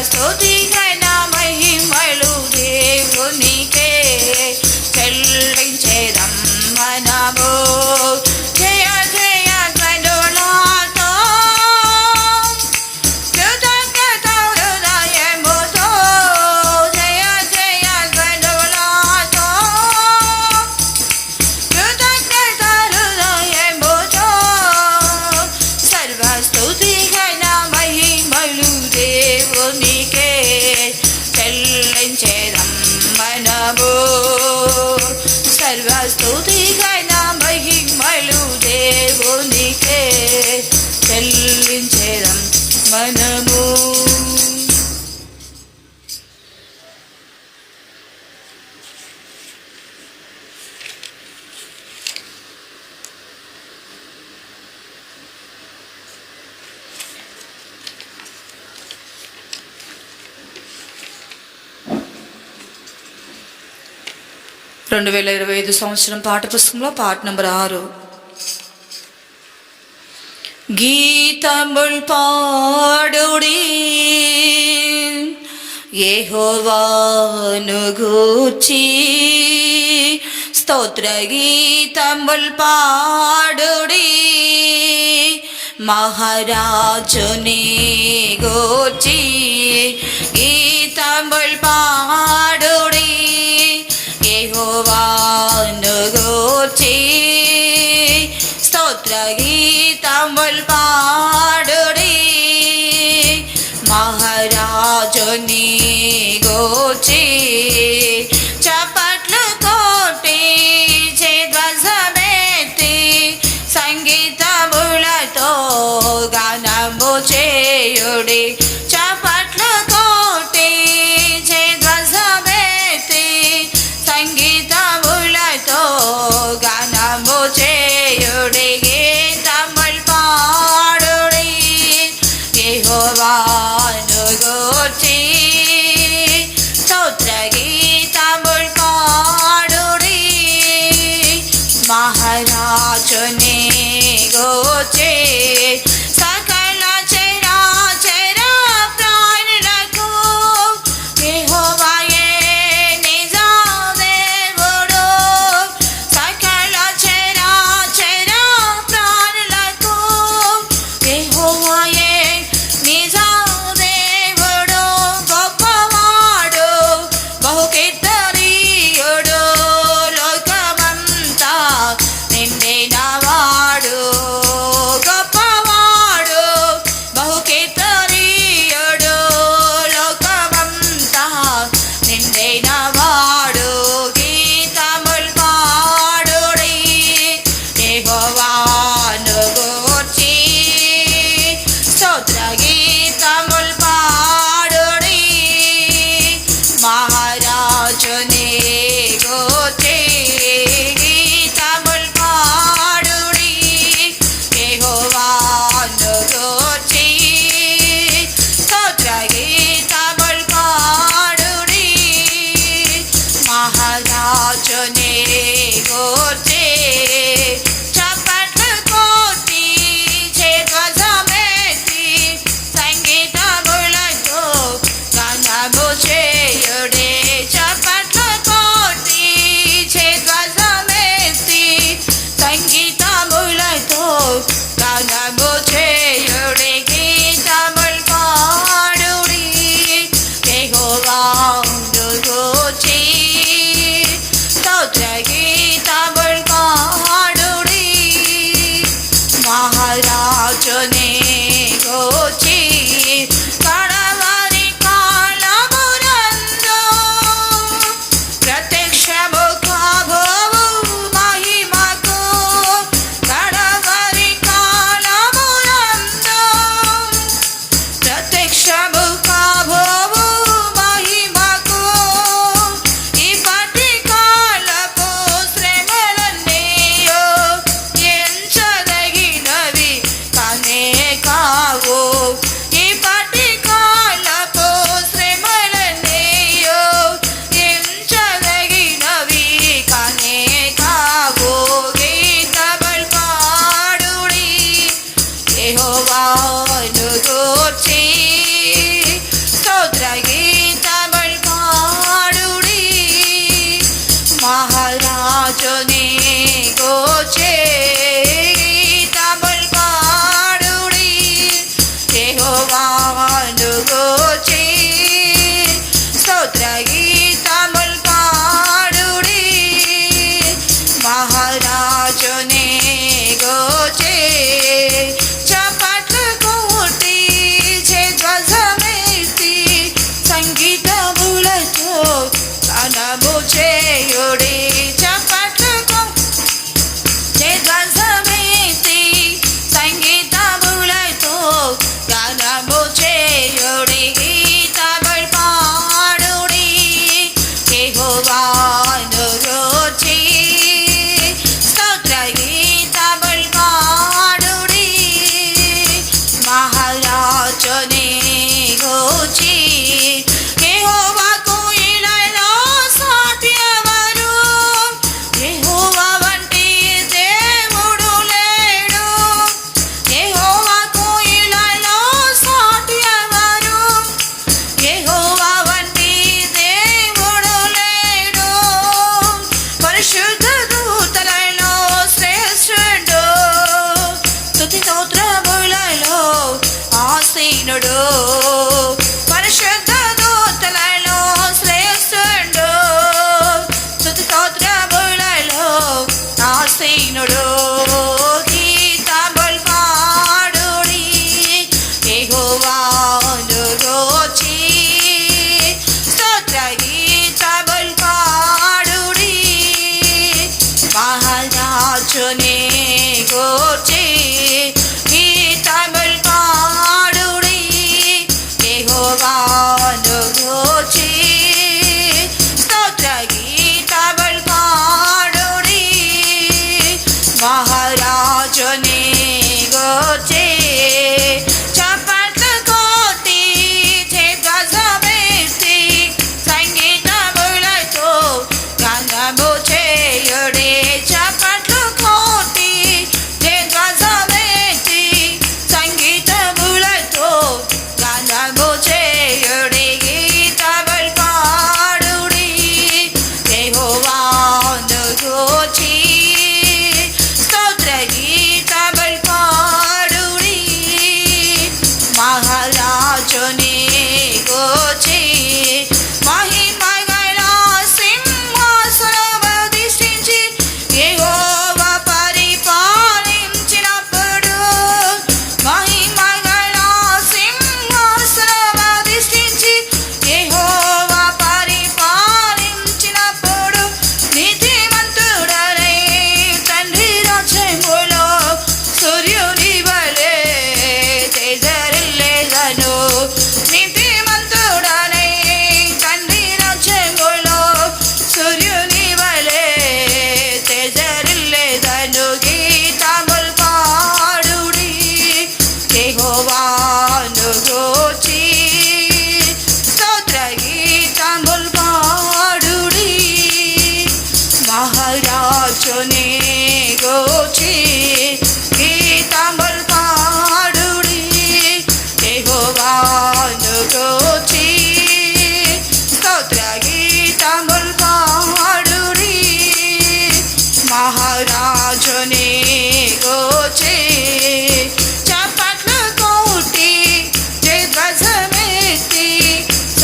స్తుతి ఘన మహిమలు దేవునికే చెల్లించేదం మనము. జయ జయ ధ్వనులతో కృతజ్ఞత హృదయముతో, జయ జయ ధ్వనులతో కృతజ్ఞత హృదయముతో సర్వస్తుతి ఘన మహిమలు దేవునికే చెల్లించేదం మనము. సర్వస్తుతి ఘన మహిమలు దేవునికే చెల్లించేదం మనము. 2025 సంవత్సరం పాఠ పుస్తకంలో పాట నంబర్ 6. గీతముల్ పాడుడి యెహోవాను గూర్చి, స్తోత్ర గీతముల్ పాడుడి మహారాజుని గూర్చి. గీతముల్ పాడుడి యెహోవాను గూర్చి, స్తోత్ర గీతముల్ పాడుడి మహారాజుని గూర్చి. చప్పట్లు కొట్టి ధ్వజమెత్తి సంగీతములతో గానము చేయుడి. చప్పట్లు కొట్టి ధ్వజమెత్తి సంగీతములతో గానము చేయుడి. గీతముల్ పాడుడి యెహోవాను గూర్చి, స్తోత్ర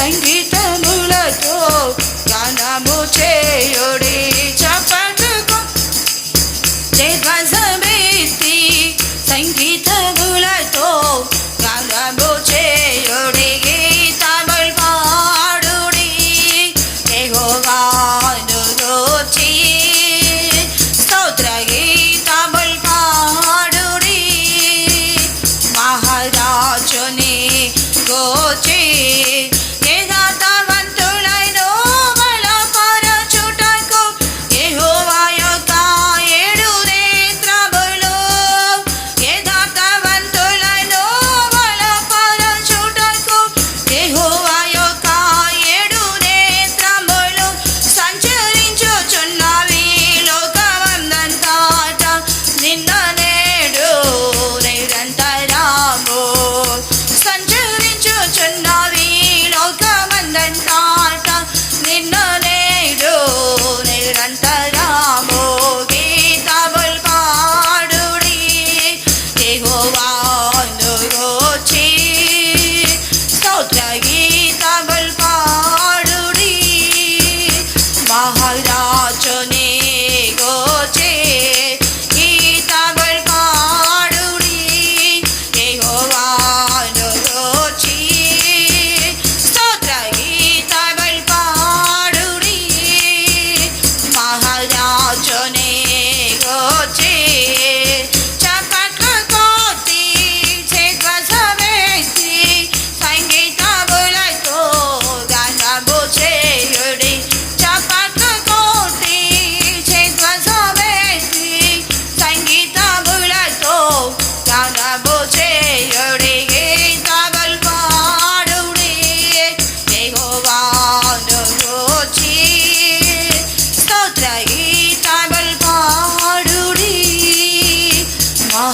సంగీతములతో గానము చేయుడి చప్పట్లకు ధ్వజమెత్తి సంగీతములతో గానము చేయుడి గీతములు పాడుడి యెహోవాను గూర్చి స్తోత్ర గీతములు పాడుడి మహారాజుని గూర్చి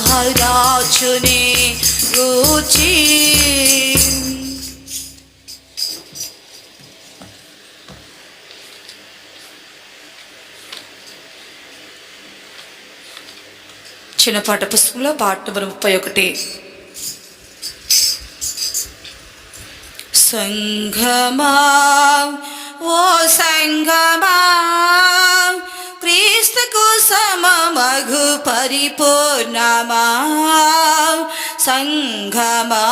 మహారాజుని గూర్చి చిన్నపాట పుస్తకంలో పాట నెంబర్ 31. సంఘమా ఓ సంఘమా క్రీస్తుకు సమమగు పరిపూర్ణమా సంఘమా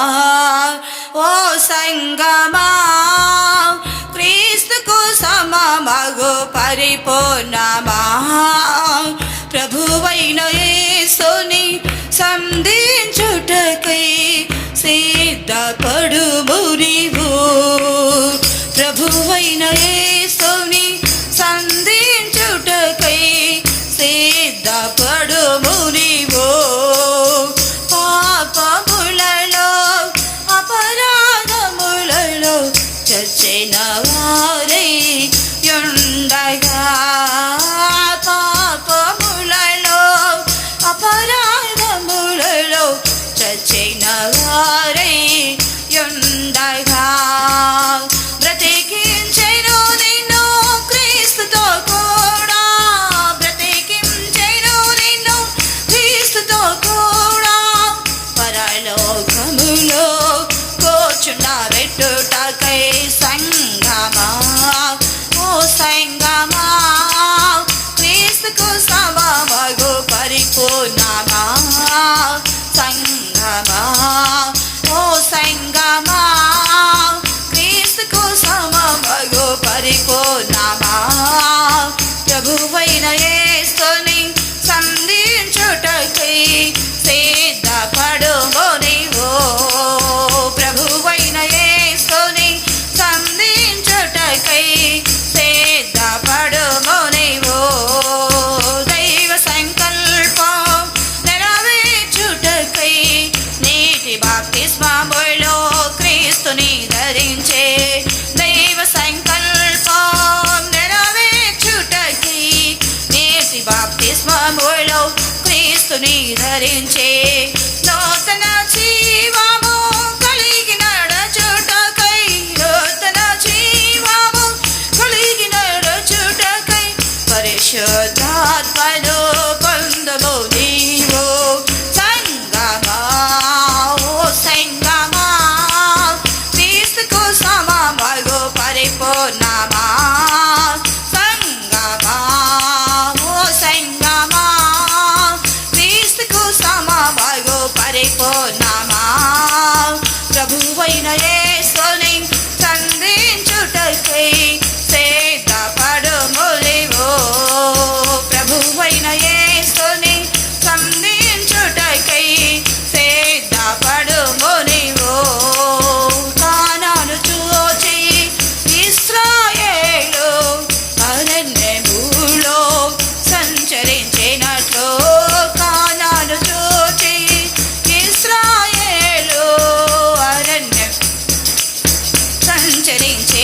ఓ సంఘమా క్రీస్తుకు సమమగు పరిపూర్ణమా ప్రభువైన యేసుని సంధించుటకై సిద్ధపడుము నీవు ప్రభువైన యేసుని సంధించుటకై సిద్ధపడుము నీవు పాపములలో అపరాధములలో చచ్చిన వారై యుండగా పాపములలో అపరాధములలో చచ్చిన వారై యుండగా బ్రతికించెను నిన్ను క్రీస్తుతో కూడా బ్రతికించెను నిన్ను క్రీస్తుతో కూడా పరలోకములో కూర్చుండబెట్టుటకై సంగమా ఓ సంగమా క్రీస్తుకు సమమగు పరిపూర్ణమా సంగమా ఓ సంగమా క్రీస్తుకు సమమగు పరిపూర్ణమా ప్రభువైన యేసుని సంధించుటకై సిద్ధపడుము నీవు ప్రభువైన యేసుని సంధించుటకై సిద్ధపడుము నీవు దైవ సంకల్పం నెరవేర్చుటకై నీటి బాప్తిస్మములో క్రీస్తుని ధరించే దైవ సంకల్పం నెరవేర్చుటకై నీటి బాప్తిస్మములో క్రీస్తుని ధరించే నూతన జీవము కలిగి నడచుటకై నూతన జీవము కలిగి నడచుటకై పరిశుద్ధాత్మను పొందుము నీవు సంగమా ఓ సంగమా క్రీస్తుకు సమమగు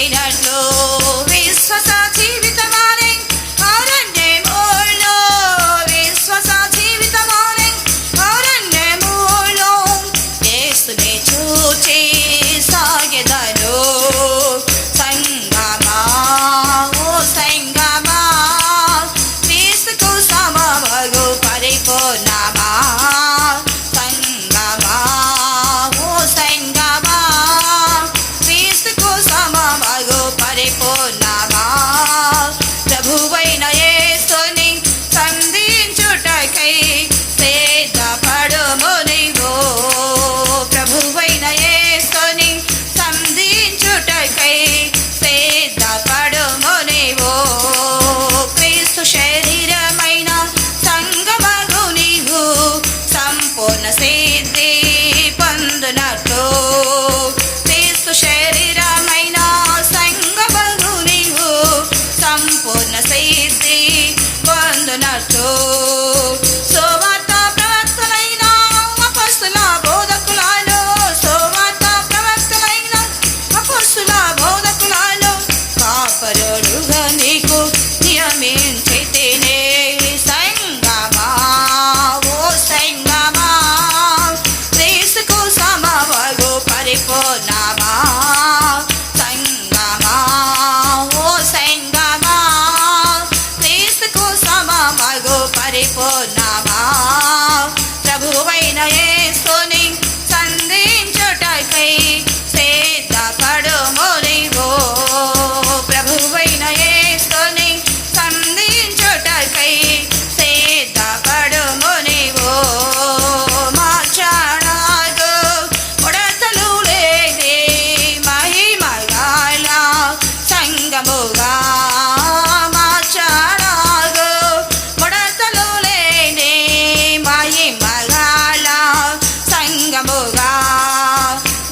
పండినట్లు విశ్వాస జీవితమానే అరణ్యములో విశ్వాస జీవితమానే అరణ్యములో యేసుని చూచి సాగెదను సంగమా ఓ సంగమా క్రీస్తుకు సమమగు పరిపూర్ణమా సంగమా ఓ సంగమా క్రీస్తుకు సమమగు పరిపూర్ణమా ప్రభువైన యేసుని సంధించుటకై సిద్ధపడుము నీవు ప్రభువైన యేసుని సంధించుటకై సిద్ధపడుము నీవు క్రీస్తు శరీరమైన సంగమగు నీవు సంపూర్ణ సిద్ధి పొందునట్లు క్రీస్తు శరీరమైన సంగమగు నీవు సంపూర్ణ సిద్ధి పొందునట్లు సువార్త ప్రవక్తలైన అపొస్తలుల బోధకులలో సువార్త ప్రవక్తలైన అపొస్తలుల బోధకులలో కాపరుడుగా నీకు నియమించితినే సంగమా ఓ సంగమా క్రీస్తుకు సమమగు పరిపూర్ణమా సంగమా ఓ సంగమా క్రీస్తుకు సమమగు పరిపూర్ణమా ప్రభువైన యేసుని సంధించుటకై సిద్ధపడుము నీవు ప్రభువైన యేసుని సంధించుటకై సిద్ధపడుము నీవు మార్చడాగు ఉడతలు లేని మహిమగల సంగముగా మార్చడాగు ఉడతలు లేని మహిమగల సంగముగా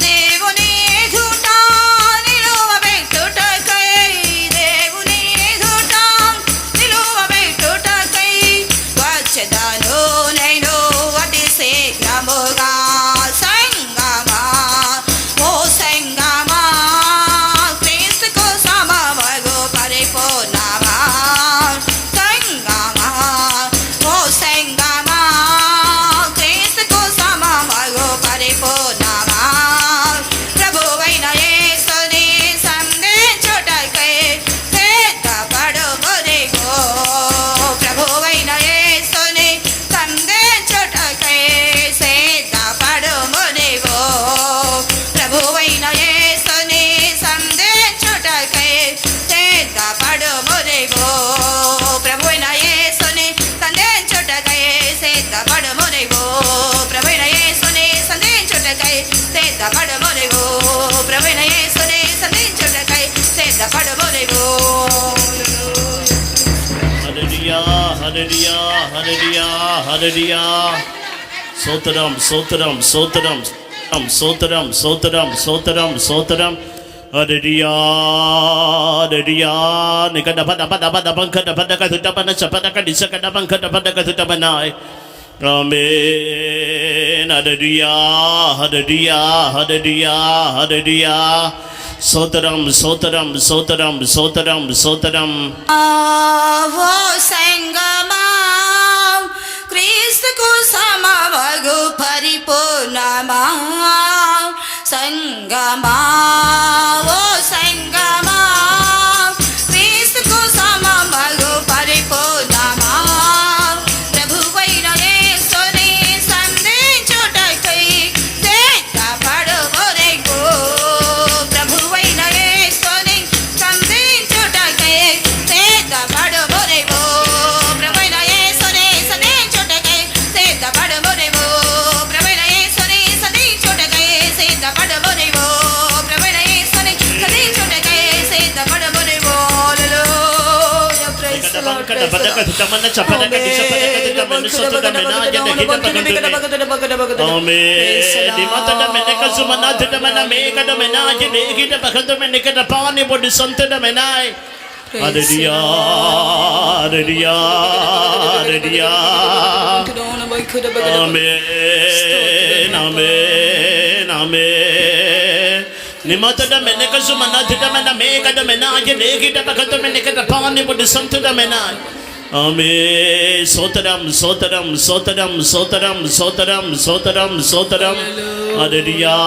దేవుని ఎదుట నిలువబెట్టుటకై దేవుని ఎదుట నిలువబెట్టుటకై వచ్చెదను నేను అతి శీఘ్రముగా సంగమా ఓ సంగమా క్రీస్తుకు సమమగు పరిపూర్ణమా సంగమా ఓ సంగమా క్రీస్తుకు సమమగు పరిపూర్ణమా ప్రభువైన యేసుని సంధించుటకై సిద్ధపడుము నీవు ప్రభువైన యేసుని సంధించుటకై సిద్ధపడుము నీవు ప్రభువైన యేసుని సంధించుటకై సిద్ధపడుము నీవు ప్రభువైన యేసుని సంధించుటకై సిద్ధపడుము నీవు ప్రభువైన యేసుని సంధించుటకై సిద్ధపడుము నీవు ప్రభువైన యేసుని సంధించుటకై సిద్ధపడుము నీవు హల్లెలూయా హల్లెలూయా హల్లెలూయా హల్లెలూయా స్తోత్రం స్తోత్రం స్తోత్రం స్తోత్రం స్తోత్రం స్తోత్రం స్తోత్రం హల్లెలూయా హల్లెలూయా నికడ పద పద పద పంకడ పదక తుటపన చపదక డిసకడ పంకడ పదక తుటపనాయ్ ఆమేన్ హల్లెలూయా హల్లెలూయా హల్లెలూయా హల్లెలూయా స్తోత్రం స్తోత్రం స్తోత్రం స్తోత్రం స్తోత్రం ఓ సంగమా క్రీస్తుకు సమమగు పరిపూర్ణమా సంగమా ఓ సంగమా క్రీస్తుకు సమమగు పరిపూర్ణమా ప్రభువైన యేసుని సంధించుటకై సిద్ధపడుము నీవు ప్రభువైన యేసుని సంధించుటకై సిద్ధపడుము నీవు ప్రభువైన యేసుని సంధించుటకై సిద్ధపడుము నీవు ప్రభువైన యేసుని సంధించుటకై సిద్ధపడుము నీవు ప్రభువైన యేసుని సంధించుటకై సిద్ధపడుము నీవు హల్లెలూయా ప్రైజ్ ది లార్డ్ పంకడ పదక తుటమన చపదక డిసకడ తుటమన సోతదమెనా జనహిత పకందునే ఆమేన్ దిమతడ మెనక సుమన తుటమన మేకడ మెనా జనహిత పకందునే నికడ పాని బొడి సంతదమెనాయ్ హల్లెలూయా హల్లెలూయా హల్లెలూయా ఆమేన్ ఆమేన్ ఆమేన్ నిమతడ మెనకసు మనదిటమన మేకడ మెనాయ లేగిట పకత మెనకట పాని బొడి సంతుడమెన ఆమె సోతరం సోతరం సోతరం సోతరం సోతరం సోతరం సోతరం హల్లెలూయా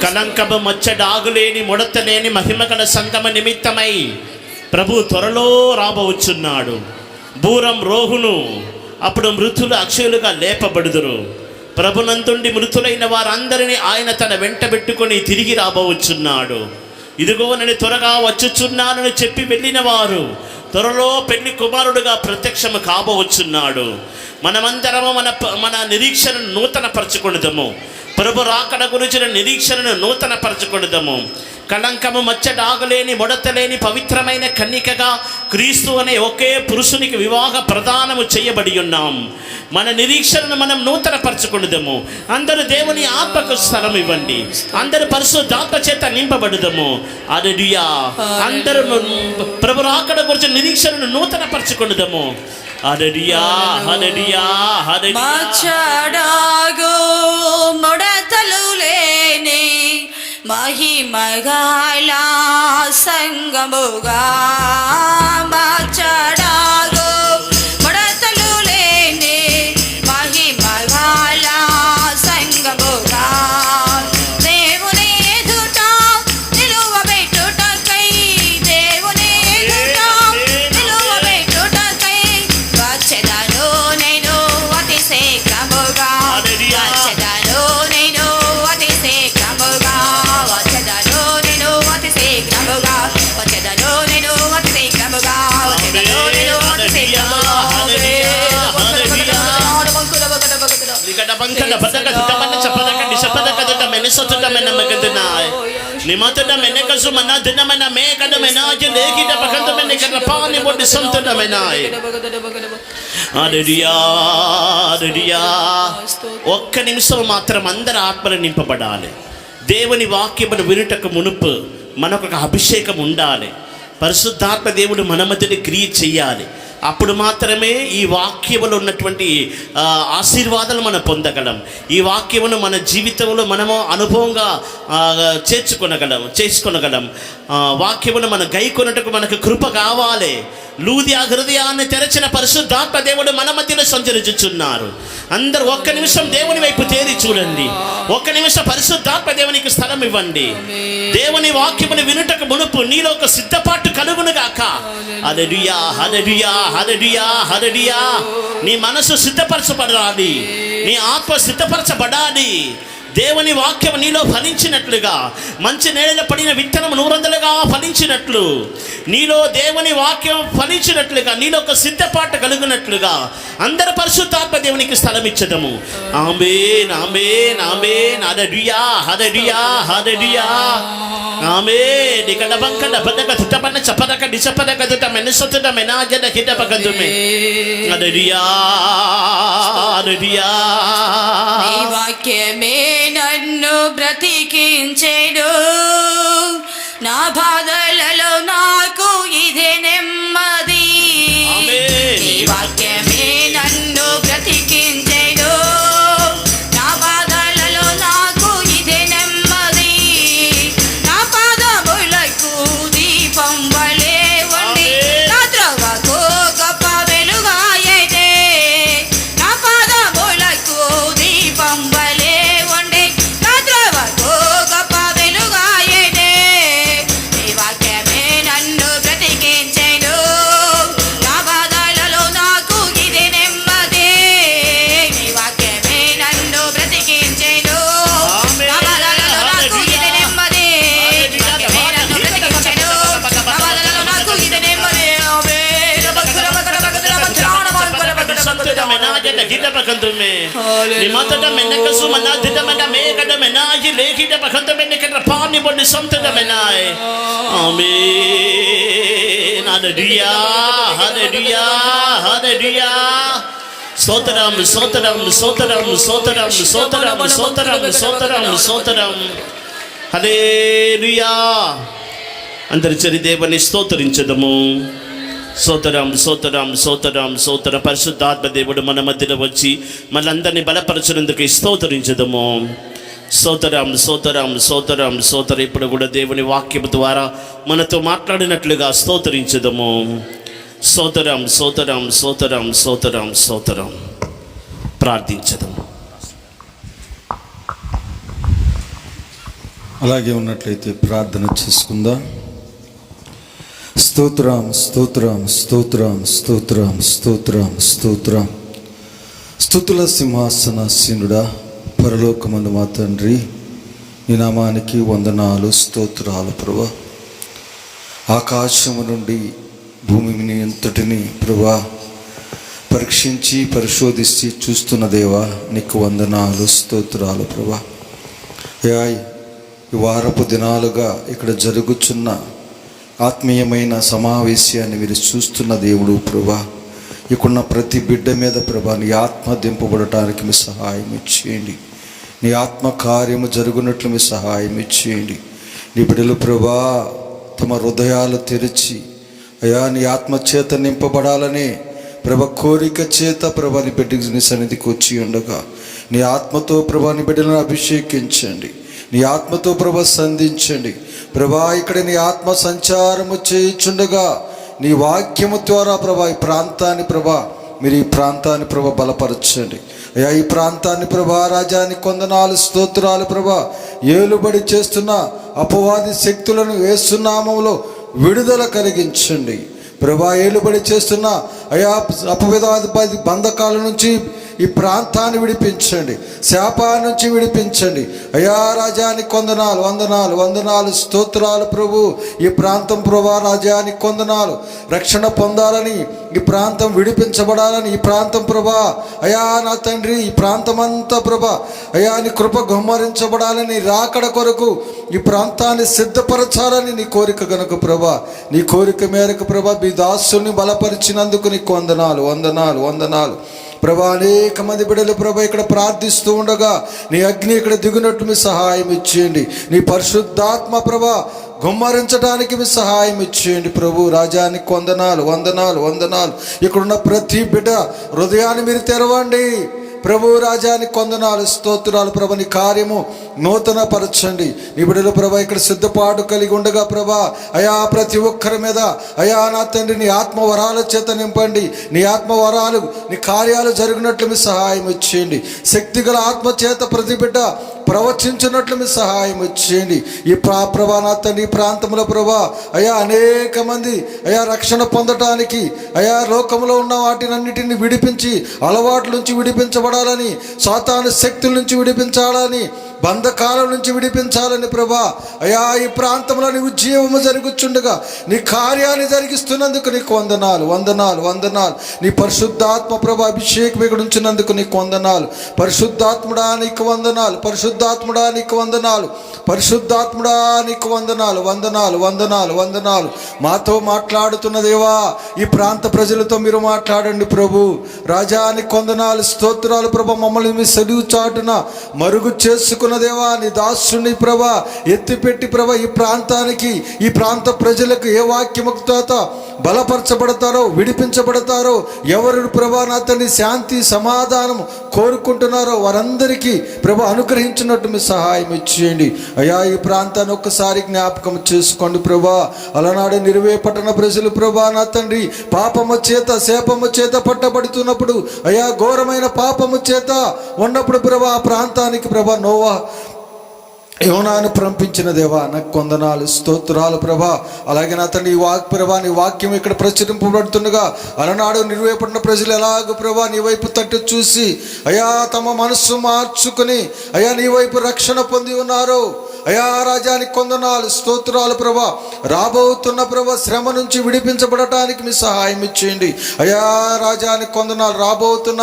కలంకము మచ్చడాగులేని ముడతలేని మహిమగల సంగమ నిమిత్తమై ప్రభు త్వరలో రాబోచున్నాడు. బూరం రోహును అప్పుడు మృతులు అక్షయులుగా లేపబడుదురు. ప్రభునందుండి మృతులైన వారందరినీ ఆయన తన వెంట పెట్టుకొని తిరిగి రాబోచున్నాడు. ఇదిగో నేను త్వరగా వచ్చుచున్నానని చెప్పి వెళ్ళిన వారు త్వరలో పెళ్లి కుమారుడుగా ప్రత్యక్షము కాబోచున్నాడు. మనమందరము మన నిరీక్షణను నూతన పరచుకొనుదము. ప్రభు రాకడ గురించిన నిరీక్షణను నూతన పరచుకొనుదము. కళంకము మచ్చడాగలేని ముడతలేని పవిత్రమైన కన్నికగా క్రీస్తు అనే ఒకే పురుషునికి వివాహ ప్రదానము చేయబడి ఉన్నాం. మన నిరీక్షణను మనం నూతన పరచుకొనుదము. అందరూ దేవుని ఆత్మకు స్థలం ఇవ్వండి. అందరూ పరిశుద్ధాత్మ చేత నింపబడుదము. హల్లెలూయా. అందరూ ప్రభు రాకడ గురించిన నిరీక్షణను నూతన పరచుకొనుదము. హల్లెలూయా హల్లెలూయా హల్లెలూయా. మచ్చడాగు ముడతలు లేని మహిమగల సంగముగా మచ్చడాగు ముడతలు లేని మహిమగల సంగముగా దేవుని ఎదుట నిలువబెట్టుటకై దేవుని ఎదుట నిలువబెట్టుటకై వచ్చెదను నేను అతి శీఘ్రముగా వచ్చెదను నేను అతి శీఘ్రముగా వచ్చెదను నేను అతి శీఘ్రముగా వచ్చెదను నేను అతి శీఘ్రముగా వచ్చెదను నేను అతి శీఘ్రముగా నికట బంకన పదక దిటమన చపదక డిసపదక దిట మెనసొతుట మెనమగదనాయ్ నిమతట మెనకసు మన దినమన మేకడ మెనాజ లేగిట పకంత మెనకట పాని బొడి సంతుట మెనాయ్. హల్లెలూయా హల్లెలూయా. ఒక్క నిమిషం మాత్రం అందరి ఆత్మలు నింపబడాలి. దేవుని వాక్యమును వినుటకు మునుపు మనకొక అభిషేకం ఉండాలి. పరిశుద్ధాత్మ దేవుడు మన మధ్యని క్రియ చెయ్యాలి. అప్పుడు మాత్రమే ఈ వాక్యములో ఉన్నటువంటి ఆశీర్వాదాలు మనం పొందగలం. ఈ వాక్యమును మన జీవితంలో మనము అనుభవంగా చేసుకొనగలం. వాక్యమును మనం గైకొనుటకు మనకు కృప కావాలి. లూదియా హృదయాన్ని తెరచిన పరిశుద్ధాత్మ దేవుడు మన మధ్యలో సంచరించుచున్నారు. అందరూ ఒక్క నిమిషం దేవుని వైపు తేరి చూడండి. ఒక్క నిమిషం పరిశుద్ధాత్మ దేవునికి స్థలం ఇవ్వండి. దేవుని వాక్యమును వినుటకు మునుపు నీలో ఒక సిద్ధపాటు కలుగును గాక. హల్లెలూయా హల్లెలూయా హల్లెలూయా హల్లెలూయా. నీ మనసు సిద్ధపరచబడాలి. నీ ఆత్మ సిద్ధపరచబడాలి. దేవుని వాక్యం నీలో ఫలించినట్లుగా మంచి నేలలో పడిన విత్తనం 100గా ఫలించినట్లు నీలో దేవుని వాక్యం ఫలించినట్లుగా నీలో ఒక సిద్ధపాటు కలిగినట్లుగా అందరు పరిశుద్ధాత్మ దేవునికి స్థలం ఇచ్చదము. ఆమేన్ ఆమేన్ ఆమేన్. హల్లెలూయా హల్లెలూయా హల్లెలూయా. ఆమేన్. నికడ బంకడ పదక తుటపన చపదక డిసపదక తుట మెనసొతుట మెనాజన హిట పగదుమే. హల్లెలూయా హల్లెలూయా. నీ వాక్యమే నన్ను బ్రతికించెను. నా బాధలలో నాకు ఇదే నెమ్మది. నీ వాక్యమే నన్ను బ్రతికించెను. నా బాధలలో నాకు ఇదే నెమ్మది. నా పాదములకు దీపం వలె ఉండి నా త్రోవకు గొప్ప వెలుగాయెనే. నా పాదములకు దీపం వలె ఉండి నా త్రోవకు గొప్ప వెలుగాయెనే. నీ వాక్యమే నన్ను బ్రతికించెను. నా బాధలలో నాకు ఇది నెమ్మది. నీ వాక్యమే నన్ను బ్రతికించెను. నా బాధలలో నాకు ఇది నెమ్మది. నీ వాక్యమే నన్ను బ్రతికించెను. నా బాధలలో నాకు ఇది నెమ్మది. సంతుట మెనాజన హిట పగదుమే. నిమతట మెనకసు మన దిటమన మేకడ మెనాజి లేగిట పగంత మెనకట పాని బొడి సంతుట మెనాయ్. ఆమేన్. హల్లెలూయా హల్లెలూయా హల్లెలూయా. స్తోత్రం స్తోత్రం స్తోత్రం స్తోత్రం స్తోత్రం స్తోత్రం స్తోత్రం స్తోత్రం. హల్లెలూయా. అందరి చరి దేవుని స్తోత్రించదము. స్తోత్రం స్తోత్రం స్తోత్రం స్తోత్రం. పరిశుద్ధాత్మ దేవుడు మన మధ్యలో వచ్చి మనందరినీ బలపరచినందుకు స్తోత్రించదము. స్తోత్రం స్తోత్రం స్తోత్రం స్తోత్రం. ఇప్పుడు కూడా దేవుని వాక్యం ద్వారా మనతో మాట్లాడినట్లుగా స్తోత్రించుదము. స్తోత్రం స్తోత్రం స్తోత్రం స్తోత్రం స్తోత్రం. ప్రార్థించదము. అలాగే ఉన్నట్లయితే ప్రార్థన చేసుకుందాం. స్తోత్రం స్తోత్రం స్తోత్రం స్తోత్రం స్తోత్రం స్తోత్రం. స్తుతుల సింహాసనాసీనుడా, పరలోకమందు మా తండ్రి, నీ నామానికి వందనాలు స్తోత్రాలు ప్రభువా. ఆకాశము నుండి భూమిని అంతటిని ప్రభువా పరీక్షించి పరిశోధించి చూస్తున్న దేవా, నీకు వందనాలు స్తోత్రాలు ప్రభువా. ఈ వారపు దినాలుగా ఇక్కడ జరుగుచున్న ఆత్మీయమైన సమావేశాన్ని మీరు చూస్తున్న దేవుడు ప్రభా. ఇక్కడున్న ప్రతి బిడ్డ మీద ప్రభా నీ ఆత్మ దింపబడటానికి మీ సహాయం ఇచ్చేయండి. నీ ఆత్మ కార్యము జరుగునట్లు మీ సహాయం ఇచ్చేయండి. నీ బిడ్డలు ప్రభా తమ హృదయాలు తెరిచి అయా నీ ఆత్మ చేత నింపబడాలని ప్రభ కోరిక చేత ప్రభా నీ బిడ్డకి నీ సన్నిధికి వచ్చి ఉండగా నీ ఆత్మతో ప్రభా నీ బిడ్డలను అభిషేకించండి. నీ ఆత్మతో ప్రభ సంధించండి ప్రభా. ఇక్కడ నీ ఆత్మ సంచారము చేయుచుండగా నీ వాక్యము ద్వారా ప్రభా ఈ ప్రాంతాన్ని ప్రభా మీరు ఈ ప్రాంతాన్ని ప్రభా బలపరచండి అయ్యా. ఈ ప్రాంతాన్ని ప్రభా రాజానికి వందనాలు స్తోత్రాలు ప్రభా. ఏలుబడి చేస్తున్న అపవాది శక్తులను యేసు నామములో విడుదల కలిగించండి ప్రభా. ఏలుబడి చేస్తున్న అయా అపవాది బంధకాల నుంచి ఈ ప్రాంతాన్ని విడిపించండి, శాపా నుంచి విడిపించండి అయా. రాజానికి వందనాలు వందనాలు వందనాలు స్తోత్రాలు ప్రభు. ఈ ప్రాంతం ప్రభా రాజానికి వందనాలు. రక్షణ పొందాలని, ఈ ప్రాంతం విడిపించబడాలని, ఈ ప్రాంతం ప్రభా అయా నా తండ్రి ఈ ప్రాంతం అంతా ప్రభా అయా నీ కృప గుమ్మరించబడాలని, రాకడ కొరకు ఈ ప్రాంతాన్ని సిద్ధపరచాలని నీ కోరిక గనుక ప్రభా. నీ కోరిక మేరకు ప్రభా మీ దాసుని బలపరిచినందుకు నీకు వందనాలు వందనాలు వందనాలు ప్రభా. అనేక మంది బిడ్డలు ప్రభా ఇక్కడ ప్రార్థిస్తూ ఉండగా నీ అగ్ని ఇక్కడ దిగునట్టు మీ సహాయం ఇచ్చేయండి. నీ పరిశుద్ధాత్మ ప్రభా గుమ్మరించడానికి మీ సహాయం ఇచ్చేయండి ప్రభు. రాజానికి వందనాలు వందనాలు వందనాలు. ఇక్కడున్న ప్రతి బిడ్డ హృదయాన్ని మీరు తెరవండి ప్రభు. రాజానికి వందనాలు స్తోత్రాలు ప్రభా. నీ కార్యము నూతన పరచండి. నీ బిడ్డలు ప్రభా ఇక్కడ సిద్ధపాటు కలిగి ఉండగా ప్రభా అయా ప్రతి ఒక్కరి మీద అయా నా తండ్రి నీ ఆత్మ వరాల చేత నింపండి. నీ ఆత్మ వరాలు నీ కార్యాలు జరిగినట్లు మీ సహాయం ఇచ్చేయండి. శక్తిగల ఆత్మ చేత ప్రతి బిడ్డ ప్రవచించినట్లు మీ సహాయం ఇచ్చేయండి. ఈ ప్రభా నా తండ్రి ఈ ప్రాంతంలో ప్రభా అయా అనేక మంది అయా రక్షణ పొందటానికి అయా లోకంలో ఉన్న వాటినన్నిటిని విడిపించి అలవాట్ల నుంచి విడిపించబడాలని, సాతాను శక్తుల నుంచి విడిపించాలని, బంధకాలం నుంచి విడిపించాలని ప్రభా అయా ఈ ప్రాంతంలో నీ ఉద్యమము జరుగుచుండగా నీ కార్యాన్ని జరిగిస్తున్నందుకు నీకు వందనాలు వందనాలు వందనాలు. నీ పరిశుద్ధాత్మ ప్రభా అభిషేకం ఇక్కడ ఉంచినందుకు నీకు వందనాలు. పరిశుద్ధాత్ముడా నీకు వందనాలు, పరిశుద్ధాత్ముడా నీకు వందనాలు, పరిశుద్ధాత్ముడా నీకు వందనాలు వందనాలు వందనాలు వందనాలు. మాతో మాట్లాడుతున్న దేవా ఈ ప్రాంత ప్రజలతో మీరు మాట్లాడండి ప్రభు. రాజానికి వందనాలు స్తోత్రాలు ప్రభా. మమ్మల్ని మీ సెలువు చాటున మరుగు చేసుకున్న దేవా నీ దాసుని ప్రభా ఎత్తిపెట్టి ప్రభా ఈ ప్రాంతానికి ఈ ప్రాంత ప్రజలకు ఏ వాక్యముతో బలపరచబడతారో విడిపించబడతారో ఎవరు ప్రభా నా తండ్రి శాంతి సమాధానం కోరుకుంటున్నారో వారందరికీ ప్రభా అనుగ్రహించినట్టు మీ సహాయం ఇచ్చేయండి అయ్యా. ఈ ప్రాంతాన్ని ఒక్కసారి జ్ఞాపకం చేసుకోండి ప్రభా. అలనాడు నిరువే పట్టణ ప్రజలు ప్రభా నా తండ్రి పాపము చేత శాపము చేత పట్టబడుతున్నప్పుడు అయ్యా ఘోరమైన పాపము చేత ఉన్నప్పుడు ప్రభా ఆ ప్రాంతానికి ప్రభా నోవా యోనాను పంపించిన దేవా నాకు వందనాలు స్తోత్రాలు ప్రభా. అలాగే నా తండ్రి ప్రభా నీ వాక్యం ఇక్కడ ప్రచురింపబడుతుండగా అలనాడు నిర్వేపడిన ప్రజలు ఎలాగో ప్రభా నీ వైపు తట్టు చూసి అయా తమ మనస్సు మార్చుకుని అయా నీ వైపు రక్షణ పొంది ఉన్నారు అయా. రాజానికి వందనాలు స్తోత్రాలు ప్రభా. రాబోతున్న ప్రభా శ్రమ నుంచి విడిపించబడటానికి మీ సహాయం ఇచ్చేయండి అయా. రాజానికి వందనాలు. రాబోతున్న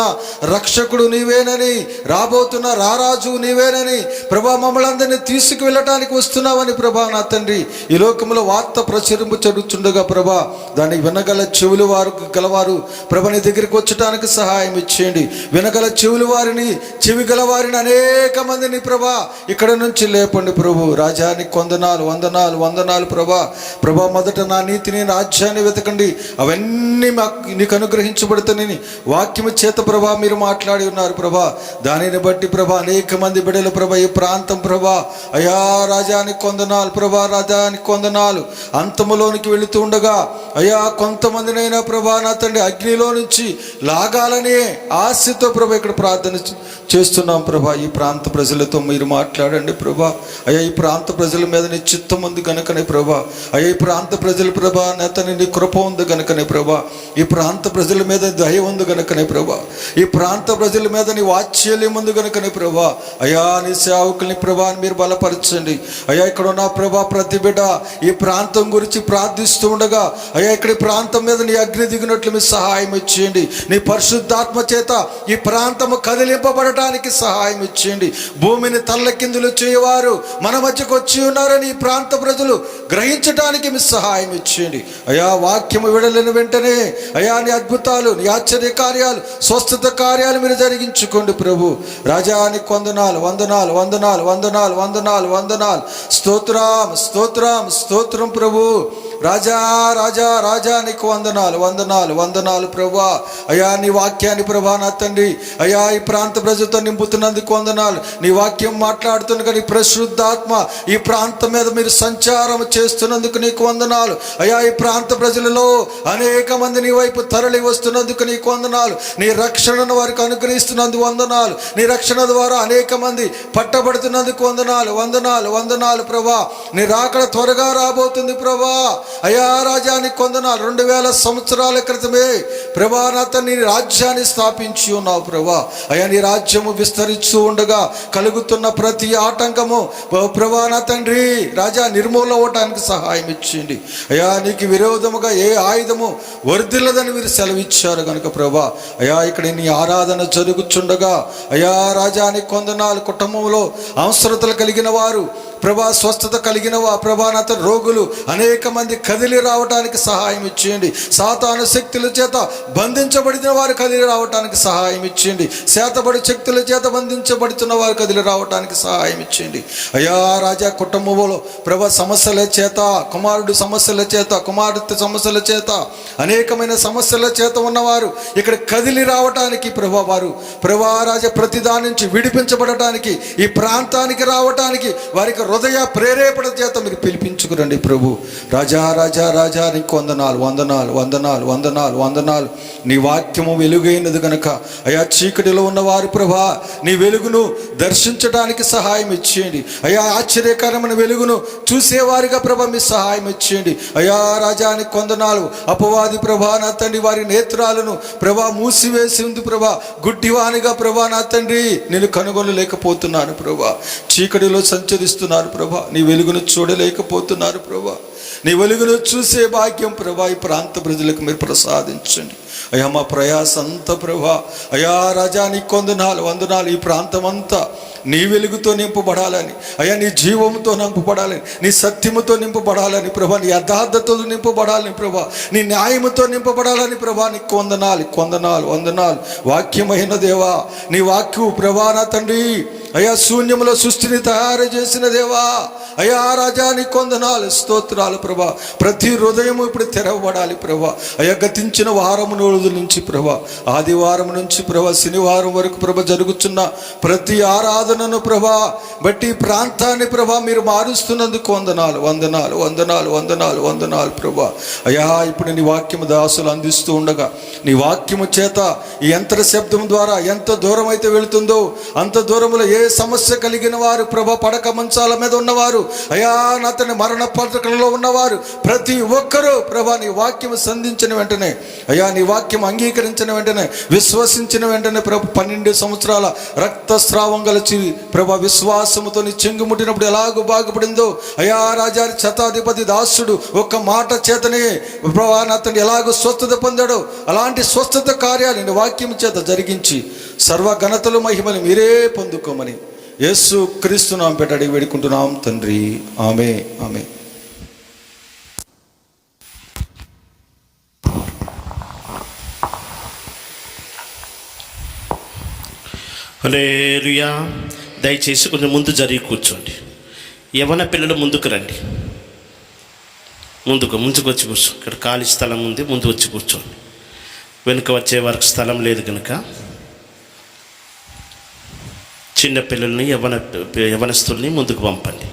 రక్షకుడు నీవేనని, రాబోతున్న రారాజు నీవేనని ప్రభా మమ్మల్ని అందరినీ తీసుకువెళ్ళటానికి వస్తున్నావని ప్రభా నా తండ్రి ఈ లోకంలో వార్త ప్రచురింపు జరుగుతుండగా ప్రభా దాన్ని వినగల చెవులు వారు గలవారు ప్రభా నీ దగ్గరికి వచ్చటానికి సహాయం ఇచ్చేయండి. వినగల చెవులు వారిని చెవి గల వారిని అనేక మందిని ప్రభా ఇక్కడ నుంచి లేపండి ప్రభా. ప్రభు. రాజానికి వందనాలు, వందనాలు, వందనాలు ప్రభా. ప్రభా, మొదట నా నీతిని, రాజ్యాన్ని వెతకండి, అవన్నీ మాకు నీకు అనుగ్రహించబడుతానని వాక్యము చేత ప్రభా మీరు మాట్లాడి ఉన్నారు ప్రభా. దానిని బట్టి ప్రభా అనేక మంది బిడ్డలు ప్రభా ఈ ప్రాంతం ప్రభా అయా రాజానికి వందనాలు ప్రభా, రాజానికి వందనాలు. అంతములోనికి వెళుతూ ఉండగా అయా కొంతమందినైనా ప్రభా నా తండ్రి అగ్నిలో నుంచి లాగాలనే ఆశతో ప్రభా ఇక్కడ ప్రార్థన చేస్తున్నాం ప్రభా. ఈ ప్రాంత ప్రజలతో మీరు మాట్లాడండి ప్రభా. అయ్యా ఈ ప్రాంత ప్రజల మీద నీ చిత్తం ఉంది కనుకనే ప్రభా. అయ్యా ఈ ప్రాంత ప్రజల ప్రభా నేతని నీ కృప ఉంది కనుకనే ప్రభా. ఈ ప్రాంత ప్రజల మీద దయ ఉంది కనుకనే ప్రభా. ఈ ప్రాంత ప్రజల మీద నీ వాత్సల్యం ఉంది కనుకనే ప్రభా. అయ్యా నీ సేవకుల్ని ప్రభా మీరు బలపరచండి. అయ్యా ఇక్కడ ఉన్న ప్రభా ప్రతి బిడ్డ ఈ ప్రాంతం గురించి ప్రార్థిస్తూ ఉండగా అయ్యా ఇక్కడ ఈ ప్రాంతం మీద నీ అగ్ని దిగినట్లు మీ సహాయం ఇచ్చేయండి. నీ పరిశుద్ధాత్మ చేత ఈ ప్రాంతము కదిలింపబడటానికి సహాయం ఇచ్చేయండి. భూమిని తల్లకిందులు చేయవారు మన మధ్యకు వచ్చి ఉన్నారని ఈ ప్రాంత ప్రజలు గ్రహించడానికి మీ సహాయం ఇచ్చేయండి. అయా వాక్యము విడలేని వెంటనే అయా నీ అద్భుతాలు, నీ ఆశ్చర్య కార్యాలు, స్వస్థత కార్యాలు మీరు జరిగించుకోండి ప్రభు. రాజానికి వందనాలు, వందనాలు, వందనాలు, వందనాలు, వందనాలు, వందనాలు. స్తోత్రం, స్తోత్రం, స్తోత్రం ప్రభు. రాజా, రాజా, రాజానికి వందనాలు, వందనాలు, వందనాలు ప్రభా. అయా నీ వాక్యాన్ని ప్రభా నా తండ్రి అయా ఈ ప్రాంత ప్రజలతో నింపుతున్నందుకు వందనాలు. నీ వాక్యం మాట్లాడుతున్న కానీ పరిశుద్ధాత్మ ఈ ప్రాంతం మీద మీరు సంచారం చేస్తున్నందుకు నీకు వందనాలు. అయా ఈ ప్రాంత ప్రజలలో అనేక మంది నీ వైపు తరలి వస్తున్నందుకు నీకు వందనాలు. నీ రక్షణను వారికి అనుగ్రహిస్తున్నందుకు వందనాలు. నీ రక్షణ ద్వారా అనేక మంది పట్టబడుతున్నందుకు వందనాలు, వందనాలు, వందనాలు ప్రభా. నీ రాకడ త్వరగా రాబోతుంది ప్రభా. అయా రాజానికి వందనాలు. 2000 సంవత్సరాల క్రితమే ప్రభా నాత నీ రాజ్యాన్ని స్థాపించి ఉన్నావు ప్రభా. అయా నీ రాజ్యము విస్తరిస్తూ ఉండగా కలుగుతున్న ప్రతి ఆటంకము ప్రభా నా తండ్రి రాజా నిర్మూలన అవ్వటానికి సహాయం ఇచ్చింది. అయా నీకు విరోధముగా ఏ ఆయుధము వర్ధిల్లదని మీరు సెలవిచ్చారు కనుక ప్రభా అయా ఇక్కడ నీ ఆరాధన జరుగుతుండగా అయా రాజానికి వందనాలు. కుటుంబంలో అవసరతలు కలిగిన వారు ప్రభా, స్వస్థత కలిగిన ప్రభా నాత రోగులు అనేక మంది కదిలి రావడానికి సహాయం ఇచ్చేయండి. సాతాను శక్తుల చేత బంధించబడిన వారు కదిలి రావడానికి సహాయం ఇచ్చేయండి. శాతబడి శక్తుల చేత బంధించబడుతున్న వారు కదిలి రావడానికి సహాయం ఇచ్చేయండి. అయా రాజా కుటుంబంలో ప్రభా సమస్యల చేత, కుమారుడు సమస్యల చేత, కుమార్తె సమస్యల చేత, అనేకమైన సమస్యల చేత ఉన్నవారు ఇక్కడ కదిలి రావటానికి ప్రభా వారు ప్రభా రాజా ప్రతిదాని నుంచి విడిపించబడటానికి ఈ ప్రాంతానికి రావటానికి వారికి హృదయ ప్రేరేపణ చేత మీరు పిలిపించుకురండి ప్రభు. రాజా, రాజా, రాజా నీకు వందనాలు, వందనాలు, వందనాలు, వందనాలు, వందనాలు. నీ వాక్యము వెలుగైనది కనుక అయా చీకటిలో ఉన్నవారు ప్రభా నీ వెలుగును దర్శించడానికి సహాయం ఇచ్చేయండి. అయా ఆశ్చర్యకరమైన వెలుగును చూసేవారిగా ప్రభా మీ సహాయం ఇచ్చేయండి. అయా రాజానికి వందనాలు. అపవాది ప్రభా నా తండ్రి వారి నేత్రాలను ప్రభా మూసివేసి ఉంది ప్రభా. గుడ్డివానిగా ప్రభా నా తండ్రి నేను కనుగొనలేకపోతున్నాను ప్రభా. చీకటిలో సంచరిస్తున్నాను ప్రభా. నీ వెలుగును చూడలేకపోతున్నారు ప్రభా. నీ వెలుగును చూసే భాగ్యం ప్రభా ఈ ప్రాంత ప్రజలకు మీరు ప్రసాదించండి. అయ్యా మా ప్రయాస అంతా ప్రభా అయా రాజా నీకు వందనాలు, వందనాలు. ఈ ప్రాంతం అంతా నీ వెలుగుతో నింపబడాలని అయ్యా, నీ జీవంతో నింపబడాలని, నీ సత్యముతో నింపబడాలని ప్రభా, నీ యథార్థతో నింపబడాలని ప్రభా, నీ న్యాయముతో నింపబడాలని ప్రభా నీకు వందనాలు, వందనాలు, వందనాలు. వాక్యమైన దేవా నీ వాక్యము ప్రభా నా తండ్రి అయా శూన్యములో సృష్టిని తయారు చేసిన దేవా అయా రాజా నీకు వందనాలు, స్తోత్రాలు ప్రభా. ప్రతి హృదయము ఇప్పుడు తెరవబడాలి ప్రభా. అయా గతించిన వారము రోజుల నుంచి ప్రభా, ఆదివారం నుంచి ప్రభా శనివారం వరకు ప్రభా జరుగుతున్న ప్రతి ఆరాధనను ప్రభా బట్టి ప్రాంతాన్ని ప్రభా మీరు మారుస్తున్నందుకు వందనాలు, వందనాలు, వందనాలు, వందనాలు, వందనాలు ప్రభా. అయా ఇప్పుడు నీ వాక్యము దాసులు అందిస్తూ ఉండగా నీ వాక్యము చేత ఈ యంత్ర శబ్దం ద్వారా ఎంత దూరం అయితే వెళుతుందో అంత దూరంలో ఏ సమస్య కలిగిన వారు ప్రభా, పడక మంచాల మీద ఉన్నవారు అయా అతని మరణ పత్రికలలో ఉన్నవారు ప్రతి ఒక్కరూ ప్రభా నీ వాక్యము సంధించిన వెంటనే అయా నీ వాక్యం అంగీకరించిన వెంటనే విశ్వసించిన వెంటనే ప్రభు 12 సంవత్సరాల రక్తస్రావం గలచి ప్రభా విశ్వాసముతో నీ చెంగు ముట్టినప్పుడు ఎలాగో బాగుపడిందో అయా రాజా శతాధిపతి దాసుడు ఒక్క మాట చేతనే ప్రభా అతను ఎలాగో స్వస్థత పొందాడో అలాంటి స్వస్థత కార్యాలు నీ వాక్యం చేత జరిగించి సర్వ ఘనతలు మహిమలు మీరే పొందుకోమని యేసు క్రీస్తు నామమున పెట్టి అడిగి వేడుకుంటున్నాం తండ్రి, ఆమె, ఆమె. హల్లెలూయా. దయచేసి కొంచెం ముందు జరిగి కూర్చోండి. యవన పిల్లలు ముందుకు రండి, ముందుకు వచ్చి కూర్చో. ఇక్కడ ఖాళీ స్థలం ఉంది, ముందు వచ్చి కూర్చోండి. వెనుక వచ్చే వరకు స్థలం లేదు కనుక చిన్న పిల్లల్ని యవనస్తుల్ని ముందుకు పంపండి.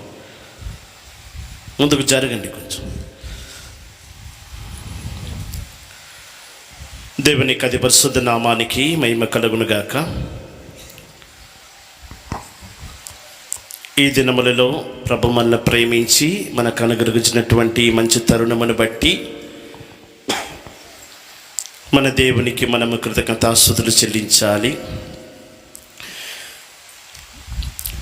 ముందుకు జరగండి కొంచెం. దేవునికి అతి పరిశుద్ధ నామానికి మహిమ కలుగునుగాక. ఈ దినములలో ప్రభు మనల్ని ప్రేమించి మనకు అనుగ్రహించినటువంటి మంచి తరుణమును బట్టి మన దేవునికి మనము కృతజ్ఞతాస్తుతులు చెల్లించాలి.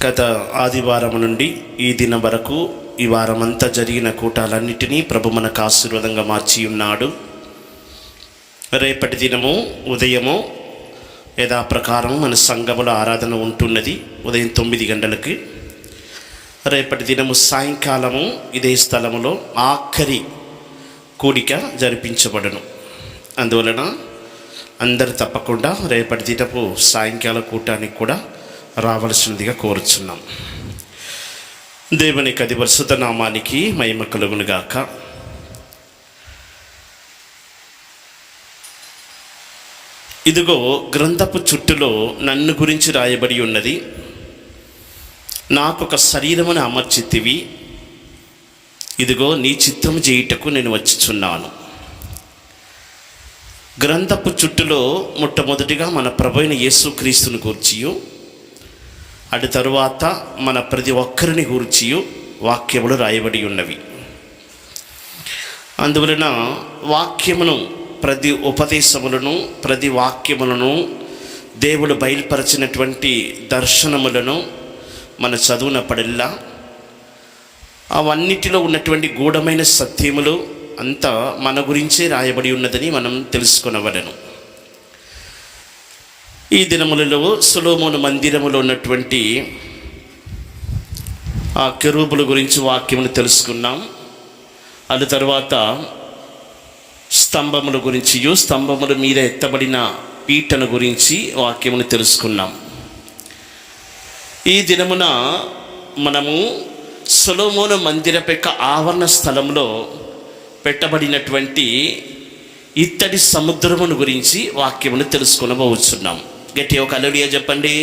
గత ఆదివారం నుండి ఈ దినం వరకు ఈ వారమంతా జరిగిన కూటాలన్నిటినీ ప్రభు మనకు ఆశీర్వాదంగా మార్చి ఉన్నాడు. రేపటి దినము ఉదయము యథాప్రకారం మన సంఘములో ఆరాధన ఉంటున్నది ఉదయం 9 గంటలకి. రేపటి దినము సాయంకాలము ఇదే స్థలములో ఆఖరి కూడిక జరిపించబడను. అందువలన అందరు తప్పకుండా రేపటి దినపు సాయంకాల కూటానికి కూడా రావలసినదిగా కోరుచున్నాం. దేవునికి అతి పరిశుద్ధ నామానికి మహిమ కలుగునుగాక. ఇదిగో గ్రంథపు చుట్టులో నన్ను గురించి రాయబడి ఉన్నది. నాకొక శరీరమును అమర్చితివి, ఇదిగో నీ చిత్తము చేయుటకు నేను వచ్చుచున్నాను. గ్రంథపు చుట్టులో మొట్టమొదటిగా మన ప్రభువైన యేసుక్రీస్తుని గూర్చియు, అటు తరువాత మన ప్రతి ఒక్కరిని గూర్చియు వాక్యములు రాయబడి ఉన్నవి. అందువలన వాక్యమును, ప్రతి ఉపదేశములను, ప్రతి వాక్యములను, దేవుడు బయలుపరచినటువంటి దర్శనములను మన చదువునప్పుడల్లా అవన్నిటిలో ఉన్నటువంటి గూఢమైన సత్యములు అంతా మన గురించే రాయబడి ఉన్నదని మనం తెలుసుకొనవలెను. ఈ దినములలో సొలొమోను మందిరములో ఉన్నటువంటి ఆ కెరూబుల గురించి వాక్యమును తెలుసుకున్నాం. అది తర్వాత స్తంభముల గురించి, స్తంభముల మీద ఎత్తబడిన పీటను గురించి వాక్యమును తెలుసుకున్నాం. ఈ దినమున మనము సొలొమోను మందిరపు యొక్క ఆవరణ స్థలంలో పెట్టబడినటువంటి ఇత్తడి సముద్రమును గురించి వాక్యమును తెలుసుకొనబోతున్నాం. గట్టి ఒక హల్లెలూయా చెప్పండి.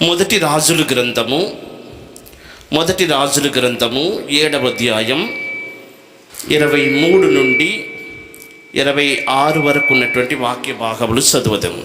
మొదటి రాజుల గ్రంథము 7వ అధ్యాయం 23 నుండి 26 వరకు ఉన్నటువంటి వాక్య భాగములు చదువుదాము.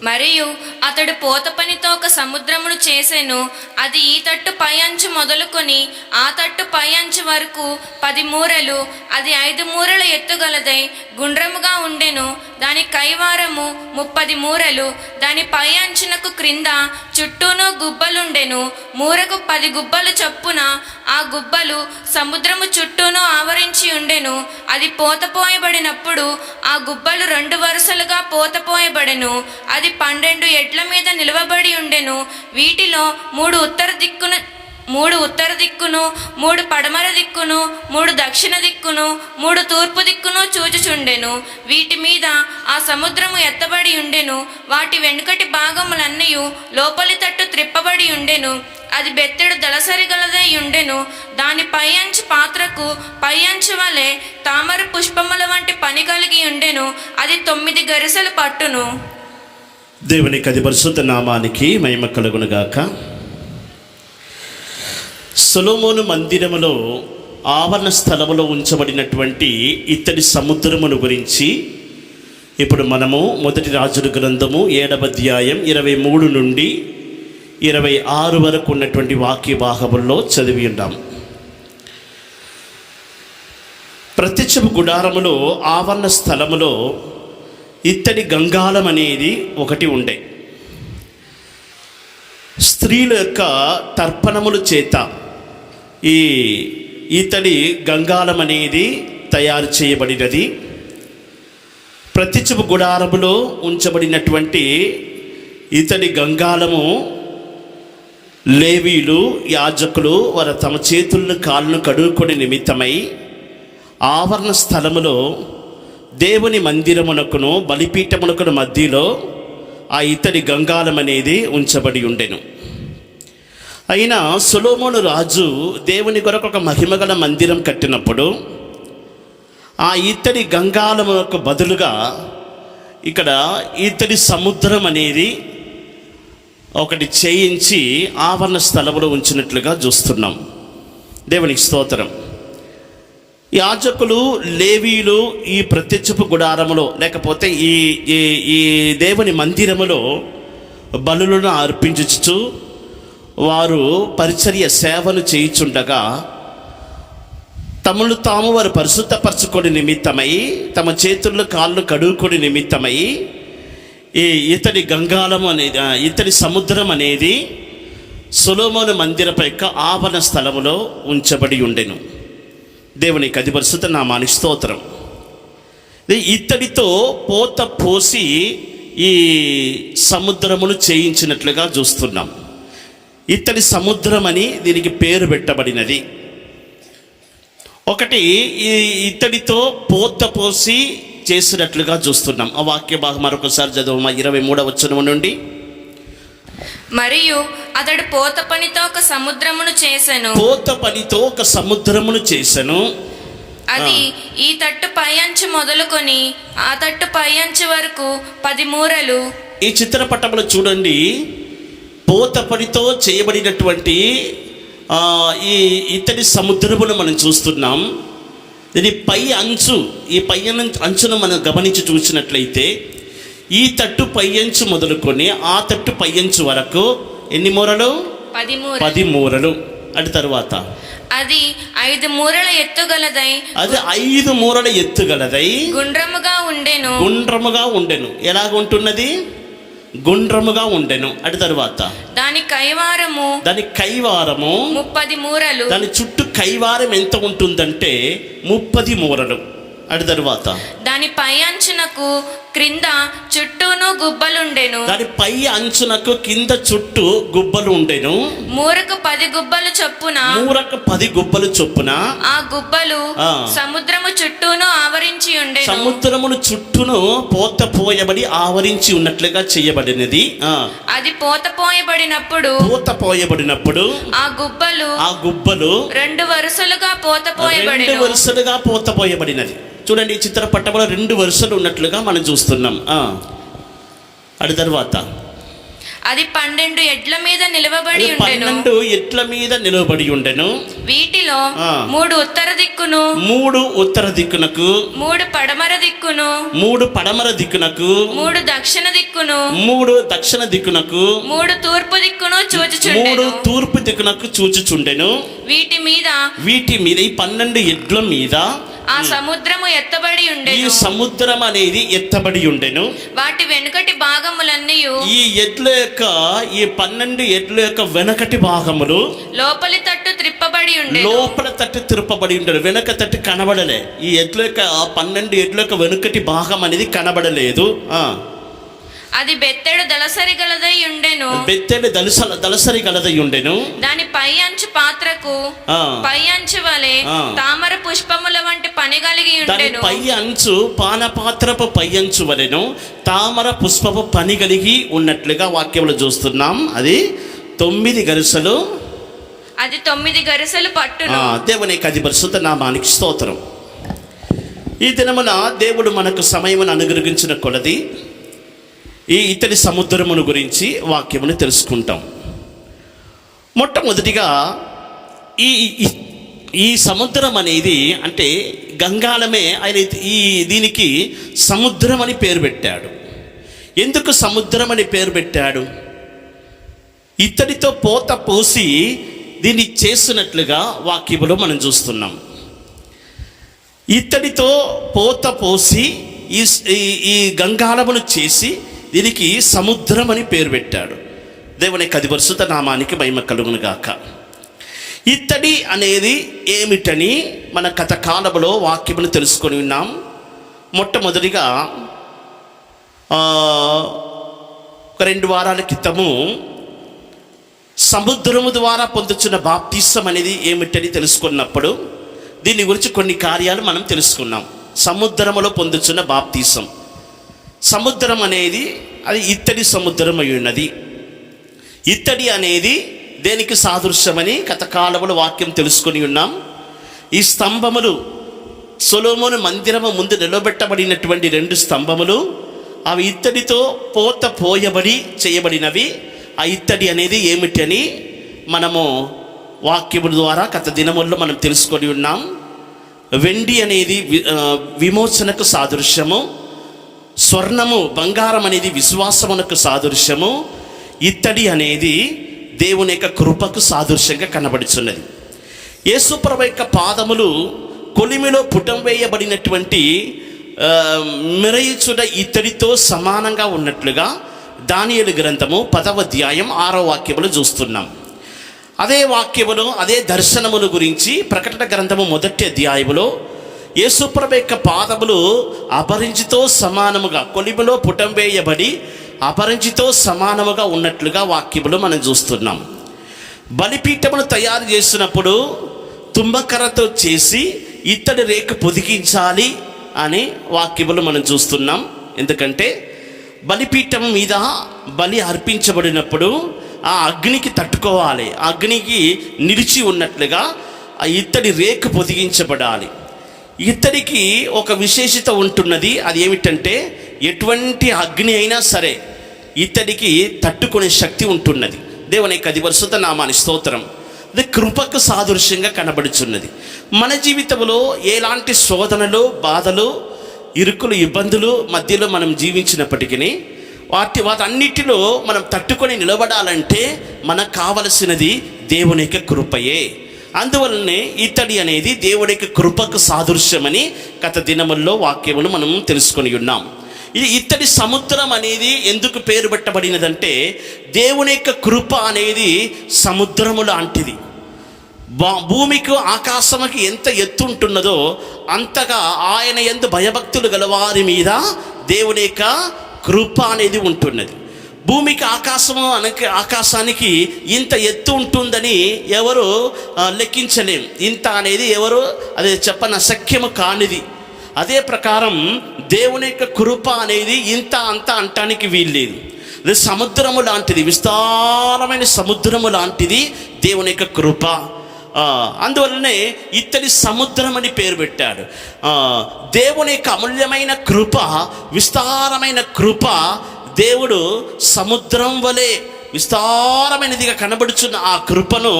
మరియు అతడు పోత పనితో ఒక సముద్రమును చేసెను. అది ఈ తట్టు పై అంచు మొదలుకొని ఆ తట్టు పై అంచు వరకు 10 మూరలు, అది 5 మూరల ఎత్తుగలదై గుండ్రముగా ఉండెను. దాని కైవారము 30 మూరలు. దాని పై అంచునకు క్రింద చుట్టూను గుబ్బలుండెను. మూరకు 10 గుబ్బలు చొప్పున ఆ గుబ్బలు సముద్రము చుట్టూను ఆవరించి ఉండెను. అది పోతపోయబడినప్పుడు ఆ గుబ్బలు 2 వరుసలుగా పోతపోయబడెను. అది 12 ఎడ్ల మీద నిలవబడి ఉండెను. వీటిలో 3 ఉత్తర దిక్కును, 3 పడమర దిక్కును, 3 దక్షిణ దిక్కును, 3 తూర్పు దిక్కును చూచుచుండెను. వీటి మీద ఆ సముద్రము ఎత్తబడి ఉండెను. వాటి వెనుకటి భాగములన్నయు లోపలి తట్టు త్రిప్పబడి ఉండెను. అది బెత్తెడు దళసరి గలదై ఉండెను. దాని పై అంచు పాత్రకు పై అంచు వలె తామర పుష్పముల వంటి పని కలిగి ఉండెను. అది 9 గరిసెలు పట్టును. దేవునికి అతి పరిశుద్ధ నామానికి మహిమ కలుగునుగాక. సొలొమోను మందిరములో ఆవరణ స్థలములో ఉంచబడినటువంటి ఇత్తడి సముద్రమును గురించి ఇప్పుడు మనము మొదటి రాజుల గ్రంథము 7వ అధ్యాయం 23 నుండి 26 వరకు ఉన్నటువంటి వాక్య భాగముల్లో చదివి ఉన్నాము. ప్రత్యక్షపు గుడారములో ఆవరణ స్థలములో ఇత్తడి గంగాళం అనేది ఒకటి ఉండే. స్త్రీల యొక్క తర్పణముల చేత ఈ ఇత్తడి గంగాళం అనేది తయారు చేయబడినది. ప్రత్యక్షపు గుడారములో ఉంచబడినటువంటి ఇత్తడి గంగాళము లేవీలు, యాజకులు వారు తమ చేతులను కాళ్ళను కడుక్కొని నిమిత్తమై ఆవరణ స్థలములో దేవుని మందిరమునకును బలిపీఠమునకును మధ్యలో ఆ ఇత్తడి గంగాళం అనేది ఉంచబడి ఉండెను. అయినా సొలొమోను రాజు దేవుని కొరకు ఒక మహిమగల మందిరం కట్టినప్పుడు ఆ ఇత్తడి గంగాళములకు బదులుగా ఇక్కడ ఇత్తడి సముద్రం అనేది ఒకటి చేయించి ఆవరణ స్థలంలో ఉంచినట్లుగా చూస్తున్నాం. దేవునికి స్తోత్రం. యాజకులు, లేవీయులు ఈ ప్రత్యక్షపు గుడారములో లేకపోతే ఈ ఈ ఈ దేవుని మందిరములో బలులను అర్పించుచు వారు పరిచర్య సేవలు చేయుచుండగా తమను తాము వారు పరిశుద్ధపరచుకొని నిమిత్తమై, తమ చేతుల్లో కాళ్ళు కడుక్కొని నిమిత్తమై ఈ ఇతడి గంగాళం అనేది, ఇతడి సముద్రం అనేది సొలొమోను మందిరపు యొక్క ఆవరణ స్థలములో ఉంచబడి ఉండెను. దేవునికి అది పరిశుద్ధ నామానికి స్తోత్రం. ఇత్తడితో పోత పోసి ఈ సముద్రమును చేయించినట్లుగా చూస్తున్నాం. ఇత్తడి సముద్రం అని దీనికి పేరు పెట్టబడినది. ఒకటి ఈ ఇత్తడితో పోత పోసి చేసినట్లుగా చూస్తున్నాం. ఆ వాక్య భాగం మరొకసారి చదువు 23వ వచనం నుండి. మరియు అతడు పోత పనితో ఒక సముద్రమును చేసెను. పోత పనితో ఒక సముద్రమును చేసెను. అది ఈ తట్టు పై అంచు మొదలుకొని ఆ తట్టు పై అంచు వరకు 10 మూరలు. ఈ చిత్రపటంలో చూడండి, పోత పనితో చేయబడినటువంటి ఈ ఇత్తడి సముద్రమును మనం చూస్తున్నాం. ఇది పై అంచు, ఈ పై అంచును మనం గమనించి చూసినట్లయితే ఈ తట్టు పై అంచు మొదలుకొని ఆ తట్టు పై అంచు వరకు ఎన్ని మూరలు? 10 మూరలు. అటు తరువాత అది 5 మూరల ఎత్తుగలదై, అది 5 మూరల ఎత్తుగలదై గుండ్రముగా ఉండెను. గుండ్రముగా ఉండెను. ఎలాగ ఉంటున్నది? గుండ్రముగా ఉండెను. అటు తరువాత దాని కైవారము 30 మూరలు. దాని చుట్టూ కైవారం ఎంత ఉంటుందంటే 30 మూరలు. అటు తరువాత దాని పై అంచునకు క్రింద చుట్టూను గుబ్బలుండెను. దాని పై అంచునకు కింద చుట్టూ గుబ్బలు ఉండెను. మూరకు 10 గుబ్బలు చొప్పున, మూరకు 10 గుబ్బలు చొప్పున ఆ గుబ్బలు సముద్రము చుట్టూను ఆవరించి ఉండెను. సముద్రమును చుట్టూను పోత పోయబడి ఆవరించి ఉన్నట్లుగా చేయబడినది. అది పోత పోయబడినప్పుడు ఆ గుబ్బలు 2 వరుసలుగా పోత పోయబడిన. 2 వరుసలుగా పోత పోయబడినది. చూడండి, ఈ చిత్రపటంలో 2 వరుసలు ఉన్నట్లుగా మనం చూస్తున్నాం. అటు తర్వాత అది 12 ఎడ్ల మీద నిలవబడి ఉండెను. 12 ఎడ్ల మీద నిలవబడి ఉండెను. వీటిలో 3 ఉత్తర దిక్కును, 3 ఉత్తర దిక్కునకు, 3 పడమర దిక్కును, 3 పడమర దిక్కునకు, 3 దక్షిణ దిక్కును, 3 దక్షిణ దిక్కునకు, 3 తూర్పు దిక్కును చూచుచుండెను. 3 తూర్పు దిక్కునకు చూచుచుండెను. వీటి మీద ఈ 12 ఎడ్ల మీద ఆ సముద్రము ఎత్తబడి ఉండెను. ఈ సముద్రం అనేది ఎత్తబడి ఉండెను. వాటి వెనుకటి భాగములన్నీ ఈ ఎడ్ల యొక్క ఈ 12 ఎడ్ల యొక్క వెనకటి భాగములు లోపలి తట్టు త్రిప్పబడి ఉండెను. లోపల తట్టు తిరుపబడి ఉండెను. వెనక తట్టు కనబడలే. ఈ ఎడ్ల యొక్క 12 ఎడ్ల యొక్క వెనుకటి భాగం అనేది కనబడలేదు. అది బెత్తెడు దళసరి గలదై ఉండెను. దళసరి గలదై ఉండెను. దాని పై అంచు పాత్రకు పై అంచు వలె తామర పుష్పముల వంటి పని కలిగి ఉండెను. పై అంచు పానపాత్రపు పై అంచు వలెను తామర పుష్పపు పని కలిగి ఉన్నట్లుగా వాక్యంలో చూస్తున్నాం. అది 9 గరుసలు. అది 9 గరుసలు పట్టును. దేవుని కది పరిశుద్ధ నామానికి స్తోత్రం. ఈ దినమున దేవుడు మనకు సమయమును అనుగ్రహించిన కొలది ఈ ఇతడి సముద్రమును గురించి వాక్యమును తెలుసుకుంటాం. మొట్టమొదటిగా ఈ సముద్రం అనేది అంటే గంగాళమే ఆయన దీనికి సముద్రం అని పేరు పెట్టాడు. ఎందుకు సముద్రం అని పేరు పెట్టాడు? ఇతడితో పోత పోసి దీన్ని చేస్తున్నట్లుగా వాక్యములో మనం చూస్తున్నాం. ఇతడితో పోత పోసి ఈ గంగాళమును చేసి దీనికి సముద్రం అని పేరు పెట్టాడు. దేవుని కది పరిశుద్ధ నామానికి మహిమ కలుగును గాక. ఇత్తడి అనేది ఏమిటని మన గత కాలంలో వాక్యమును తెలుసుకొని ఉన్నాం. మొట్టమొదటిగా 2 వారాల క్రితము సముద్రము ద్వారా పొందుతున్న బాప్తిసం అనేది ఏమిటని తెలుసుకున్నప్పుడు దీని గురించి కొన్ని కార్యాలు మనం తెలుసుకున్నాం. సముద్రములో పొందుతున్న బాప్తిసం. సముద్రం అనేది అది ఇత్తడి సముద్రం అయి ఉన్నది. ఇత్తడి అనేది దేనికి సాదృశ్యమని గత కాలంలో వాక్యం తెలుసుకొని ఉన్నాం. ఈ స్తంభములు సొలొమోను మందిరము ముందు నిలబెట్టబడినటువంటి 2 స్తంభములు, అవి ఇత్తడితో పోత పోయబడి చేయబడినవి. ఆ ఇత్తడి అనేది ఏమిటి అని మనము వాక్యముల ద్వారా గత దినముల్లో మనం తెలుసుకొని ఉన్నాం. వెండి అనేది విమోచనకు సాదృశ్యము, స్వర్ణము బంగారం అనేది విశ్వాసమునకు సాదృశ్యము, ఇత్తడి అనేది దేవుని యొక్క కృపకు సాదృశ్యంగా కనబడుచున్నది. యేసుప్రభు యొక్క పాదములు కొలిమిలో పుటం వేయబడినటువంటి మెరయిచున్న ఇత్తడితో సమానంగా ఉన్నట్లుగా దానియేలు గ్రంథము 10వ అధ్యాయం 6వ వాక్యములు చూస్తున్నాం. అదే వాక్యమును అదే దర్శనమును గురించి ప్రకటన గ్రంథము 1వ అధ్యాయములో యేసుప్రభు యొక్క పాదములు అపరంజితో సమానముగా కొలిమిలో పుటం వేయబడి అపరంజితో సమానముగా ఉన్నట్లుగా వాక్యములు మనం చూస్తున్నాం. బలిపీఠమును తయారు చేసినప్పుడు తుంబకర్రతో చేసి ఇత్తడి రేకు పొదిగించాలి అని వాక్యములు మనం చూస్తున్నాం. ఎందుకంటే బలిపీఠం మీద బలి అర్పించబడినప్పుడు ఆ అగ్నికి తట్టుకోవాలి, ఆ అగ్నికి నిలిచి ఉన్నట్లుగా ఆ ఇత్తడి రేకు పొదిగించబడాలి. ఇత్తడికి ఒక విశేషత ఉంటున్నది. అది ఏమిటంటే ఎటువంటి అగ్ని అయినా సరే ఇత్తడికి తట్టుకునే శక్తి ఉంటున్నది. దేవుని యొక్క పరిశుద్ధ నామానికి స్తోత్రం. అది కృపకు సాదృశ్యంగా కనబడుచున్నది. మన జీవితంలో ఎలాంటి శోధనలు, బాధలు, ఇరుకులు, ఇబ్బందులు మధ్యలో మనం జీవించినప్పటికీ వాటన్నిటిలో మనం తట్టుకొని నిలబడాలంటే మనకు కావలసినది దేవుని యొక్క కృపయే. అందువల్లనే ఇత్తడి అనేది దేవుని యొక్క కృపకు సాదృశ్యమని గత దినముల్లో వాక్యములు మనం తెలుసుకొని ఉన్నాం. ఇది ఇత్తడి సముద్రం అనేది ఎందుకు పేరు పెట్టబడినదంటే దేవుని యొక్క కృప అనేది సముద్రము లాంటిది. భూమికి ఆకాశముకి ఎంత ఎత్తు ఉంటున్నదో అంతగా ఆయన యందు భయభక్తులు గలవారి మీద దేవుని యొక్క కృప అనేది ఉంటున్నది. భూమికి ఆకాశానికి ఇంత ఎత్తు ఉంటుందని ఎవరు లెక్కించలేం. ఇంత అనేది ఎవరు అది చెప్పనశక్యము కానిది. అదే ప్రకారం దేవుని యొక్క కృప అనేది ఇంత అంత అంటానికి వీల్లేదు. అది సముద్రము లాంటిది, విస్తారమైన సముద్రము లాంటిది దేవుని యొక్క కృప. అందువల్లనే ఇత్తడి సముద్రం అని పేరు పెట్టాడు. దేవుని యొక్క అమూల్యమైన కృప, విస్తారమైన కృప దేవుడు సముద్రం వలె విస్తారమైనదిగా కనబడుచున్న ఆ కృపను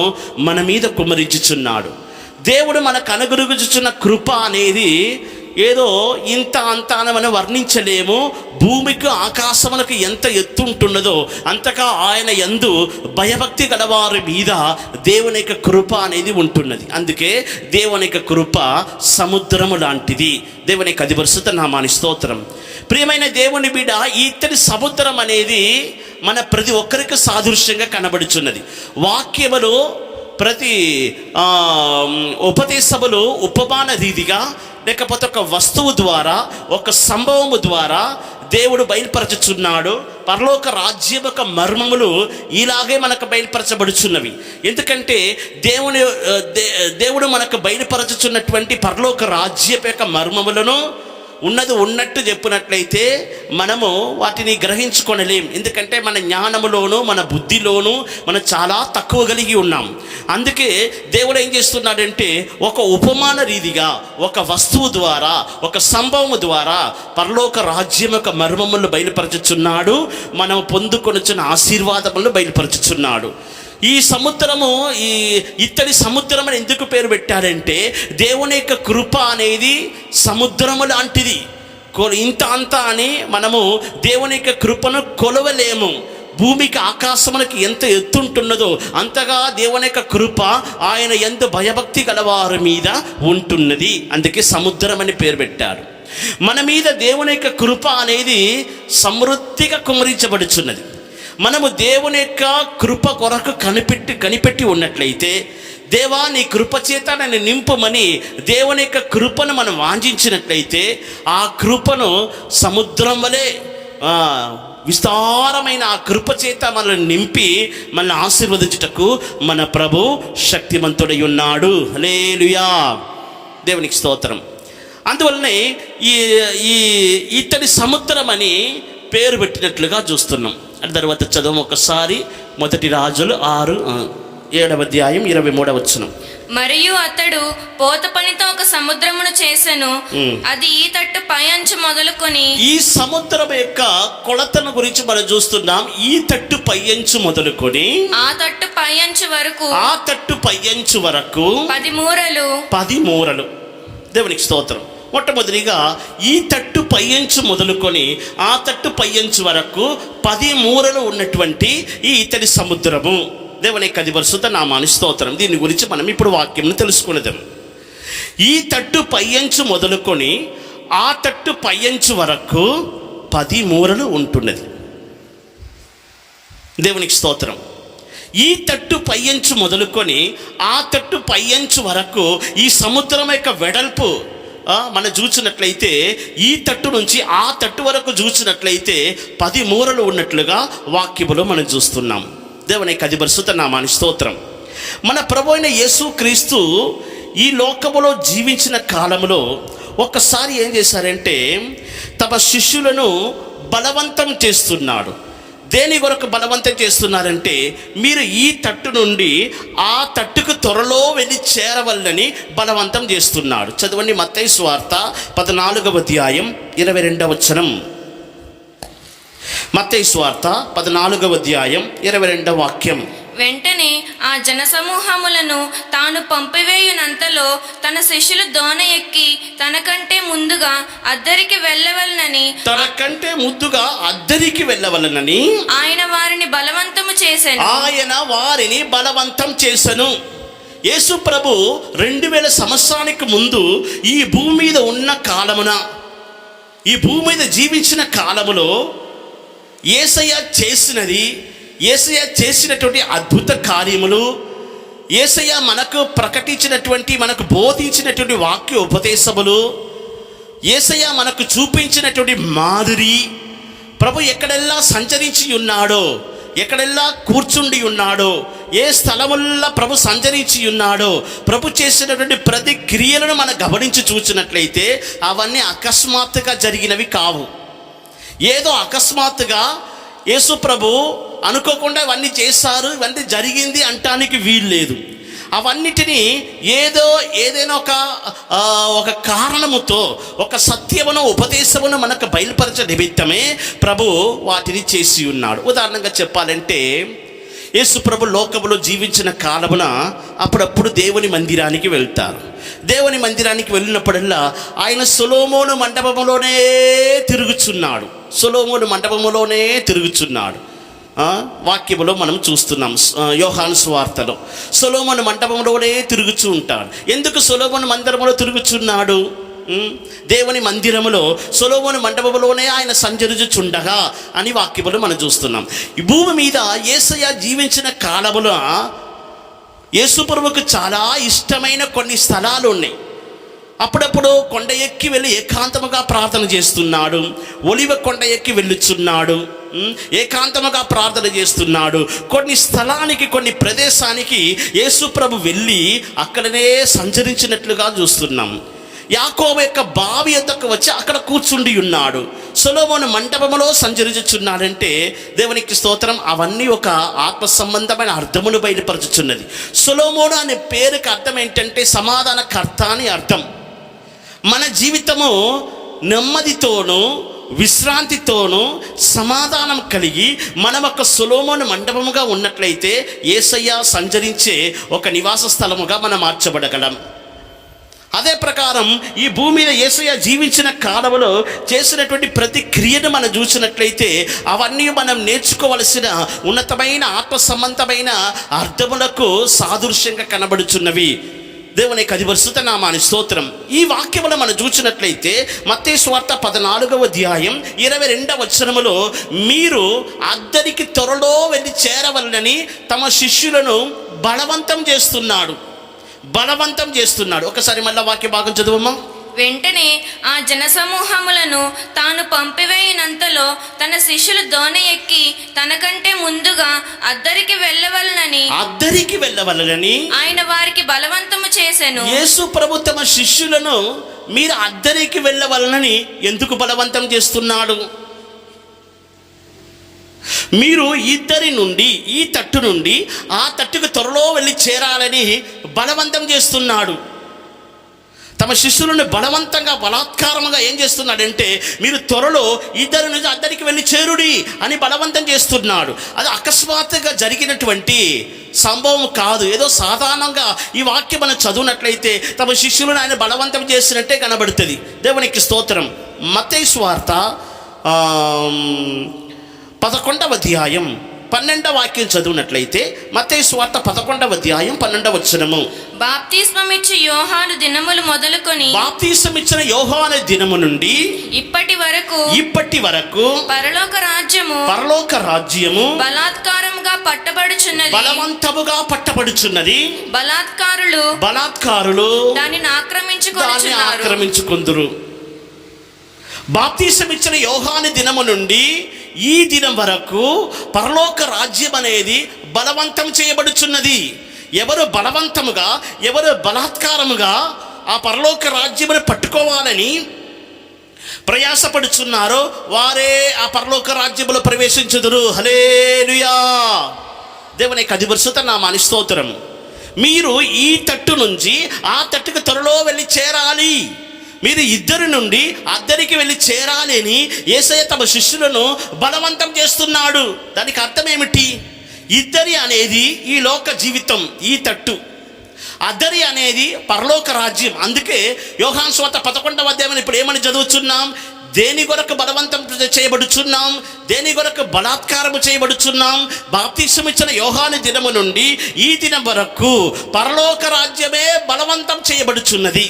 మన మీద కుమ్మరించుచున్నాడు. దేవుడు మనకు అనుగ్రహించుచున్న కృప అనేది ఏదో ఇంత అంత అని మనం వర్ణించలేము. భూమికి ఆకాశములకు ఎంత ఎత్తు ఉంటున్నదో అంతగా ఆయన యందు భయభక్తి గలవారి మీద దేవుని యొక్క కృప అనేది ఉంటున్నది. అందుకే దేవుని యొక్క కృప సముద్రము లాంటిది. దేవుని యొక్క పరిశుద్ధ నామానికి స్తోత్రం. ప్రియమైన దేవుని బిడ్డ, ఈ ఇత్తడి సముద్రం అనేది మన ప్రతి ఒక్కరికి సాదృశ్యంగా కనబడుచున్నది. వాక్యములు ప్రతి ఉపదేశములు ఉపమాన రీతిగా లేకపోతే ఒక వస్తువు ద్వారా, ఒక సంభవము ద్వారా దేవుడు బయలుపరచుచున్నాడు. పరలోక రాజ్యం యొక్క మర్మములు ఇలాగే మనకు బయలుపరచబడుచున్నవి. ఎందుకంటే దేవుడు మనకు బయలుపరచుచున్నటువంటి పరలోక రాజ్యం యొక్క మర్మములను ఉన్నట్టు చెప్పినట్లయితే మనము వాటిని గ్రహించుకొనలేం. ఎందుకంటే మన జ్ఞానములోను మన బుద్ధిలోను మనం చాలా తక్కువ కలిగి ఉన్నాం. అందుకే దేవుడు ఏం చేస్తున్నాడంటే ఒక ఉపమాన రీతిగా, ఒక వస్తువు ద్వారా, ఒక సంభవము ద్వారా పరలోక రాజ్యం యొక్క మర్మములను బయలుపరచుచున్నాడు. మనం పొందుకొనుచున్న ఆశీర్వాదములను బయలుపరచుచున్నాడు. ఈ సముద్రము, ఈ ఇత్తడి సముద్రం అని ఎందుకు పేరు పెట్టారంటే దేవుని యొక్క కృప అనేది సముద్రము లాంటిది. ఇంత అంత అని మనము దేవుని యొక్క కృపను కొలవలేము. భూమికి ఆకాశమునకి ఎంత ఎత్తుంటున్నదో అంతగా దేవుని యొక్క కృప ఆయన ఎంత భయభక్తి గలవారి మీద ఉంటున్నది. అందుకే సముద్రం అని పేరు పెట్టారు. మన మీద దేవుని యొక్క కృప అనేది సమృద్ధిగా కుమ్మరించబడుచున్నది. మనము దేవుని యొక్క కృప కొరకు కనిపెట్టి ఉన్నట్లయితే, దేవా నీ కృప చేత నన్ను నింపమని దేవుని యొక్క కృపను మనం వాంఛించినట్లయితే ఆ కృపను సముద్రం వలె విస్తారమైన ఆ కృప చేత మనల్ని నింపి మనల్ని ఆశీర్వదించుటకు మన ప్రభు శక్తిమంతుడై ఉన్నాడు. హల్లెలూయా, దేవునికి స్తోత్రం. అందువల్లనే ఈ ఇత్తడి సముద్రం అని పేరు పెట్టినట్లుగా చూస్తున్నాం. తర్వాత చదువు ఒకసారి 1 రాజులు 6. 7వ అధ్యాయం 23వ వచనం. మరియు అతడు పోత పనితో ఒక సముద్రమును చేసెను, అది ఈ తట్టు పై అంచు మొదలుకొని. ఈ సముద్రం యొక్క కొలతను గురించి మనం చూస్తున్నాం. ఈ తట్టు పై అంచు మొదలుకొని ఆ తట్టు పై అంచు వరకు, ఆ తట్టు పై అంచు వరకు 10 మూరలు. 10 మూరలు. దేవునికి స్తోత్రం. మొట్టమొదటిగా ఈ తట్టు పై అంచు మొదలుకొని ఆ తట్టు పై అంచు వరకు 10 మూరలు ఉన్నటువంటి ఈ ఇతడి సముద్రము. దేవుని యొక్క పరిశుద్ధ నామానికి స్తోత్రం. దీని గురించి మనం ఇప్పుడు వాక్యం తెలుసుకునేదాం. ఈ తట్టు పై అంచు మొదలుకొని ఆ తట్టు పై అంచు వరకు 10 మూరలు ఉంటున్నది. దేవునికి స్తోత్రం. ఈ తట్టు పై అంచు మొదలుకొని ఆ తట్టు పై అంచు వరకు ఈ సముద్రం యొక్క వెడల్పు మనం చూసినట్లయితే ఈ తట్టు నుంచి ఆ తట్టు వరకు చూసినట్లయితే 10 మూరలు ఉన్నట్లుగా వాక్యములో మనం చూస్తున్నాం. దేవుని యొక్క పరిశుద్ధ నామానికి స్తోత్రం. మన ప్రభు అయిన యేసు క్రీస్తు ఈ లోకములో జీవించిన కాలంలో ఒక్కసారి ఏం చేశారంటే తమ శిష్యులను బలవంతం చేస్తున్నాడు. దేని కొరకు బలవంతం చేస్తున్నారంటే మీరు ఈ తట్టు నుండి ఆ తట్టుకు త్వరలో వెళ్ళి చేరవల్లని బలవంతం చేస్తున్నాడు. చదవండి మత్తయి సువార్త 14వ అధ్యాయం 22వ వచనం. మత్తయి సువార్త 14వ అధ్యాయం 22వ వాక్యం. వెంటనే ఆ జనసమూహములను తాను పంపివేయునంతలో తన శిష్యులు దోణ ఎక్కి తనకంటే ముందుగా అద్దరికి వెళ్ళవలనని ఆయన వారిని బలవంతము చేసెను. యేసు ప్రభు 2000 సంవత్సరానికి ముందు ఈ భూమి మీద ఉన్న కాలమున, ఈ భూమి మీద జీవించిన కాలములో యేసయ్య చేసినటువంటి అద్భుత కార్యములు, యేసయ్య మనకు ప్రకటించినటువంటి, మనకు బోధించినటువంటి వాక్య ఉపదేశములు, యేసయ్య మనకు చూపించినటువంటి మాదిరి, ప్రభు ఎక్కడెల్లా సంచరించి ఉన్నాడో, ఎక్కడెల్లా కూర్చుండి ఉన్నాడో, ఏ స్థలముల్లా ప్రభు సంచరించి ఉన్నాడో, ప్రభు చేసినటువంటి ప్రతి క్రియలను మనం గమనించి చూసినట్లయితే అవన్నీ అకస్మాత్తుగా జరిగినవి కావు. ఏదో అకస్మాత్తుగా యేసు ప్రభు అనుకోకుండా ఇవన్నీ చేశారు, ఇవన్నీ జరిగింది అంటానికి వీలు లేదు. అవన్నిటినీ ఏదైనా ఒక కారణముతో, ఒక సత్యమును, ఉపదేశమును మనకు బయలుపరచ నిమిత్తమే ప్రభు వాటిని చేసి ఉన్నాడు. ఉదాహరణగా చెప్పాలంటే యేసు ప్రభు లోకములో జీవించిన కాలమున అప్పుడప్పుడు దేవుని మందిరానికి వెళ్తారు. దేవుని మందిరానికి వెళ్ళినప్పుడల్లా ఆయన సొలొమోను మండపములోనే తిరుగుచున్నాడు. వాక్యములో మనం చూస్తున్నాం. యోహాను సువార్తలో సొలొమోను మండపంలోనే తిరుగుచూ ఉంటాడు. ఎందుకు సొలొమోను మందిరంలో తిరుగుచున్నాడు? దేవుని మందిరములో సొలొమోను మండపంలోనే ఆయన సంచరించుచుండగా అని వాక్యములో మనం చూస్తున్నాం. ఈ భూమి మీద యేసయ్య జీవించిన కాలములో యేసు ప్రభువుకు చాలా ఇష్టమైన కొన్ని స్థలాలు ఉన్నాయి. అప్పుడప్పుడు కొండ ఎక్కి వెళ్ళి ఏకాంతముగా ప్రార్థన చేస్తున్నాడు. ఒలివ కొండ ఎక్కి వెళ్ళుచున్నాడు, ఏకాంతముగా ప్రార్థన చేస్తున్నాడు. కొన్ని స్థలానికి, కొన్ని ప్రదేశానికి యేసు ప్రభు వెళ్ళి అక్కడనే సంచరించినట్లుగా చూస్తున్నాం. యాకోబు యొక్క బావి యొద్దకు వచ్చి అక్కడ కూర్చుండి ఉన్నాడు. సొలొమోను మండపములో సంచరించుచున్నాడంటే దేవునికి స్తోత్రం. అవన్నీ ఒక ఆత్మ సంబంధమైన అర్థమును బయలుపరచుచున్నది. సొలొమోను అనే పేరుకి అర్థం ఏంటంటే సమాధానకర్త అని అర్థం. మన జీవితము నెమ్మదితోనూ విశ్రాంతితోనూ సమాధానం కలిగి మనం ఒక సొలొమోను మండపముగా ఉన్నట్లయితే యేసయ్య సంచరించే ఒక నివాస స్థలముగా మనం మార్చబడగలం. అదే ప్రకారం ఈ భూమి మీద యేసయ్య జీవించిన కాలంలో చేసినటువంటి ప్రతి క్రియను మనం చూసినట్లయితే అవన్నీ మనం నేర్చుకోవలసిన ఉన్నతమైన ఆత్మ సంబంధమైన అర్థములకు సాదృశ్యంగా కనబడుచున్నవి. దేవుని యొక్క పరిశుద్ధ నామానికి స్తోత్రం. ఈ వాక్యమును మనం చూసినట్లయితే మత్తయి సువార్త 14వ అధ్యాయం 22వ వచనములో మీరు అద్దరికి త్వరలో వెళ్ళి చేరవలనని తమ శిష్యులను బలవంతం చేస్తున్నాడు. ఒకసారి మళ్ళీ వాక్య భాగం చదువమ్మా. వెంటనే ఆ జనసమూహములను తాను పంపివేయినంతలో తన శిష్యులు దోణ ఎక్కి తనకంటే ముందుగా అద్దరికి వెళ్ళవలనని ఆయన వారికి బలవంతము చేసెను. యేసు ప్రభు తమ శిష్యులను మీరు అద్దరికి వెళ్ళవలనని ఎందుకు బలవంతం చేస్తున్నాడు? మీరు ఇద్దరి నుండి, ఈ తట్టు నుండి ఆ తట్టుకు త్వరలో వెళ్ళి చేరాలని బలవంతం చేస్తున్నాడు. తమ శిష్యులను బలవంతంగా, బలాత్కారముగా ఏం చేస్తున్నాడంటే, మీరు త్వరలో ఇద్దరి నుంచి అద్దరికి వెళ్ళి చేరుడి అని బలవంతం చేస్తున్నాడు. అది అకస్మాత్తుగా జరిగినటువంటి సంభవం కాదు. ఏదో సాధారణంగా ఈ వాక్యం మనం చదువునట్లయితే తమ శిష్యులను ఆయన బలవంతం చేసినట్టే కనబడుతుంది. దేవునికి స్తోత్రం. మత్తయి సువార్త 11వ అధ్యాయం 12వ వాక్యం చదువునట్లయితే, మత్తయి సువార్త 11వ అధ్యాయం 12వ వచనము. బాప్తిస్మమిచ్చు యోహాను దినములు మొదలుకొని, బాప్తిసం ఇచ్చిన యోహాను దినము నుండి ఇప్పటి వరకు పరలోక రాజ్యము బలాత్కారముగా పట్టబడుచున్నది, బలవంతముగా పట్టబడుచున్నది, బలాత్కారులు దానిని ఆక్రమించుకుందురు. బాప్తిసం ఇచ్చిన యోహాను దినము నుండి ఈ దినం వరకు పరలోక రాజ్యం అనేది బలవంతం చేయబడుచున్నది. ఎవరు బలవంతముగా, ఎవరు బలాత్కారముగా ఆ పరలోక రాజ్యమును పట్టుకోవాలని ప్రయాసపడుచున్నారో వారే ఆ పరలోక రాజ్యములో ప్రవేశించుదురు. హల్లెలూయా. దేవునికి అది పరిశుద్ధ నామానికి స్తోత్రం. మీరు ఈ తట్టు నుంచి ఆ తట్టుకు త్వరలో వెళ్ళి చేరాలి. మీరు ఇద్దరి నుండి అద్దరికి వెళ్ళి చేరాలి అని యేసయ్య తమ శిష్యులను బలవంతం చేస్తున్నాడు. దానికి అర్థం ఏమిటి? ఇద్దరి అనేది ఈ లోక జీవితం, ఈ తట్టు. అద్దరి అనేది పరలోక రాజ్యం. అందుకే యోహాను సువార్త 11వ అధ్యాయం ఇప్పుడు ఏమని చదువుతున్నాం? దేని కొరకు బలవంతం చేయబడుచున్నాం? దేని కొరకు బలాత్కారము చేయబడుచున్నాం? బాప్తిసం ఇచ్చిన యోహాను దినము నుండి ఈ దినం వరకు పరలోక రాజ్యమే బలవంతం చేయబడుచున్నది.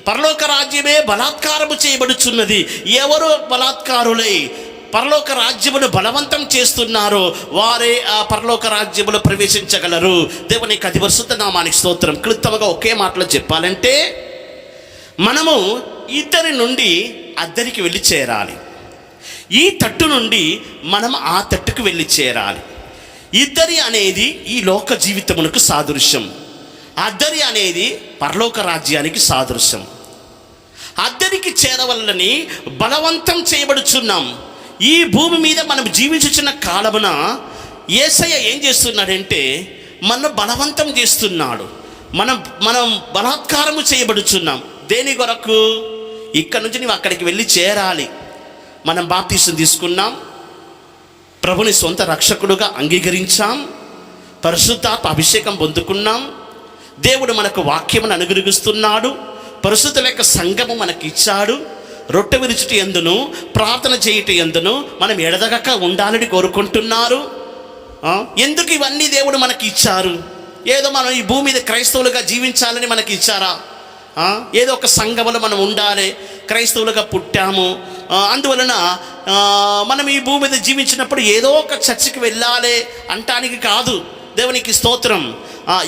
పరలోక రాజ్యమే బలాత్కారము చేయబడుచున్నది. ఎవరు బలాత్కారులై పరలోక రాజ్యమును బలవంతం చేస్తున్నారో వారే ఆ పరలోక రాజ్యములో ప్రవేశించగలరు. దేవునికి అది పరిశుద్ధ నామానికి స్తోత్రం. క్లుప్తంగా ఒకే మాటలో చెప్పాలంటే, మనము ఇద్దరి నుండి అద్దరికి వెళ్ళి చేరాలి. ఈ తట్టు నుండి మనం ఆ తట్టుకు వెళ్ళి చేరాలి. ఇద్దరి అనేది ఈ లోక జీవితమునకు సాదృశ్యం. అద్దరి అనేది పరలోక రాజ్యానికి సాదృశ్యం. అద్దరికి చేరవలని బలవంతం చేయబడుచున్నాం. ఈ భూమి మీద మనం జీవించుచున్న కాలమున యేసయ్య ఏం చేస్తున్నాడంటే మనం బలవంతం చేస్తున్నాడు. మనం బలాత్కారము చేయబడుచున్నాం. దేని కొరకు? ఇక్కడ నుంచి నువ్వు అక్కడికి వెళ్ళి చేరాలి. మనం బాప్తిసం తీసుకున్నాం, ప్రభుని సొంత రక్షకుడుగా అంగీకరించాం, పరిశుద్ధాత్మ అభిషేకం పొందుకున్నాం, దేవుడు మనకు వాక్యమును అనుగ్రహిస్తున్నాడు, పరిశుద్ధుల యొక్క సంఘము మనకి ఇచ్చాడు, రొట్టె విరుచుట యందును ప్రార్థన చేయుట యందును మనం ఎడదగక ఉండాలని కోరుకుంటున్నారు. ఎందుకు ఇవన్నీ దేవుడు మనకి ఇచ్చారు? ఏదో మనం ఈ భూమి మీద క్రైస్తవులుగా జీవించాలని మనకి ఇచ్చారా? ఏదో ఒక సంఘములో మనం ఉండాలి, క్రైస్తవులుగా పుట్టాము, అందువలన మనం ఈ భూమి మీద జీవించినప్పుడు ఏదో ఒక చర్చికి వెళ్ళాలి అంటానికి కాదు. దేవునికి స్తోత్రం.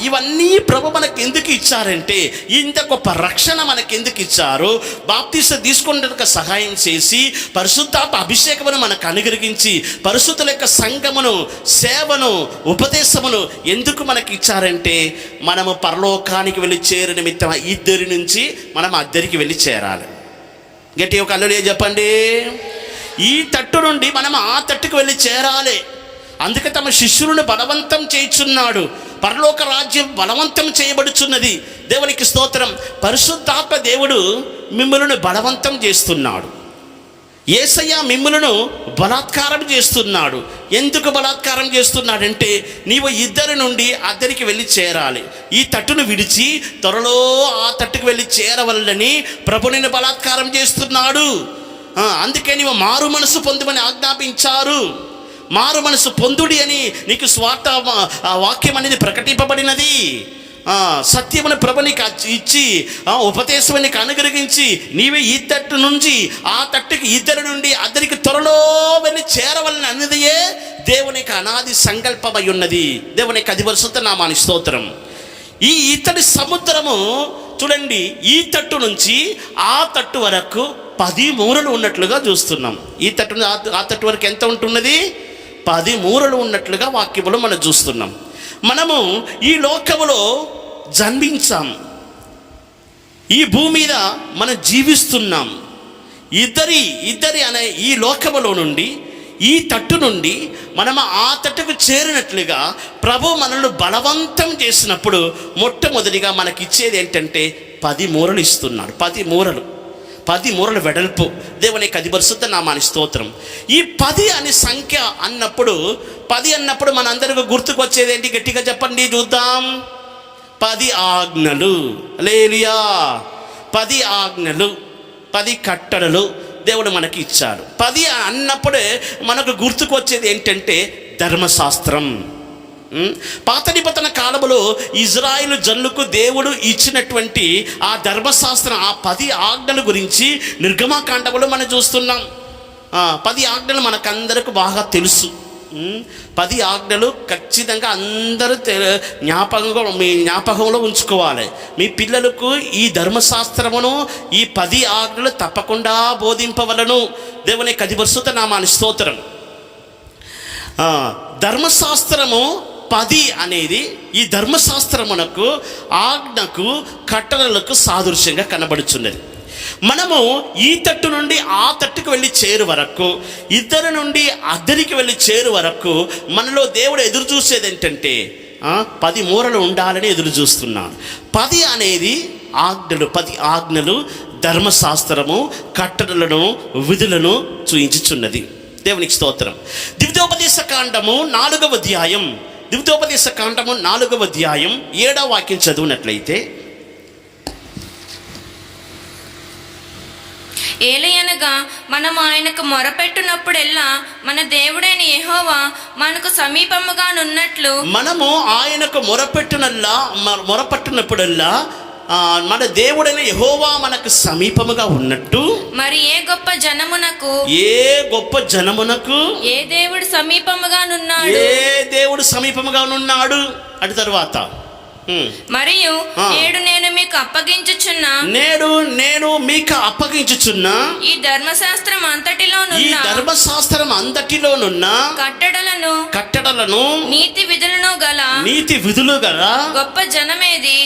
ఇవన్నీ ప్రభు మనకు ఎందుకు ఇచ్చారంటే, ఇంత గొప్ప రక్షణ మనకు ఎందుకు ఇచ్చారు? బాప్తిసం తీసుకునేందుకు సహాయం చేసి పరిశుద్ధాత్మ అభిషేకమును మనకు అనుగ్రహించి పరిశుద్ధుల యొక్క సంఘమును, సేవను, ఉపదేశమును ఎందుకు మనకి ఇచ్చారంటే, మనము పరలోకానికి వెళ్ళి చేరు నిమిత్తం ఇద్దరి నుంచి మనం అద్దరికి వెళ్ళి చేరాలి. గట్టి ఒక హల్లెలూయా చెప్పండి. ఈ తట్టు నుండి మనం ఆ తట్టుకు వెళ్ళి చేరాలి. అందుకే తమ శిష్యులను బలవంతం చేయుచున్నాడు. పరలోక రాజ్యం బలవంతం చేయబడుచున్నది. దేవునికి స్తోత్రం. పరిశుద్ధాత్మ దేవుడు మిమ్మల్ని బలవంతం చేస్తున్నాడు. యేసయ్య మిమ్మలను బలాత్కారం చేస్తున్నాడు. ఎందుకు బలాత్కారం చేస్తున్నాడంటే, నీవు ఇద్దరి నుండి అద్దరికి వెళ్ళి చేరాలి. ఈ తట్టును విడిచి త్వరలో ఆ తట్టుకు వెళ్ళి చేరవల్లని ప్రభుని బలాత్కారం చేస్తున్నాడు. అందుకే నీవు మారు మనసు పొందుమని ఆజ్ఞాపించారు. మారు మనసు పొందుడి అని నీకు స్వార్థ వాక్యం అనేది ప్రకటింపబడినది. సత్యమును ప్రభు నీకు ఇచ్చి ఉపదేశం నీకు అనుగ్రహించి నీవే ఈ తట్టు నుంచి ఆ తట్టుకి ఇద్దరి నుండి అద్దరికి త్వరలో వెళ్ళి చేరవలని అన్నదియే దేవునికి అనాది సంకల్పమై ఉన్నది. దేవునికి అది పరిశుద్ధ నామానికి స్తోత్రం. ఈ ఇతడి సముద్రము చూడండి, ఈ తట్టు నుంచి ఆ తట్టు వరకు 10 మూరలు ఉన్నట్లుగా చూస్తున్నాం. ఈ తట్టు ఆ తట్టు వరకు ఎంత ఉంటున్నది? 10 మూరలు ఉన్నట్లుగా వాక్యములో మనం చూస్తున్నాం. మనము ఈ లోకములో జన్మించాం, ఈ భూమి మీద మనం జీవిస్తున్నాం. ఇద్దరి అనే ఈ లోకములో నుండి ఈ తట్టు నుండి మనం ఆ తట్టుకు చేరినట్లుగా ప్రభు మనల్ని బలవంతం చేసినప్పుడు మొట్టమొదటిగా మనకిచ్చేది ఏంటంటే 10 మూరలు ఇస్తున్నాడు. 10 మూరలు వెడల్పు. దేవునికి అది పరిశుద్ధ నామానికి స్తోత్రం. ఈ 10 అనే సంఖ్య అన్నప్పుడు 10 అన్నప్పుడు మనందరికీ గుర్తుకు వచ్చేది ఏంటి? గట్టిగా చెప్పండి చూద్దాం. 10 ఆజ్ఞలు. హల్లెలూయా. 10 ఆజ్ఞలు, 10 కట్టడలు దేవుడు మనకి ఇచ్చాడు. 10 అన్నప్పుడే మనకు గుర్తుకు వచ్చేది ఏంటంటే ధర్మశాస్త్రం. పాత నిబంధన కాలంలో ఇజ్రాయేలు జనులకు దేవుడు ఇచ్చినటువంటి ఆ ధర్మశాస్త్రం, ఆ 10 ఆజ్ఞల గురించి నిర్గమకాండములో మనం చూస్తున్నాం. 10 ఆజ్ఞలు మనకందరికి బాగా తెలుసు. 10 ఆజ్ఞలు ఖచ్చితంగా అందరూ మీ జ్ఞాపకంలో ఉంచుకోవాలి. మీ పిల్లలకు ఈ ధర్మశాస్త్రమును, ఈ 10 ఆజ్ఞలు తప్పకుండా బోధింపవలను. దేవుని పరిశుద్ధ నామానికి స్తోత్రం. ధర్మశాస్త్రము 10 అనేది ఈ ధర్మశాస్త్రమునకు, ఆజ్ఞకు, కట్టడలకు సాదృశ్యంగా కనబడుచున్నది. మనము ఈ తట్టు నుండి ఆ తట్టుకు వెళ్ళి చేరు వరకు, ఇద్దరి నుండి అద్దరికి వెళ్ళి చేరు వరకు మనలో దేవుడు ఎదురు చూసేది ఏంటంటే 10 మూరలు ఉండాలని ఎదురు చూస్తున్నాడు. 10 అనేది ఆజ్ఞలు. 10 ఆజ్ఞలు ధర్మశాస్త్రము, కట్టడలను, విధులను చూయించుచున్నది. దేవునికి స్తోత్రం. ద్వితీయోపదేశ కాండము 4వ అధ్యాయం, ద్వితీయోపదేశ కాండము 4వ అధ్యాయం 7వ వాక్యం చదివినట్లయితే, ఏలయనగా మనము ఆయనకు మొరపెట్టునప్పుడెల్లా మన దేవుడైన యెహోవా మనకు సమీపముగా నున్నట్లు, మనము ఆయనకు మొరపెట్టినప్పుడల్లా మన దేవుడైన యెహోవా మనకు సమీపముగా ఉన్నట్టు, మరి ఏ గొప్ప జనమునకు ఏ దేవుడు సమీపముగా నున్నాడు. అటు తరువాత మరియు నేడు నేను మీకు అప్పగించుచున్న ఈ ధర్మశాస్త్రం అంతటిలోనున్న కట్టడలను నీతి విధులను గల గొప్ప జనమేది.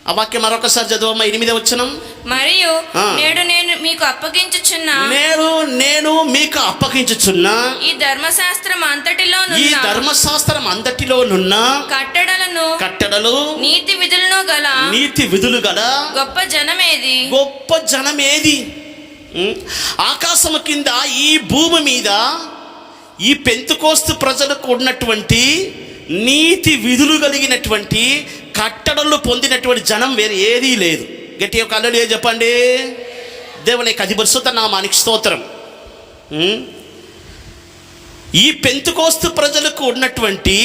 ఆ వాక్యం మరొకసారి చదువమ్మా. 8వ వచనం. మరియు నేడు నేను మీకు అప్పగించుచున్న ఈ ధర్మశాస్త్రం అంతటిలోనున్న కట్టడలు నీతి విధులు గల గొప్ప జనమేది. ఆకాశము కింద ఈ భూమి మీద ఈ పెంతెకోస్తు ప్రజలకు ఉన్నటువంటి నీతి విధులు కలిగినటువంటి కట్టడలు పొందినటువంటి జనం వేరే ఏదీ లేదు. గట్టి ఒక హల్లెలూయా చెప్పండి. దేవునికి పరిశుద్ధ నామానికి స్తోత్రం. ఈ పెంతెకోస్తు ప్రజలకు ఉన్నటువంటి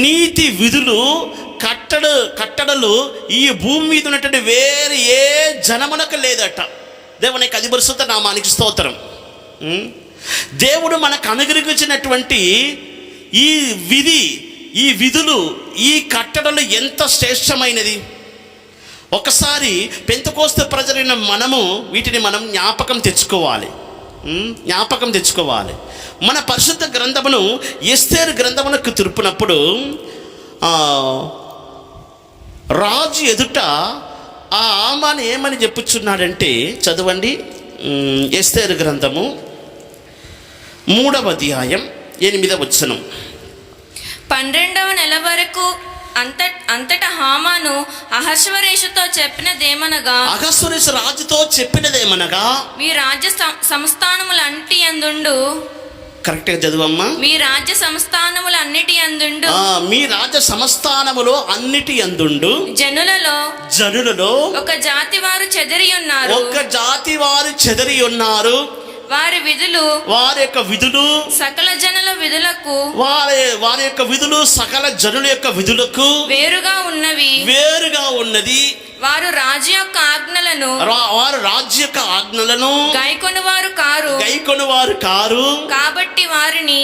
నీతి విధులు, కట్టడలు ఈ భూమి మీద ఉన్నటువంటి వేరే ఏ జనమునకు లేదట. దేవునికి పరిశుద్ధ నామానికి స్తోత్రం. దేవుడు మనకు అనుగ్రహించినటువంటి ఈ విధులు, ఈ కట్టడలు ఎంత శ్రేష్టమైనది. ఒకసారి పెంతెకోస్తు ప్రజలైన మనము వీటిని మనం జ్ఞాపకం తెచ్చుకోవాలి. మన పరిశుద్ధ గ్రంథమును ఎస్తేరు గ్రంథమునకు తిరుపునప్పుడు రాజు ఎదుట ఆ ఆమాను ఏమని చెప్పుచున్నాడంటే, చదవండి. ఎస్తేరు గ్రంథము 3వ అధ్యాయం 8వ వచనం. 12వ నెల వరకు అంతటా హామాను అహష్వరేషుతో చెప్పినదేమనగా మీ రాజ్య సంస్థానములన్నిటి యందుండు. కరెక్ట్గా చదువమ్మా. మీ రాజ్య సంస్థానములన్నిటి యందుండు. మీ రాజ్య సంస్థానములో అన్నిటి యందుండు. జనులలో ఒక జాతి వారు చెదరి ఉన్నారు. వారి యొక్క విధులు సకల జనుల విధులకు సకల జనుల యొక్క విధులకు వేరుగా ఉన్నది. వారు రాజు యొక్క ఆజ్ఞలను గైకొనువారు కారు. కాబట్టి వారిని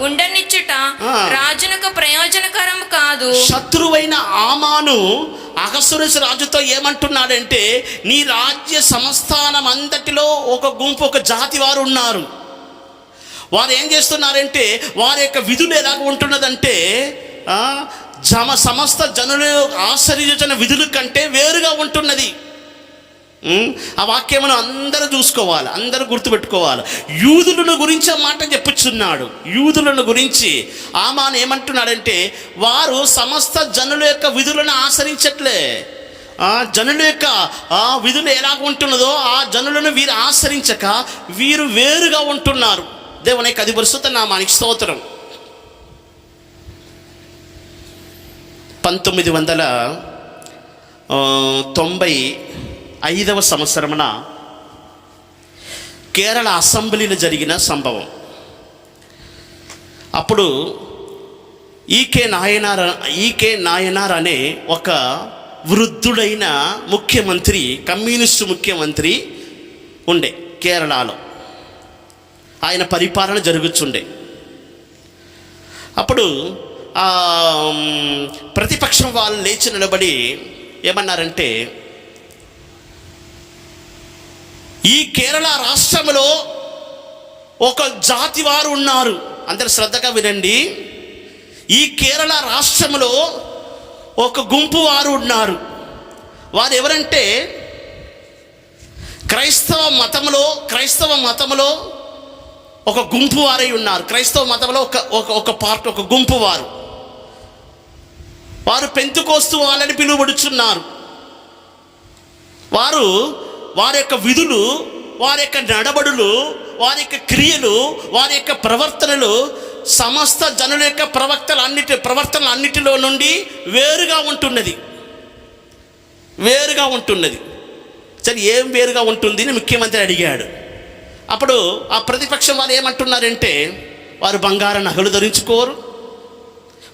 ఉండనిచ్చుట రాజునకు ప్రయోజనకరం కాదు. శత్రువైన ఆమాను అహష్వేరోషు రాజుతో ఏమంటున్నాడంటే, నీ రాజ్య సంస్థానం అంతటిలో ఒక గుంపు, ఒక జాతి వారు ఉన్నారు. వారు ఏం చేస్తున్నారంటే, వారి యొక్క విధులు ఎలాగ ఉంటున్నదంటే సమస్త జనులు ఆశ్చర్యించిన విధుల కంటే వేరుగా ఉంటున్నది. ఆ వాక్యమును అందరూ చూసుకోవాలి, అందరూ గుర్తుపెట్టుకోవాలి. యూదులను గురించి ఆ మాట చెప్పుచున్నాడు. యూదులను గురించి ఆమాన్ ఏమంటున్నాడంటే, వారు సమస్త జనుల యొక్క విధులను ఆచరించట్లే. జనుల యొక్క విధులు ఎలాగ ఉంటున్నదో ఆ జనులను వీరు ఆచరించక వీరు వేరుగా ఉంటున్నారు. దేవుని యొక్క అతి పరిశుద్ధ నామానికి స్తోత్రం. 1995వ సంవత్సరమున కేరళ అసెంబ్లీలో జరిగిన సంభవం. అప్పుడు ఈకే నాయనార్ అనే ఒక వృద్ధుడైన ముఖ్యమంత్రి, కమ్యూనిస్టు ముఖ్యమంత్రి ఉండే కేరళలో. ఆయన పరిపాలన జరుగుతుండే. అప్పుడు ప్రతిపక్షం వాళ్ళు లేచి నిలబడి ఏమన్నారంటే, ఈ కేరళ రాష్ట్రంలో ఒక జాతి వారు ఉన్నారు. అందరు శ్రద్ధగా వినండి. ఈ కేరళ రాష్ట్రంలో ఒక గుంపు వారు ఉన్నారు. వారు ఎవరంటే, క్రైస్తవ మతంలో ఒక గుంపు వారై ఉన్నారు. క్రైస్తవ మతంలో ఒక పార్ట్, ఒక గుంపు వారు పెంతుకోస్తు వాళ్ళని పిలువబడుచున్నారు. వారి యొక్క విధులు, వారి యొక్క నడబడులు, వారి యొక్క క్రియలు, వారి యొక్క ప్రవర్తనలు సమస్త జనుల యొక్క ప్రవర్తనలన్నిటిలో నుండి వేరుగా ఉంటున్నది. సరే, ఏం వేరుగా ఉంటుంది అని ముఖ్యమంత్రి అడిగాడు. అప్పుడు ఆ ప్రతిపక్షం వాళ్ళు ఏమంటున్నారంటే, వారు బంగారు నగలు ధరించుకోరు,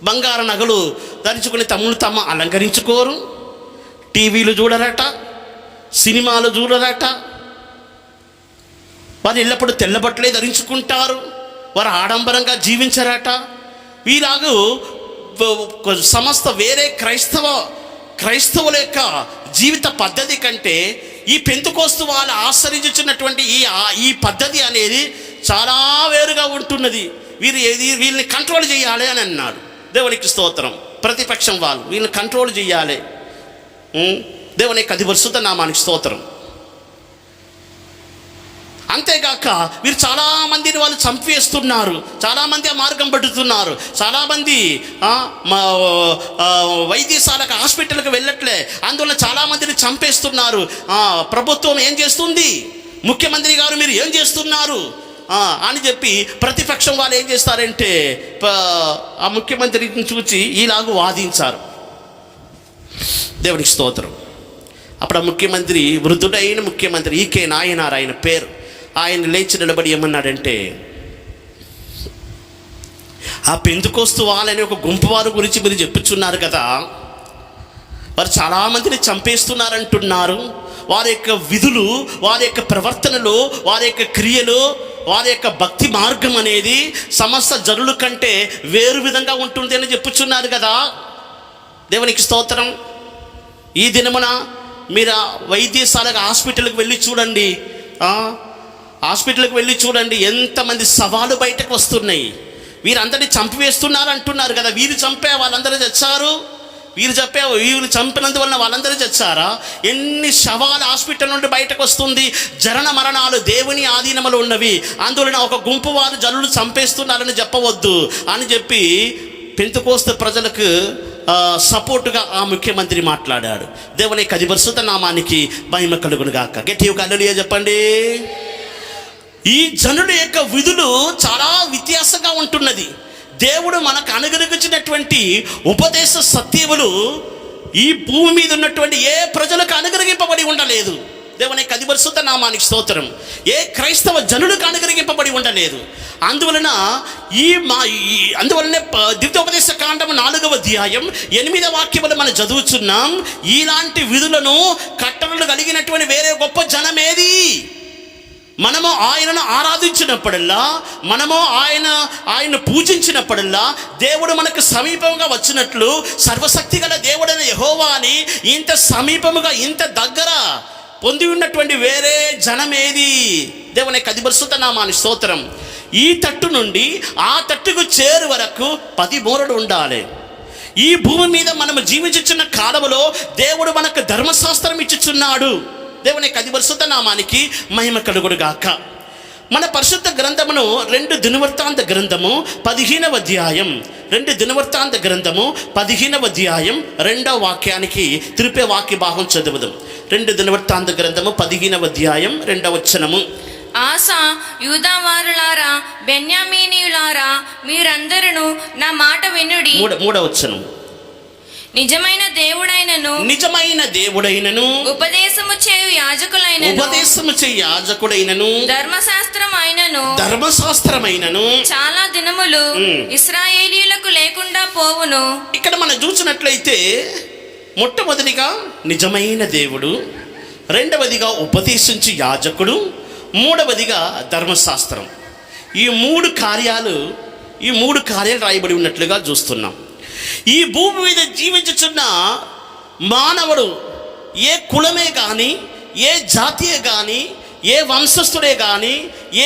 బంగారు నగలు ధరించుకుని తమ అలంకరించుకోరు, టీవీలు చూడరట, సినిమాలు చూడరట, వారు ఎల్లప్పుడూ తెల్లబట్టలే ధరించుకుంటారు, వారు ఆడంబరంగా జీవించరట. వీలాగు సమస్త వేరే క్రైస్తవుల యొక్క జీవిత పద్ధతి కంటే ఈ పెంతుకోస్తు వాళ్ళు ఆచరించున్నటువంటి ఈ పద్ధతి అనేది చాలా వేరుగా ఉంటున్నది. వీళ్ళని కంట్రోల్ చేయాలి అని అన్నాడు. దేవునికి స్తోత్రం. ప్రతిపక్షం వాళ్ళు వీళ్ళని కంట్రోల్ చేయాలి. దేవునికి అతి పరిశుద్ధ నామానికి స్తోత్రం. అంతేగాక వీరు చాలామందిని వాళ్ళు చంపేస్తున్నారు, చాలామంది ఆ మార్గం పడుతున్నారు, చాలామంది వైద్యశాలకు హాస్పిటల్కి వెళ్ళట్లే, అందువల్ల చాలామందిని చంపేస్తున్నారు. ప్రభుత్వం ఏం చేస్తుంది, ముఖ్యమంత్రి గారు మీరు ఏం చేస్తున్నారు అని చెప్పి ప్రతిపక్షం వాళ్ళు ఏం చేస్తారంటే ఆ ముఖ్యమంత్రిని చూసి ఇలాగూ వాదించారు. దేవునికి స్తోత్రం. అప్పుడు ఆ ముఖ్యమంత్రి, వృద్ధుడైన ముఖ్యమంత్రి ఈకే నాయనార్ ఆయన పేరు, ఆయన లేచి నిలబడి ఏమన్నాడంటే, ఆ పెంతుకోస్తు వాళ్ళని ఒక గుంపు వారి గురించి మీరు చెప్పుచున్నారు కదా, వారు చాలామందిని చంపేస్తున్నారంటున్నారు. వారి యొక్క విధులు, వారి యొక్క ప్రవర్తనలు, వారి యొక్క క్రియలు, వారి యొక్క భక్తి మార్గం అనేది సమస్త జనుల కంటే వేరు విధంగా ఉంటుంది అని చెప్పుచున్నారు కదా. దేవునికి స్తోత్రం. ఈ దినమున మీరు వైద్యశాలకు హాస్పిటల్కి వెళ్ళి చూడండి, హాస్పిటల్కి వెళ్ళి చూడండి, ఎంతమంది శవాలు బయటకు వస్తున్నాయి. వీరందరినీ చంపివేస్తున్నారు అంటున్నారు కదా. వీరు చంపే వాళ్ళందరూ చచ్చారు, వీరు చంపినందువలన వాళ్ళందరూ చచ్చారా? ఎన్ని శవాలు హాస్పిటల్ నుండి బయటకు వస్తుంది. జనన మరణాలు దేవుని ఆధీనములు ఉన్నవి, అందువలన ఒక గుంపు వారు జనులు చంపేస్తున్నారని చెప్పవద్దు అని చెప్పి పెంతుకోస్తు ప్రజలకు సపోర్టుగా ఆ ముఖ్యమంత్రి మాట్లాడాడు. దేవుని యొక్క అతి పరిశుద్ధ నామానికి మహిమ కలుగును గాక. గట్టిగా హల్లెలూయా చెప్పండి. ఈ జనుల యొక్క విధులు చాలా వ్యత్యాసంగా ఉంటున్నది. దేవుడు మనకు అనుగ్రహించినటువంటి ఉపదేశ సత్యములు ఈ భూమి మీద ఉన్నటువంటి ఏ ప్రజలకు అనుగ్రహింపబడి ఉండలేదు. దేవుని యొక్క అతి పరిశుద్ధ నామానికి స్తోత్రం. ఏ క్రైస్తవ జనులకు అనుగ్రహింపబడి ఉండలేదు. అందువలనే ద్వితీయోపదేశ కాండము 4వ అధ్యాయం 8వ వాక్యములు మనం చదువుతున్నాం. ఇలాంటి విధులను కట్టడలు కలిగినటువంటి వేరే గొప్ప జనమేది? మనము ఆయనను ఆరాధించినప్పుడల్లా, మనము ఆయన పూజించినప్పుడల్లా దేవుడు మనకు సమీపంగా వచ్చినట్లు సర్వశక్తి గల దేవుడైన యెహోవాని ఇంత సమీపముగా, ఇంత దగ్గర పొంది ఉన్నటువంటి వేరే జనమేది? దేవుని యొక్క అతి పరిశుద్ధ నామానికి స్తోత్రం. ఈ తట్టు నుండి ఆ తట్టుకు చేరు వరకు 10 మూరలు ఉండాలి. ఈ భూమి మీద మనము జీవించుచున్న కాలములో దేవుడు మనకు ధర్మశాస్త్రం ఇచ్చుచున్నాడు. దేవుని యొక్క పరిశుద్ధ నామానికి మహిమ కలుగును గాక. మన పరిశుద్ధ గ్రంథమును 2 దినవృత్తాంత గ్రంథము 15వ అధ్యాయం 2 దినవృత్తాంత గ్రంథము 15వ అధ్యాయం 2వ వాక్యానికి తిరిపే వాక్య భాగం చదువుదాం. 2 దినవృత్తాంత గ్రంథము 15వ అధ్యాయం 2వ వచనము. ఆసా, యూదావారులారా, బెన్యామీనీయులారా, మీరందరూ నా మాట వినుడి. 3వ వచనం. నిజమైన దేవుడైనను ఉపదేశము చేయు యాజకులైనను ధర్మశాస్త్రమైనను చాలా దినములు ఇశ్రాయేలీయులకు లేకుండా పోవును. ఇక్కడ మనం చూసినట్లయితే మొట్టమొదటిగా నిజమైన దేవుడు, రెండవదిగా ఉపదేశించు యాజకుడు, మూడవదిగా ధర్మశాస్త్రం. ఈ మూడు కార్యాలు రాయబడి ఉన్నట్లుగా చూస్తున్నాం. ఈ భూమి మీద జీవించుచున్న మానవుడు ఏ కులమే కానీ, ఏ జాతీయ కానీ, ఏ వంశస్థుడే కానీ,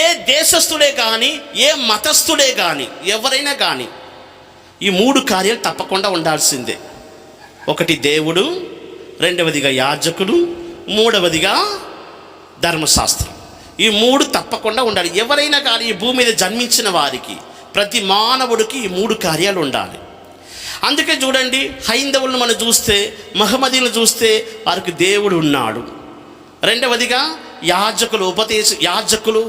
ఏ దేశస్థుడే కానీ, ఏ మతస్థుడే కానీ, ఎవరైనా కానీ ఈ మూడు కార్యాలు తప్పకుండా ఉండాల్సిందే. ఒకటి దేవుడు, రెండవదిగా యాజకుడు, మూడవదిగా ధర్మశాస్త్రం. ఈ మూడు తప్పకుండా ఉండాలి. ఎవరైనా కానీ ఈ భూమి మీద జన్మించిన వారికి, ప్రతి మానవుడికి ఈ మూడు కార్యాలు ఉండాలి. అందుకే చూడండి, హైందవులను మనం చూస్తే, మహమ్మదీలను చూస్తే వారికి దేవుడు ఉన్నాడు. రెండవదిగా యాజకులు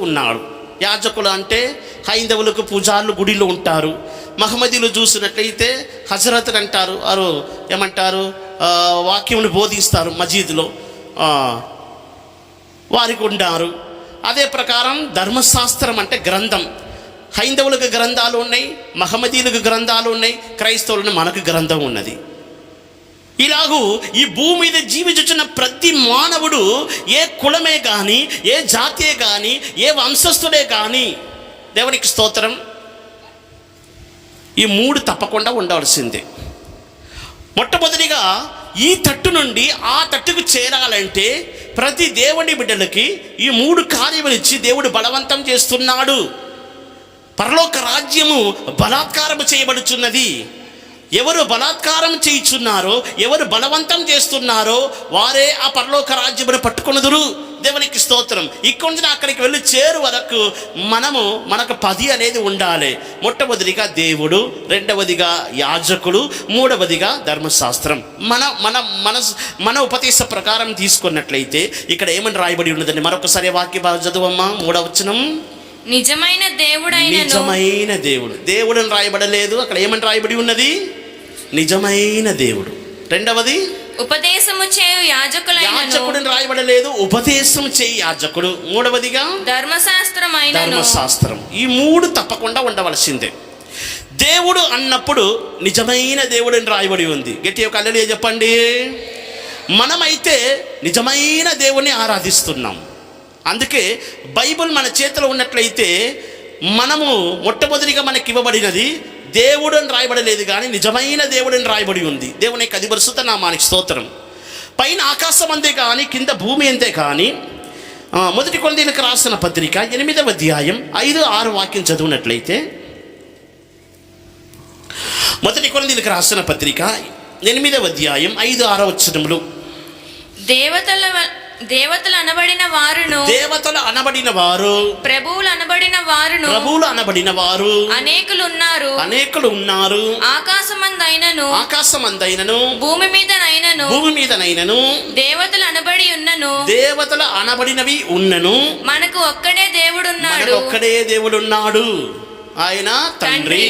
ఉన్నాడు. యాజకులు అంటే హైందవులకు పూజారులు గుడిలో ఉంటారు. మహమ్మదీలు చూసినట్లయితే హజరత్ అంటారు, వారు ఏమంటారు, వాక్యమును బోధిస్తారు మజీద్లో, వారికి ఉన్నారు. అదే ప్రకారం ధర్మశాస్త్రం అంటే గ్రంథం. హైందవులకు గ్రంథాలు ఉన్నాయి, మహమ్మదీలకు గ్రంథాలు ఉన్నాయి, క్రైస్తవులకు మనకు గ్రంథం ఉన్నది. ఇలాగూ ఈ భూమి మీద జీవించుచున్న ప్రతి మానవుడు ఏ కులమే కానీ, ఏ జాతీయ కానీ, ఏ వంశస్థుడే కానీ, దేవునికి స్తోత్రం, ఈ మూడు తప్పకుండా ఉండవలసిందే. మొట్టమొదటిగా ఈ తట్టు నుండి ఆ తట్టుకు చేరాలంటే ప్రతి దేవుని బిడ్డలకి ఈ మూడు కార్యములు ఇచ్చి దేవుడు బలవంతం చేస్తున్నాడు. పరలోక రాజ్యము బలాత్కారము చేయబడుచున్నది. ఎవరు బలాత్కారం చేయుచున్నారో, ఎవరు బలవంతం చేస్తున్నారో వారే ఆ పరలోక రాజ్యమును పట్టుకొనుదురు. దేవునికి స్తోత్రం. ఇక్కడి నుంచి అక్కడికి వెళ్ళి చేరు వరకు మనకు 10 అనేది ఉండాలి. మొట్టమొదటిగా దేవుడు, రెండవదిగా యాజకుడు, మూడవదిగా ధర్మశాస్త్రం. మన ఉపదేశ ప్రకారం తీసుకున్నట్లయితే ఇక్కడ ఏమని రాయబడి ఉన్నదండి? మరొకసారి వాక్య భాగం చదువమ్మా. 3వ వచనం. నిజమైన దేవుడు దేవుడని రాయబడలేదు, అక్కడ ఏమని రాయబడి ఉన్నది? నిజమైన దేవుడు. రెండవది ఉపదేశము చేయు యాజకుడిని రాయబడలేదు, ఉపదేశం చేయి యాజకుడు. మూడవదిగా ధర్మశాస్త్రం. ఈ మూడు తప్పకుండా ఉండవలసిందే. దేవుడు అన్నప్పుడు నిజమైన దేవుడిని రాయబడి ఉంది. గట్టి ఒక హల్లెలూయా చెప్పండి. మనమైతే నిజమైన దేవుణ్ణి ఆరాధిస్తున్నాం. అందుకే బైబిల్ మన చేతిలో ఉన్నట్లయితే మనము మొట్టమొదటిగా మనకి ఇవ్వబడినది దేవుడు అని రాయబడలేదు, కానీ నిజమైన దేవుడిని రాయబడి ఉంది. దేవుని యొక్క పరిశుద్ధ నామానికి స్తోత్రం. పైన ఆకాశం అంతే కానీ, కింద భూమి అంతే కానీ, మొదటి కొరింథీయులకు రాసిన పత్రిక 8వ అధ్యాయం 5-6 వాక్యం చదివినట్లయితే, మొదటి కొరింథీయులకు రాసిన పత్రిక 8వ అధ్యాయం 5-6 వచనములు. దేవతలు అనబడిన వారు, ప్రభువులు అనబడిన వారు అనేకులు ఉన్నారు. ఆకాశమందైనను భూమి మీదనైనను దేవతలు అనబడినవి ఉన్నను మనకు ఒక్కడే దేవుడున్నాడు. ఆయన తండ్రి.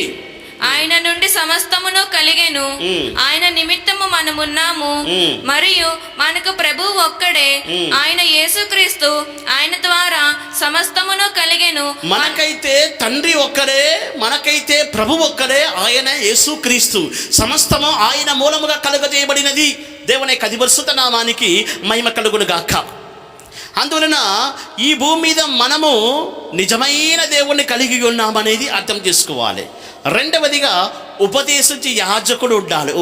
ఆయన నుండి సమస్తమును కలిగెను. ఆయన నిమిత్తము మనమున్నాము. మరియు మనకు ప్రభువు ఒక్కడే, ఆయన యేసుక్రీస్తు. ఆయన ద్వారా సమస్తమును కలిగెను. మనకైతే తండ్రి ఒక్కడే, మనకైతే ప్రభు ఒక్కడే, ఆయన యేసుక్రీస్తు. సమస్తము ఆయన మూలముగా కలుగజేయబడినది. దేవుని యొక్క పరిశుద్ధ నామానికి మహిమ కలుగును గాక. అందువలన ఈ భూమి మీద మనము నిజమైన దేవుణ్ణి కలిగి ఉన్నామనేది అర్థం చేసుకోవాలి. రెండవదిగా ఉపదేశించి యాజకుడు ఉండాలి.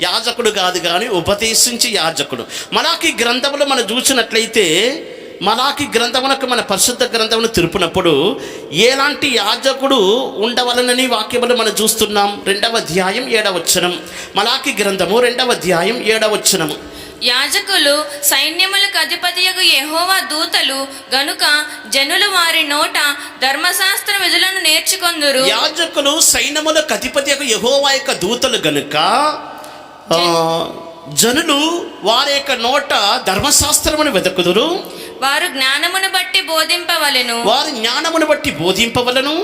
యాజకుడు కాదు కానీ ఉపదేశించి యాజకుడు. మలాకి గ్రంథములు మనం చూసినట్లయితే, మలాకి గ్రంథమునకు మన పరిశుద్ధ గ్రంథమును తిరుపునప్పుడు ఎలాంటి యాజకుడు ఉండవలనని వాక్యములు మనం చూస్తున్నాం. 2వ అధ్యాయం 7వ వచనం. మలాకి గ్రంథము 2వ అధ్యాయం 7వ వచనము. యాజకులు సైన్యములకు అధిపతియగు యెహోవా దూతలు గనుక జనులు వారి నోట ధర్మశాస్త్ర విధులను నేర్చుకొందురు. యాజకులు సైన్యములకు అధిపతి యెహోవా యొక్క దూతలు గనుక జనులు వారి యొక్క నోట ధర్మశాస్త్రమును వెదకుదురు. వారు జ్ఞానమును బట్టి బోధింపవలెను. వారు జ్ఞానమును బట్టి బోధింపవలను.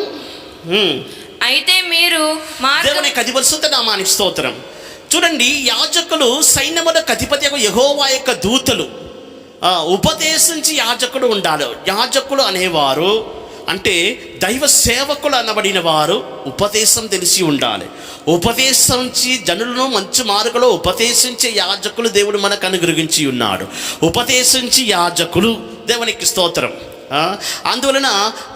అయితే మీరు దేవునికి పరిశుద్ధ నామానికి స్తోత్రం. చూడండి, యాజకులు సైన్యములకు అధిపతి యెహోవా యొక్క దూతలు. ఉపదేశించి యాజకుడు ఉండాలి. యాజకులు అనేవారు అంటే దైవ సేవకులు అనబడిన వారు ఉపదేశం తెలిసి ఉండాలి. ఉపదేశించి జనులను మంచి మార్గంలో ఉపదేశించే యాజకులు దేవుడు మనకు అనుగ్రహించి ఉన్నాడు. ఉపదేశించి యాజకులు, దేవునికి స్తోత్రం. అందువలన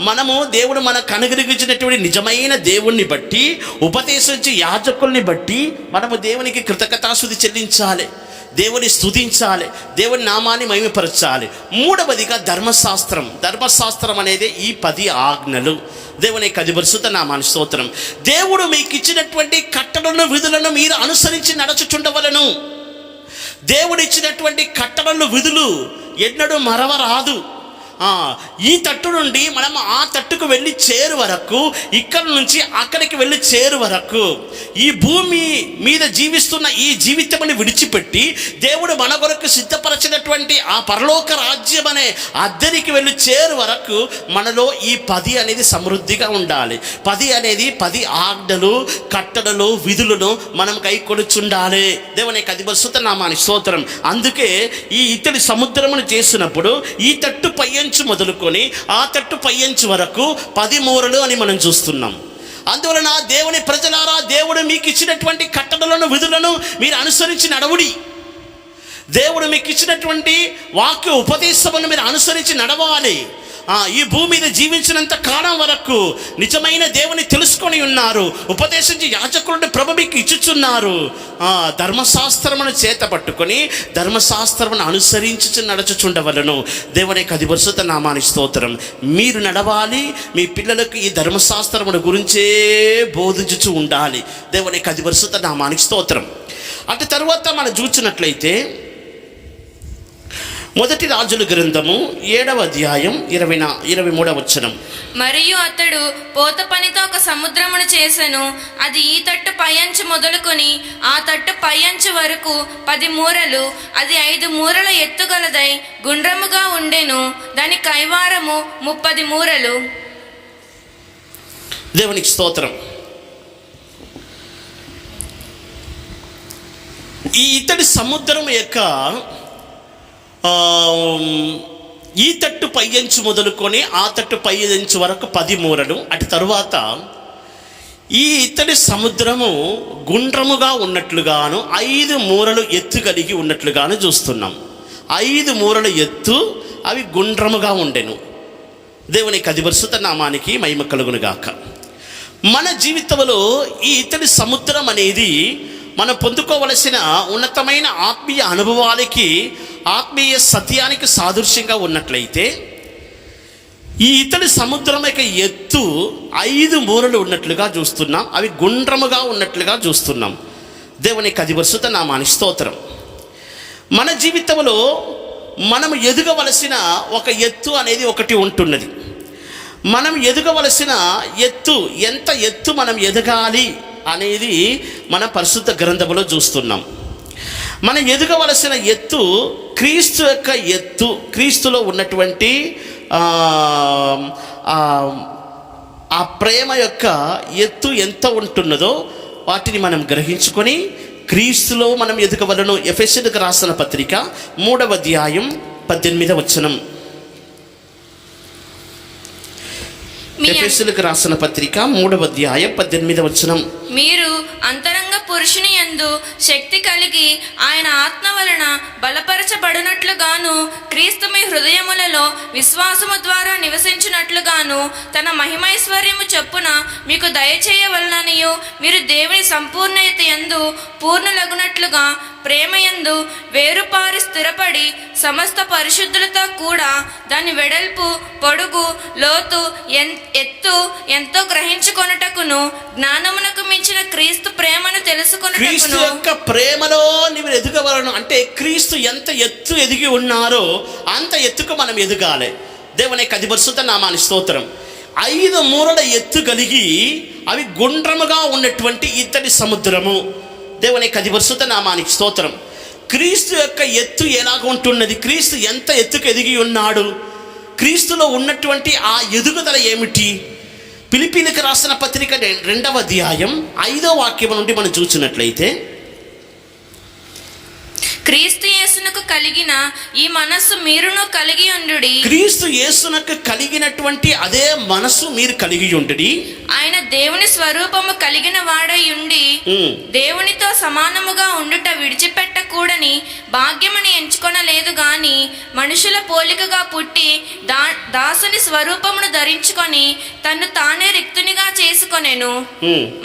మనము దేవుడు మనకు అనుగ్రహించినటువంటి నిజమైన దేవుణ్ణి బట్టి, ఉపదేశించి యాజకుల్ని బట్టి మనము దేవునికి కృతజ్ఞతాస్తుతి చెల్లించాలి, దేవుని స్తుతించాలి, దేవుని నామాన్ని మహిమపరచాలి. మూడవదిగా ధర్మశాస్త్రం. ధర్మశాస్త్రం అనేది ఈ 10 ఆజ్ఞలు. దేవుని పరిశుద్ధ నామానికి స్తోత్రం. దేవుడు మీకు ఇచ్చినటువంటి కట్టడలను విధులను మీరు అనుసరించి నడుచుచుండవలను. దేవుడు ఇచ్చినటువంటి కట్టడలు విధులు ఎన్నడూ మరవరాదు. ఈ తట్టు నుండి మనం ఆ తట్టుకు వెళ్ళి చేరు వరకు, ఇక్కడ నుంచి అక్కడికి వెళ్ళి చేరు వరకు, ఈ భూమి మీద జీవిస్తున్న ఈ జీవితముని విడిచిపెట్టి దేవుడు మన కొరకు సిద్ధపరచినటువంటి ఆ పరలోక రాజ్యం అనే అద్దరికి వెళ్ళి చేరు వరకు మనలో ఈ 10 అనేది సమృద్ధిగా ఉండాలి. 10 అనేది 10 ఆజ్ఞలు, కట్టడలు, విధులను మనం కైకొనుచుండాలి. దేవుని పరిశుద్ధ నామానికి స్తోత్రం. అందుకే ఈ ఇతడి సముద్రమును చేసినప్పుడు ఈ తట్టు పయ్యంచు మొదలుకొని ఆ తట్టు పయ్యంచు వరకు 10 మూరలు అని మనం చూస్తున్నాం. అందువలన దేవుని ప్రజలారా, దేవుడు మీకు ఇచ్చినటువంటి కట్టడలను విధులను మీరు అనుసరించి నడవుడి. దేవుడు మీకు ఇచ్చినటువంటి వాక్య ఉపదేశమును మీరు అనుసరించి నడవాలి. ఈ భూమి మీద జీవించినంత కాలం వరకు నిజమైన దేవుని తెలుసుకొని ఉన్నారు. ఉపదేశించి యాజకులను ప్రభు మీకు ఇచ్చుచున్నారు. ధర్మశాస్త్రమును చేత పట్టుకొని ధర్మశాస్త్రమును అనుసరించి నడుచుచుండవలను. దేవుని పరిశుద్ధ నామానికి స్తోత్రం. మీరు నడవాలి. మీ పిల్లలకు ఈ ధర్మశాస్త్రమును గురించే బోధించుచు ఉండాలి. దేవుని పరిశుద్ధ నామానికి స్తోత్రం. అటు తర్వాత మనం చూసినట్లయితే మొదటి రాజుల గ్రంథము 7వ అధ్యాయం 23వ వచనం. మరియు అతడు పోత పనితో ఒక సముద్రమును చేసెను. అది ఈ తట్టు పైంచు మొదలుకొని ఆ తట్టు పైంచు వరకు 10 మూరలు. అది 5 మూరల ఎత్తుగలదై గుండ్రముగా ఉండెను. దాని కైవారము 30 మూరలు. దేవునికి స్తోత్రం. ఈ ఇతడి సముద్రం యొక్క ఈ తట్టు పైయంచు మొదలుకొని ఆ తట్టు పైయంచు వరకు 10 మూరలు. అటు తరువాత ఈ ఇతడి సముద్రము గుండ్రముగా ఉన్నట్లుగాను 5 మూరలు ఎత్తు కలిగి ఉన్నట్లుగాను చూస్తున్నాం. 5 మూరల ఎత్తు, అవి గుండ్రముగా ఉండెను. దేవుని పరిశుద్ధ నామానికి మహిమ కలుగునుగాక. మన జీవితంలో ఈ ఇతడి సముద్రం అనేది మనం పొందుకోవలసిన ఉన్నతమైన ఆత్మీయ అనుభవాలకి, ఆత్మీయ సత్యానికి సాదృశ్యంగా ఉన్నట్లయితే, ఈ ఇతడి సముద్రం యొక్క ఎత్తు 5 మూరలు ఉన్నట్లుగా చూస్తున్నాం. అవి గుండ్రముగా ఉన్నట్లుగా చూస్తున్నాం. దేవుని పరిశుద్ధ నామానికి స్తోత్రం. మన జీవితంలో మనం ఎదగవలసిన ఒక ఎత్తు అనేది ఒకటి ఉంటున్నది. మనం ఎదగవలసిన ఎత్తు, ఎంత ఎత్తు మనం ఎదగాలి అనేది మన పరిశుద్ధ గ్రంథములో చూస్తున్నాం. మనం ఎదగవలసిన ఎత్తు క్రీస్తు యొక్క ఎత్తు, క్రీస్తులో ఉన్నటువంటి ఆ ప్రేమ యొక్క ఎత్తు ఎంత ఉంటున్నదో వాటిని మనం గ్రహించుకొని క్రీస్తులో మనం ఎదగవలను. ఎఫెసీయులకు రాసిన పత్రిక 3వ అధ్యాయం 18వ వచనం. ఎఫెసీయులకు రాసిన పత్రిక 3వ అధ్యాయం 18వ వచనం. మీరు అంతరంగ పురుషుని యందు శక్తి కలిగి ఆయన ఆత్మ వలన బలపరచబడినట్లుగాను, క్రీస్తు మీ హృదయములలో విశ్వాసము ద్వారా నివసించినట్లుగాను తన మహిమైశ్వర్యము చొప్పున మీకు దయచేయవలననియు, మీరు దేవుని సంపూర్ణత యందు పూర్ణులగునట్లుగా ప్రేమయందు వేరుపారి స్థిరపడి సమస్త పరిశుద్ధులతో కూడా దాని వెడల్పు, పొడుగు, లోతు, ఎత్తు ఎంతో గ్రహించుకొనుటకును, జ్ఞానమునకు మించిన క్రీస్తు ప్రేమను తెలుసుకొనుటకును. క్రీస్తు యొక్క ప్రేమలో నీవు ఎదగవలెను. ఎదగవలను అంటే క్రీస్తు ఎంత ఎత్తు ఎదిగి ఉన్నారో అంత ఎత్తుకు మనం ఎదగాలి. దేవుని యొక్క పరిశుద్ధ నామానికి స్తోత్రం. 5 మూరల ఎత్తు కలిగి అవి గుండ్రముగా ఉన్నటువంటి ఇత్తడి సముద్రము. దేవుని యొక్క పరిశుద్ధ నామానికి స్తోత్రం. క్రీస్తు యొక్క ఎత్తు ఎలాగ ఉంటున్నది? క్రీస్తు ఎంత ఎత్తుకు ఎదిగి ఉన్నాడు? క్రీస్తులో ఉన్నటువంటి ఆ ఎదుగుదల ఏమిటి? ఫిలిప్పీయులకు రాసిన పత్రిక 2వ అధ్యాయం 5వ వాక్యం నుండి మనం చూసినట్లయితే, క్రీస్తు యేసునకు కలిగిన ఈ మనస్సు మీరును కలిగి ఉండుడి. క్రీస్తు యేసునకు కలిగినటువంటి అదే మనస్సు మీరు కలిగి ఉండుడి. ఆయన దేవుని స్వరూపము కలిగిన వాడై ఉండి దేవునితో సమానముగా ఉండుట విడిచిపెట్టకూడని భాగ్యమని ఎంచుకొనలేదు గాని మనుషుల పోలికగా పుట్టి దాసుని స్వరూపమును ధరించుకొని తన్ను తానే రిక్తునిగా చేసుకొనెను.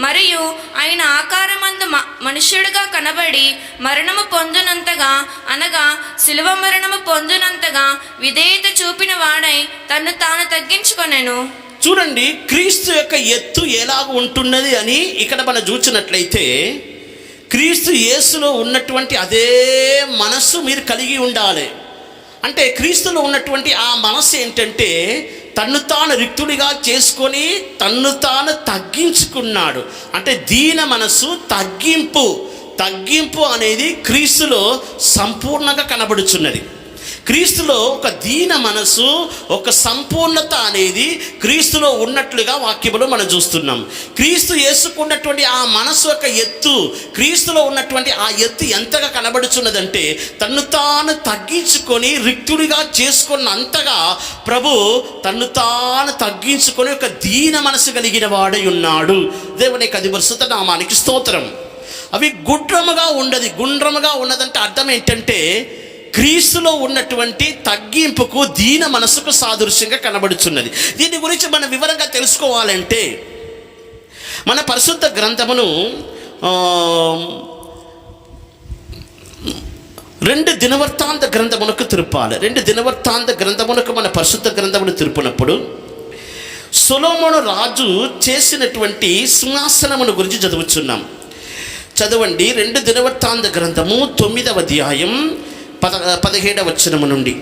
మరియు ఆయన ఆకారమందు మనుష్యుడిగా కనబడి మరణము పొందునంతగా, అనగా శిలువ మరణము పొందునంతగా విధేయత చూపిన వాడై తన్ను తాను తగ్గించుకొనెను. చూడండి, క్రీస్తు యొక్క ఎత్తు ఎలాగ ఉంటున్నది అని ఇక్కడ మనం చూసినట్లయితే, క్రీస్తు యేసులో ఉన్నటువంటి అదే మనస్సు మీరు కలిగి ఉండాలి. అంటే క్రీస్తులో ఉన్నటువంటి ఆ మనస్సు ఏంటంటే తన్ను తాను రిక్తుడిగా చేసుకొని తన్ను తాను తగ్గించుకున్నాడు. అంటే దీన మనస్సు, తగ్గింపు అనేది క్రీస్తులో సంపూర్ణంగా కనబడుచున్నది. క్రీస్తులో ఒక దీన మనసు, ఒక సంపూర్ణత అనేది క్రీస్తులో ఉన్నట్లుగా వాక్యములో మనం చూస్తున్నాం. క్రీస్తు యేసుకున్నటువంటి ఆ మనసు యొక్క ఎత్తు, క్రీస్తులో ఉన్నటువంటి ఆ ఎత్తు ఎంతగా కనబడుచున్నదంటే తన్ను తాను తగ్గించుకొని రిక్తుడిగా చేసుకున్నంతగా ప్రభు తన్ను తాను తగ్గించుకొని ఒక దీన మనసు కలిగిన వాడై ఉన్నాడు. దేవుని యొక్క పరిశుద్ధ నామానికి స్తోత్రం. అవి గుండ్రముగా ఉన్నదంటే అర్థం ఏంటంటే క్రీస్తులో ఉన్నటువంటి తగ్గింపుకు, దీన మనసుకు సాదృశ్యంగా కనబడుచున్నది. దీని గురించి మనం వివరంగా తెలుసుకోవాలంటే మన పరిశుద్ధ గ్రంథమును 2 దినవృత్తాంత గ్రంథమునకు తిరుపాలి. 2 దినవృత్తాంత గ్రంథమునకు మన పరిశుద్ధ గ్రంథమును తిరుపునప్పుడు సొలొమోను రాజు చేసినటువంటి సింహాసనమును గురించి చదువుచున్నాం. చదవండి, 2 దినవృత్తాంత గ్రంథము 9వ అధ్యాయం 17వ వచనము నుండి.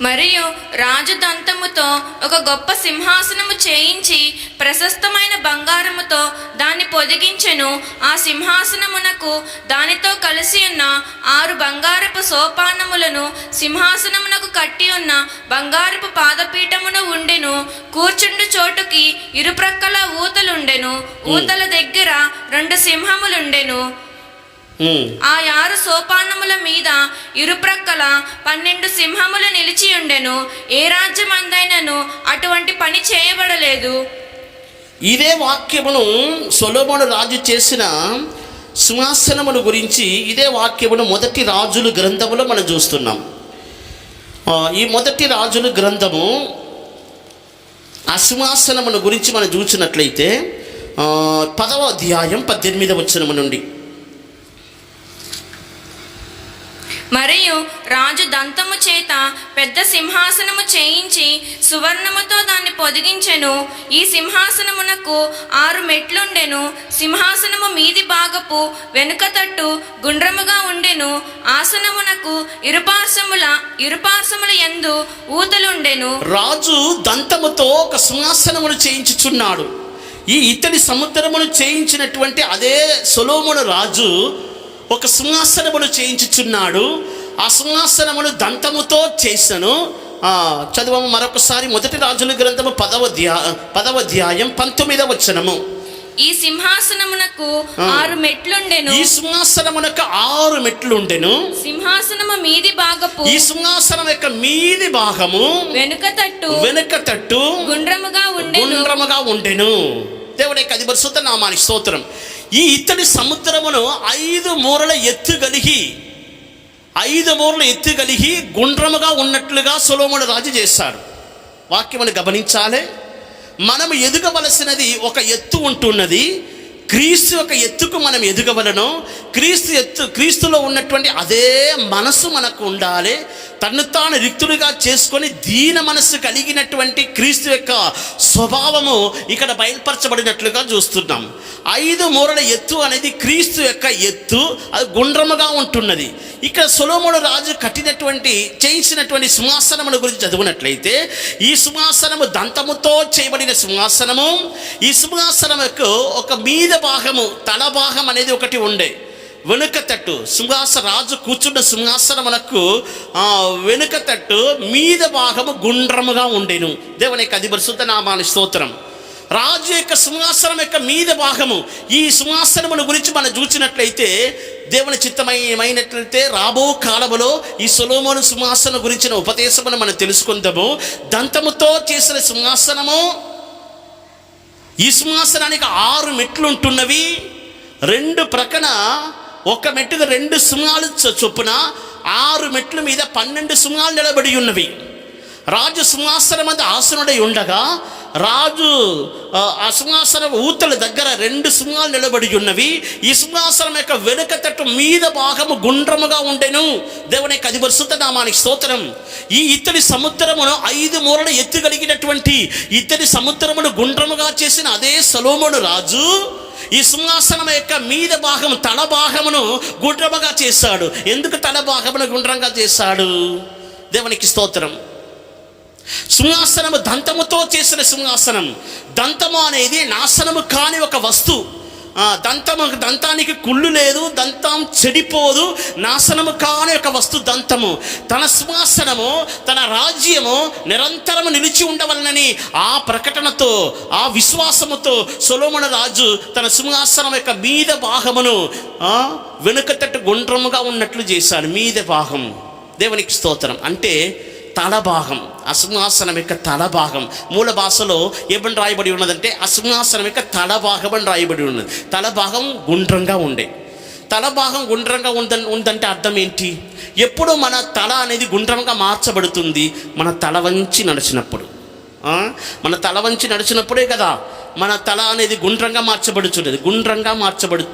మరియు రాజు దంతముతో ఒక గొప్ప సింహాసనము చేయించి ప్రశస్తమైన బంగారముతో దాన్ని పొదిగించెను. ఆ సింహాసనమునకు దానితో కలిసి ఉన్న 6 బంగారపు సోపానములను సింహాసనమునకు కట్టి ఉన్న బంగారపు పాదపీఠమును ఉండెను. కూర్చుండు చోటుకి ఇరుప్రక్కల ఊతలుండెను. ఊతల దగ్గర 2 సింహములుండెను. ఆ 6 సోపానముల మీద ఇరుప్రక్కల 12 సింహములు నిలిచి ఉండెను. ఏ రాజ్యమందైనను అటువంటి పని చేయబడలేదు. ఇదే వాక్యమును సొలొమోను రాజు చేసిన సింహాసనమును గురించి ఇదే వాక్యమును 1 రాజుల గ్రంథములో మనం చూస్తున్నాం. ఈ 1 రాజుల గ్రంథము ఆ సింహాసనమును గురించి మనం చూసినట్లయితే 10వ అధ్యాయం 18వ వచనము నుండి. మరియు రాజు దంతము చేత పెద్ద సింహాసనము చేయించి సువర్ణముతో దాన్ని పొదిగించెను. ఈ సింహాసనమునకు 6 మెట్లుండెను. సింహాసనము మీది భాగపు వెనుక తట్టు గుండ్రముగా ఉండెను. ఆసనమునకు ఇరుపార్శ్వముల యందు ఊతలుండెను. రాజు దంతముతో ఒక సింహాసనమును చేయించుచున్నాడు. ఈ ఇత్తడి సముద్రమును చేయించినటువంటి అదే సొలొమోను రాజు ఒక సింహాసనమును చేయించుచున్నాడు. ఆ సింహాసనమును దంతముతో చేసను. చదువు మరొకసారి 1 రాజుల గ్రంథము 10వ అధ్యాయం 19వ వచనము. ఈ సింహాసనమునకు 6 మెట్లుండెను. ఈ సింహాసనమునకు 6 మెట్లుండెను. సింహాసనము మీది భాగపు, ఈ సింహాసనం యొక్క మీది భాగము వెనుక తట్టు గుండ్రముగా ఉండెను. దేవుని యొక్క పరిశుద్ధ నామానికి స్తోత్రం. ఈ ఇత్తడి సముద్రమును 5 మూరల ఎత్తు కలిగి గుండ్రముగా ఉన్నట్లుగా సొలొమోను రాజు చేశాడు. వాక్యమును గమనించాలి. మనము ఎదగవలసినది ఒక ఎత్తు ఉంటున్నది. క్రీస్తు యొక్క ఎత్తుకు మనం ఎదగవలను. క్రీస్తులో ఉన్నటువంటి అదే మనసు మనకు ఉండాలి. తన్ను తాను రిక్తుడిగా చేసుకొని దీన మనస్సు కలిగినటువంటి క్రీస్తు యొక్క స్వభావము ఇక్కడ బయలుపరచబడినట్లుగా చూస్తున్నాం. 5 మూరల ఎత్తు అనేది క్రీస్తు యొక్క ఎత్తు, అది గుండ్రముగా ఉంటున్నది. ఇక్కడ సొలొమోను రాజు చేయించినటువంటి సింహాసనముల గురించి చదివినట్లయితే, ఈ సింహాసనము దంతముతో చేయబడిన సింహాసనము. ఈ సింహాసనముకు ఒక మీద భాగము, తల భాగం అనేది ఒకటి ఉండే. వెనుక తట్టు రాజు కూర్చున్న సింహాసనమునకు వెనుక తట్టు మీద భాగము గుండ్రముగా ఉండేను. దేవునికి అది పరిశుద్ధ నామాని స్తోత్రం. రాజు యొక్క సింహాసనం యొక్క మీద భాగము, ఈ సింహాసనమును గురించి మనం చూసినట్లయితే, దేవుని చిత్తమైనట్లయితే రాబో కాలములో ఈ సొలొమోను సింహాసనం గురించిన ఉపదేశమును మనం తెలుసుకుందాము. దంతముతో చేసిన సింహాసనము. ఈ సింహాసనానికి 6 మెట్లు ఉంటున్నవి. 2 ప్రక్కన ఒక మెట్టుకు 2 సింహాలు చొప్పున 6 మెట్ల మీద 12 సింహాలు నిలబడి ఉన్నవి. రాజు సింహాసనం మీద ఆసనుడై ఉండగా, రాజు ఆ సింహాసనం ఊతల దగ్గర 2 సింహాలు నిలబడి ఉన్నవి. ఈ సింహాసనం యొక్క వెనుక తట్టు మీద భాగము గుండ్రముగా ఉండెను. దేవునికి అది పరిశుద్ధ నామానికి స్తోత్రం. ఈ ఇత్తడి సముద్రమును 5 మూరల ఎత్తు కలిగినటువంటి ఇత్తడి సముద్రమును గుండ్రముగా చేసిన అదే సొలొమోను రాజు ఈ సింహాసనం యొక్క మీద భాగం, తల భాగమును గుండ్రముగా చేశాడు. ఎందుకు తల భాగమును గుండ్రంగా చేశాడు? దేవునికి స్తోత్రం. సింహాసనము దంతముతో చేసిన సింహాసనం. దంతము అనేది నాశనము కాని ఒక వస్తువు. దంతానికి కుళ్ళు లేదు, దంతం చెడిపోదు, నాశనము కాని ఒక వస్తు దంతము. తన సింహాసనము, తన రాజ్యము నిరంతరము నిలిచి ఉండవలనని ఆ ప్రకటనతో, ఆ విశ్వాసముతో సొలొమోను రాజు తన సింహాసనం యొక్క మీద భాగమును వెనుక తట్టు గుండ్రముగా ఉన్నట్లు చేశాడు. మీద భాగం. దేవునికి స్తోత్రం. అంటే తల భాగం, అసింహాసనం యొక్క తల భాగం. మూల భాషలో ఏమని రాయబడి ఉన్నదంటే అసింహాసనం యొక్క తల భాగం అని రాయబడి ఉన్నది. తల భాగం గుండ్రంగా ఉండే. తల భాగం గుండ్రంగా ఉందంటే అర్థం ఏంటి? ఎప్పుడు మన తల అనేది గుండ్రంగా మార్చబడుతుంది మన తల వంచి నడిచినప్పుడు. మన తల వంచి నడిచినప్పుడే కదా మన తల అనేది గుండ్రంగా మార్చబడుతున్నది. గుండ్రంగా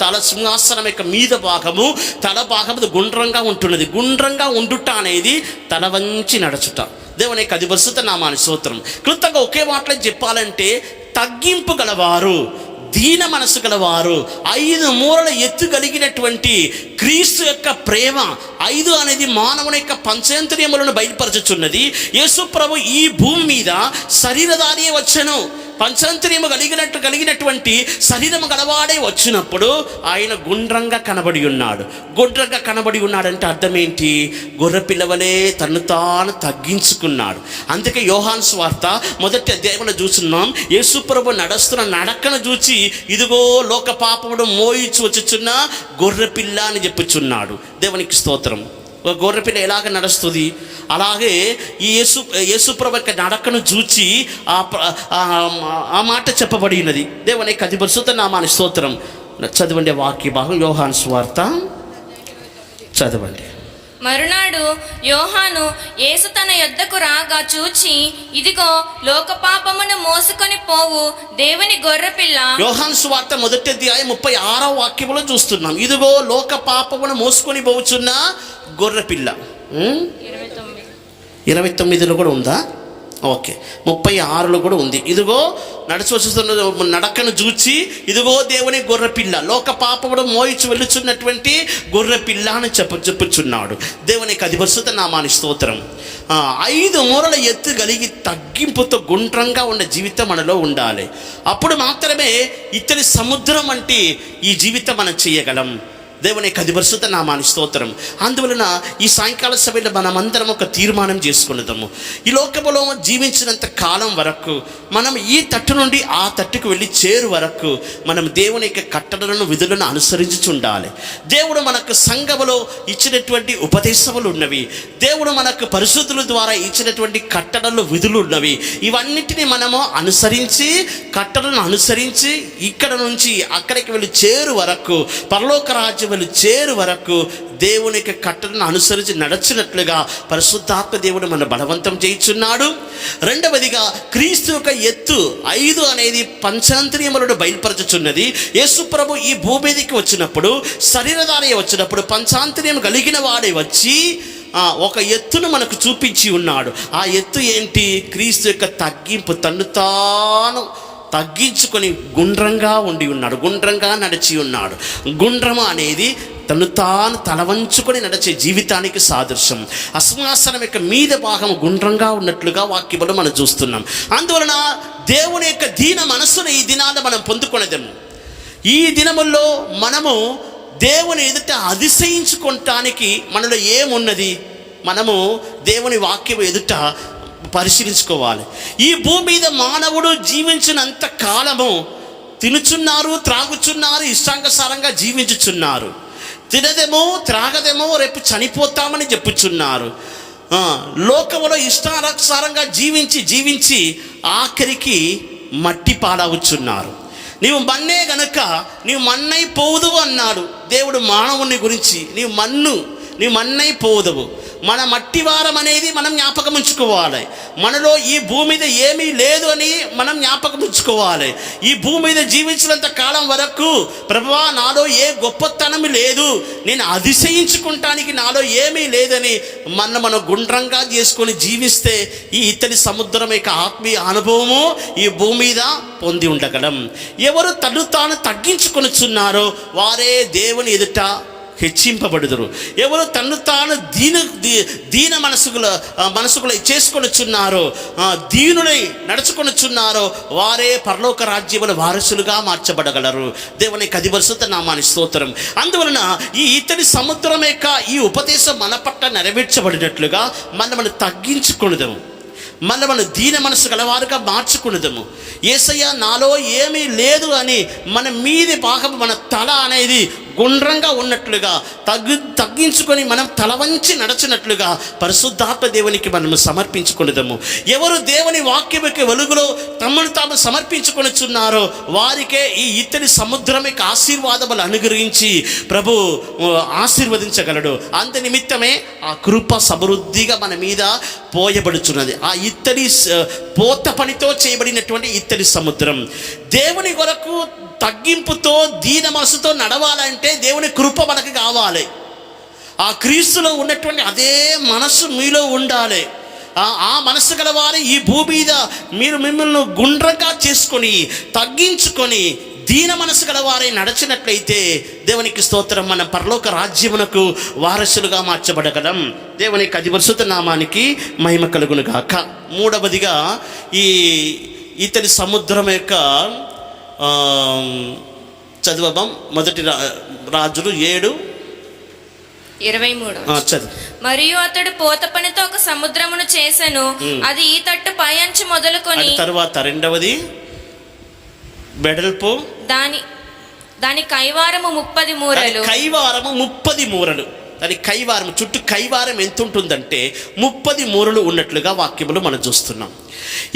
తల సింహాసనం యొక్క మీద భాగము, తల భాగము గుండ్రంగా ఉంటున్నది. గుండ్రంగా ఉండుట అనేది తల వంచి నడుచుట. దేవునికి అది పరిశుద్ధ నామాని స్తోత్రం. క్లుప్తంగా ఒకే మాటలో చెప్పాలంటే, తగ్గింపు గలవారు, దీన మనసు గలవారు, 5 మూరల ఎత్తు కలిగినటువంటి క్రీస్తు యొక్క ప్రేమ. 5 అనేది మానవుని యొక్క పంచేంద్రియములను బయలుపరచుచున్నది. యేసు ప్రభు ఈ భూమి మీద శరీరధారి వచ్చెను. పంచేంద్రియము కలిగినటువంటి శరీరము గలవాడే వచ్చినప్పుడు ఆయన గుండ్రంగా కనబడి ఉన్నాడు. గుండ్రంగా కనబడి ఉన్నాడంటే అర్థం ఏంటి? గొర్రె పిల్లవలే తను తాను తగ్గించుకున్నాడు. అందుకే యోహాను సువార్త మొదటి అధ్యాయంలో చూస్తున్నాం, యేసు ప్రభు నడుస్తున్న నడకను చూచి, ఇదిగో లోక పాపమును మోయిచి వచ్చుచున్న గొర్రె పిల్ల అని చెప్పుచున్నాడు. దేవునికి స్తోత్రం. ఒక గొర్రెపిల్ల ఎలాగ నడుస్తుంది, అలాగే ఈ యేసుప్రభు యొక్క నడకను చూచి ఆ మాట చెప్పబడినది. దేవునికి అది పరిశుద్ధ నామాని స్తోత్రం. చదవండి వాక్య భాగం, యోహాను సువార్త చదవండి. మరునాడు యోహాను యేసు తన యొద్దకు రాగా చూచి, ఇదిగో లోక పాపమును మోసుకొని పోవు దేవుని గొర్రెపిల్ల. యోహాను సువార్త మొదటి అధ్యాయం 36వ వాక్యములో చూస్తున్నాం. ఇదిగో లోక పాపమును మోసుకొని పోవుచున్న గొర్రెపిల్ల. 29లో కూడా ఉందా? ఓకే, 36లో కూడా ఉంది. ఇదిగో నడుచున్న నడకను చూచి, ఇదిగో దేవుని గొర్రెపిల్ల, లోక పాపమును మోయిచి వెళ్ళుచున్నటువంటి గొర్రెపిల్ల అని చెప్పుచున్నాడు. దేవునికి అది పరిశుద్ధ నామాని స్తోత్రం. 5 మూరల ఎత్తు కలిగి తగ్గింపుతో గుండ్రంగా ఉన్న జీవితం మనలో ఉండాలి. అప్పుడు మాత్రమే ఇతని సముద్రం అంటే ఈ జీవితం మనం చేయగలం. దేవునికి అది పరిశుద్ధ నామాని స్తోత్రం. అందువలన ఈ సాయంకాల సమయంలో మనమందరం ఒక తీర్మానం చేసుకునేదాము. ఈ లోకములో జీవించినంత కాలం వరకు మనం ఈ తట్టు నుండి ఆ తట్టుకు వెళ్ళి చేరు వరకు మనం దేవుని యొక్క కట్టడలను, విధులను అనుసరించుచుండాలి. దేవుడు మనకు సంఘములో ఇచ్చినటువంటి ఉపదేశములు ఉన్నవి. దేవుడు మనకు పరిశుద్ధుల ద్వారా ఇచ్చినటువంటి కట్టడలు, విధులు ఉన్నవి. ఇవన్నిటిని మనము అనుసరించి, కట్టడలను అనుసరించి ఇక్కడ నుంచి అక్కడికి వెళ్ళి చేరు వరకు, పరలోక రాజ్యం చేరు వరకు దేవునికి కట్టడలను అనుసరించి నడచినట్లుగా పరిశుద్ధాత్మ దేవుడు మన బలవంతం చేయుచున్నాడు. రెండవదిగా క్రీస్తు యొక్క ఎత్తు 5 అనేది పంచేంద్రియములను బయలుపరచుచున్నది. యేసు ప్రభు ఈ భూమికి వచ్చినప్పుడు, శరీరధారి వచ్చినప్పుడు పంచాంతర్యం కలిగిన వాడే వచ్చి ఒక ఎత్తును మనకు చూపించి ఉన్నాడు. ఆ ఎత్తు ఏంటి? క్రీస్తు యొక్క తగ్గింపు, తన్ను తాను తగ్గించుకొని గుండ్రంగా ఉండి ఉన్నాడు, గుండ్రంగా నడిచి ఉన్నాడు. గుండ్రము అనేది తను తాను తలవంచుకొని నడిచే జీవితానికి సాదృశ్యం. సింహాసనం యొక్క మీద భాగం గుండ్రంగా ఉన్నట్లుగా వాక్యములు మనం చూస్తున్నాం. అందువలన దేవుని యొక్క దీన మనస్సును ఈ దినాన్ని మనం పొందుకునేదేము. ఈ దినముల్లో మనము దేవుని ఎదుట అతిశయించుకోవటానికి మనలో ఏమున్నది? మనము దేవుని వాక్యం ఎదుట పరిశీలించుకోవాలి. ఈ భూమి మీద మానవుడు జీవించినంత కాలము తినుచున్నారు, త్రాగుచున్నారు, ఇష్టానుసారంగా జీవించుచున్నారు. తినదేమో త్రాగదేమో రేపు చనిపోతామని చెప్పుచున్నారు. లోకములో ఇష్టానుసారంగా జీవించి ఆఖరికి మట్టి పాలవుచున్నారు. నీవు మన్నే గనుక నీవు మన్నైపోవుదు అన్నాడు దేవుడు మానవుని గురించి. నీవు మన్నైపోవుదవు. మన మట్టివారం అనేది మనం జ్ఞాపకం ఉంచుకోవాలి. మనలో ఈ భూమి మీద ఏమీ లేదు అని మనం జ్ఞాపకం ఉంచుకోవాలి. ఈ భూమి మీద జీవించినంత కాలం వరకు ప్రభువా నాలో ఏ గొప్పతనం లేదు, నేను అతిశయించుకుంటానికి నాలో ఏమీ లేదని మనం గుండ్రంగా చేసుకొని జీవిస్తే ఈ ఇతడి సముద్రం యొక్క ఆత్మీయ అనుభవము ఈ భూమి మీద పొంది ఉండగలం. ఎవరు తను తాను తగ్గించుకొనుచున్నారో వారే దేవుని ఎదుట హెచ్చింపబడుదురు. ఎవరు తను తాను దీన మనసుకుల చేసుకొనుచున్నారో, దీనులై నడుచుకొనుచున్నారో వారే పరలోక రాజ్యముల వారసులుగా మార్చబడగలరు. దేవుని పరిశుద్ధ నామానికి స్తోత్రం. అందువలన ఈ ఇతడి సముద్రం యొక్క ఈ ఉపదేశం మన పట్ల నెరవేర్చబడినట్లుగా మనల్ని తగ్గించుకొనుదము, మన దీన మనసు గలవారుగా మార్చుకునేదము. యేసయ్య నాలో ఏమీ లేదు అని మన మీది భాగం, మన తల అనేది గుండ్రంగా ఉన్నట్లుగా తగ్గించుకొని మనం తల వంచి నడచినట్లుగా పరిశుద్ధాత్మ దేవునికి మనము సమర్పించుకునేదము. ఎవరు దేవుని వాక్యముకి వెలుగులో తమను తాము సమర్పించుకొనిచున్నారో వారికే ఈ ఇతడి సముద్రం యొక్క ఆశీర్వాదములు అనుగ్రహించి ప్రభు ఆశీర్వదించగలడు. అందు నిమిత్తమే ఆ కృప సమృద్ధిగా మన మీద పోయబడుచున్నది. ఆ ఇత్తడి పోత పనితో చేయబడినటువంటి ఇత్తడి సముద్రం. దేవుని కొరకు తగ్గింపుతో దీన మనసుతో నడవాలంటే దేవుని కృప మనకు కావాలి. ఆ క్రీస్తులో ఉన్నటువంటి అదే మనస్సు మీలో ఉండాలి. ఆ మనస్సు గలవారి ఈ భూమి మీద మీరు మిమ్మల్ని గుండ్రంగా చేసుకొని తగ్గించుకొని దీన మనసు గలవారై నడిచినట్లయితే దేవునికి స్తోత్రం, మన పరలోక రాజ్యమునకు వారసులుగా మార్చబడగలం. దేవునికి పరిశుద్ధ నామానికి మహిమ కలుగును గాక. మూడవదిగా ఈ ఇతడి సముద్రం యొక్క చదువబం మొదటి రాజులు 7:23 చదువు. మరియు అతడు పోత పనితో ఒక సముద్రమును చేసెను, అది ఈ తట్టు పై అంచు మొదలుకొని. తర్వాత రెండవది బెడల్పు, దాని కైవారము 30 మూరలు. కైవారము 30 మూరలు. దాని కైవారం చుట్టూ కైవారం ఎంత ఉంటుందంటే 30 మూరలు ఉన్నట్లుగా వాక్యములు మనం చూస్తున్నాం.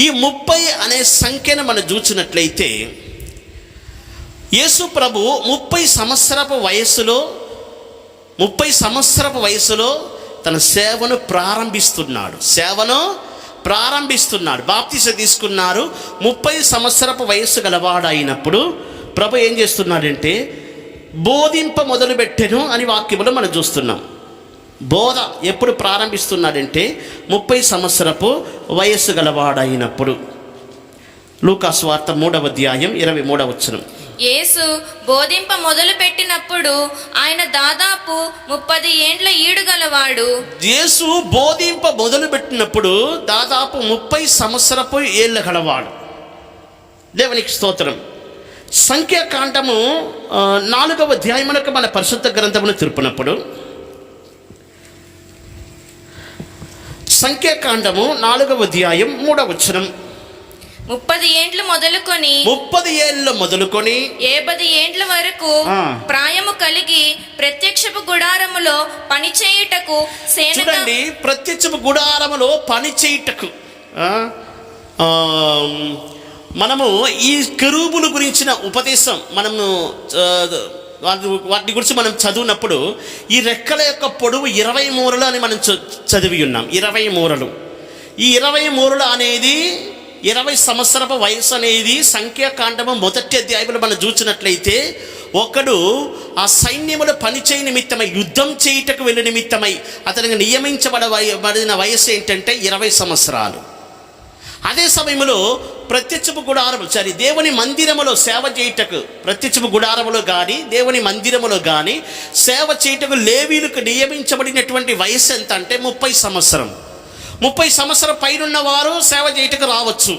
ఈ 30 అనే సంఖ్యను మనం చూసినట్లయితే యేసు ప్రభు 30 సంవత్సరపు వయసులో తన సేవను ప్రారంభిస్తున్నాడు. బాప్తిసం తీసుకున్నారు. 30 సంవత్సరపు వయస్సు గలవాడైనప్పుడు ప్రభు ఏం చేస్తున్నాడంటే బోధింప మొదలుపెట్టెను అని వాక్యములో మనం చూస్తున్నాం. బోధ ఎప్పుడు ప్రారంభిస్తున్నాడంటే 30 సంవత్సరపు వయస్సు గలవాడైనప్పుడు. లూకా సువార్త 3:23 యేసు బోధింప మొదలు పెట్టినప్పుడు ఆయన దాదాపు 30 ఏండ్ల ఈడు గలవాడు. యేసు బోధింప మొదలు పెట్టినప్పుడు దాదాపు 30 సంవత్సరపు ఏళ్ళ గలవాడు. దేవునికి స్తోత్రం. సంఖ్యాకాండము 4వ అధ్యాయమునకు మన పరిశుద్ధ గ్రంథమును తిరుపునప్పుడు, సంఖ్యాకాండము 4వ అధ్యాయం 3వ వచనం, 30 ఏండ్లు మొదలుకొని 70 ఏండ్ల వరకు ప్రాయము కలిగి ప్రత్యక్షపు గుడారములో పనిచేయుటకు చూడండి, ప్రత్యక్షపు గుడారములో పనిచేయుటకు. మనము ఈ కెరూబుల గురించిన ఉపదేశం మనము వాటి గురించి మనం చదివినప్పుడు ఈ రెక్కల యొక్క పొడవు 20 మూరలు అని మనం చదివి ఉన్నాం. 20 మూరలు. ఈ 20 మూరలు అనేది 20 సంవత్సరపు వయసు అనేది సంఖ్యాకాండము 1వ అధ్యాయంలో మనం చూసినట్లయితే ఒకడు ఆ సైన్యములో పనిచేయ నిమిత్తమై, యుద్ధం చేయుటకు వెళ్ళే నిమిత్తమై అతనికి నియమించబడిన వయసు ఏంటంటే 20 సంవత్సరాలు. అదే సమయంలో ప్రత్యక్షపు గుడారము దేవుని మందిరములో సేవ చేయుటకు, ప్రత్యక్షపు గుడారములో కానీ దేవుని మందిరములో కానీ సేవ చేయుటకు లేవీలకు నియమించబడినటువంటి వయసు ఎంత అంటే 30 సంవత్సరం. 30 సంవత్సరం పైనున్న వారు సేవ చేయుటకు రావచ్చు.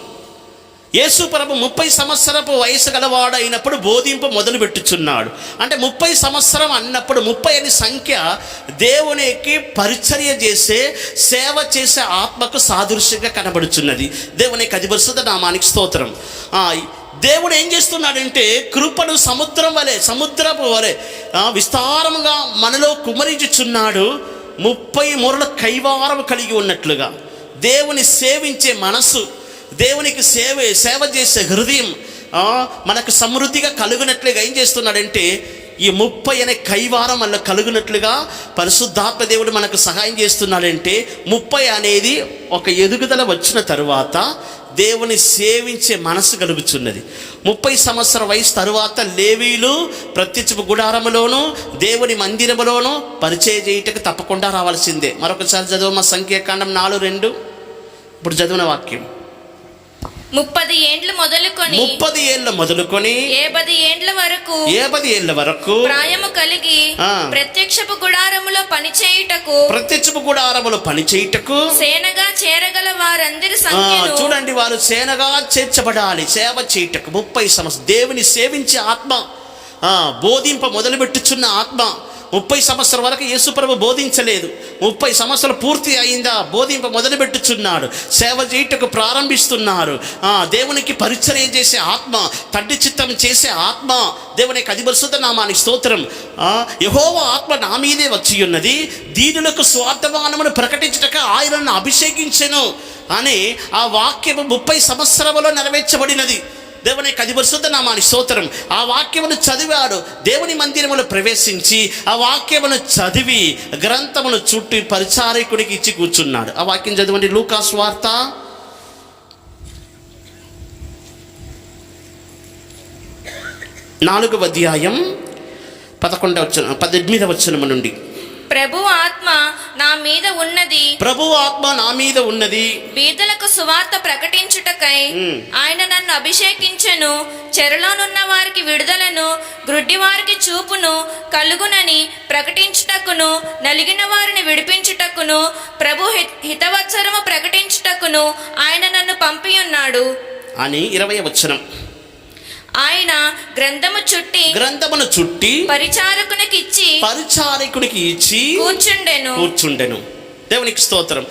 యేసు ప్రభు 30 సంవత్సరపు వయసు గలవాడు అయినప్పుడు బోధింపు మొదలు పెట్టుచున్నాడు. అంటే 30 సంవత్సరం అన్నప్పుడు 30 అనే సంఖ్య దేవునికి పరిచర్య చేసే, సేవ చేసే ఆత్మకు సాదృశ్యంగా కనబడుచున్నది. దేవునికి అది పరిశుద్ధ నామానికి స్తోత్రం. దేవుడు ఏం చేస్తున్నాడంటే కృపను సముద్రపు వలె విస్తారముగా మనలో కుమరించుచున్నాడు. 30 మూరల కైవారం కలిగి ఉన్నట్లుగా దేవుని సేవించే మనసు, దేవునికి సేవ చేసే హృదయం మనకు సమృద్ధిగా కలుగునట్లుగా ఏం చేస్తున్నాడంటే ఈ 30 అనే కైవారం వల్ల కలుగునట్లుగా పరిశుద్ధాత్మ దేవుడు మనకు సహాయం చేస్తున్నాడంటే 30 అనేది ఒక ఎదుగుదల వచ్చిన తరువాత దేవుని సేవించే మనసు కలుగుచున్నది. 30 సంవత్సర వయసు తరువాత లేవీలు ప్రత్యక్షపు గుడారములోను దేవుని మందిరములోను పరిచయం చేయుటకు తప్పకుండా రావాల్సిందే. మరొకసారి చదువు సంఖ్యాకాండం 4:2. ఇప్పుడు చదివిన వాక్యం. 30 ఏండ్లు మొదలుకొని 30 ఏళ్ళ మొదలుకొని 70 ఏండ్ల వరకు ప్రాయము కలిగి ప్రత్యక్షపు గుడారములో పనిచేయుటకు సేనగా చేరగల వారందరి సంఖ్యను చూడండి. వారు సేనగా చేర్చబడాలి సేవ చేయుటకు. 30 సంవత్సరం దేవుని సేవించే ఆత్మ, బోధింప మొదలుపెట్టుచున్న ఆత్మ. 30 సంవత్సరం వరకు యేసు ప్రభు బోధించలేదు. 30 సంవత్సరాలు పూర్తి అయిందా బోధింప మొదలుపెట్టుచున్నాడు, సేవ చేయుటకు ప్రారంభిస్తున్నారు. దేవునికి పరిచర్య చేసే ఆత్మ, తండ్రి చిత్తం చేసే ఆత్మ. దేవునికి అది పరిశుద్ధ నామానికి స్తోత్రం. యెహోవా ఆత్మ నా మీదే వచ్చి ఉన్నది, దీనులకు స్వార్థమానమును ప్రకటించుటకు ఆయనను అభిషేకించెను అని ఆ వాక్యము 30 సంవత్సరములో నెరవేర్చబడినది. దేవునికి అది పరిశుద్ధ నామానికి స్తోత్రం. ఆ వాక్యమును చదివాడు. దేవుని మందిరములో ప్రవేశించి ఆ వాక్యమును చదివి గ్రంథమును చుట్టి పరిచారకుడికి ఇచ్చి కూర్చున్నాడు. ఆ వాక్యం చదవండి. లూకా సువార్త 4వ అధ్యాయం 18వ వచనము నుండి. ప్రభు ఆత్మ నా మీద ఉన్నది, బీదలకు సువార్త ప్రకటించుటకై ఆయన నన్ను అభిషేకించెను, చెరలోనున్న వారికి విడుదలను, గ్రుడ్డి వారికి చూపును కలుగునని ప్రకటించుటకును, నలిగిన వారిని విడిపించుటకును, ప్రభు హితవత్సరము ప్రకటించుటకును ఆయన నన్ను పంపియున్నాడు అని 20వ వచనం. ఆయన గ్రంథమును చుట్టి పరిచారకునికి ఇచ్చి కూర్చుండెను. దేవునికి స్తోత్రం.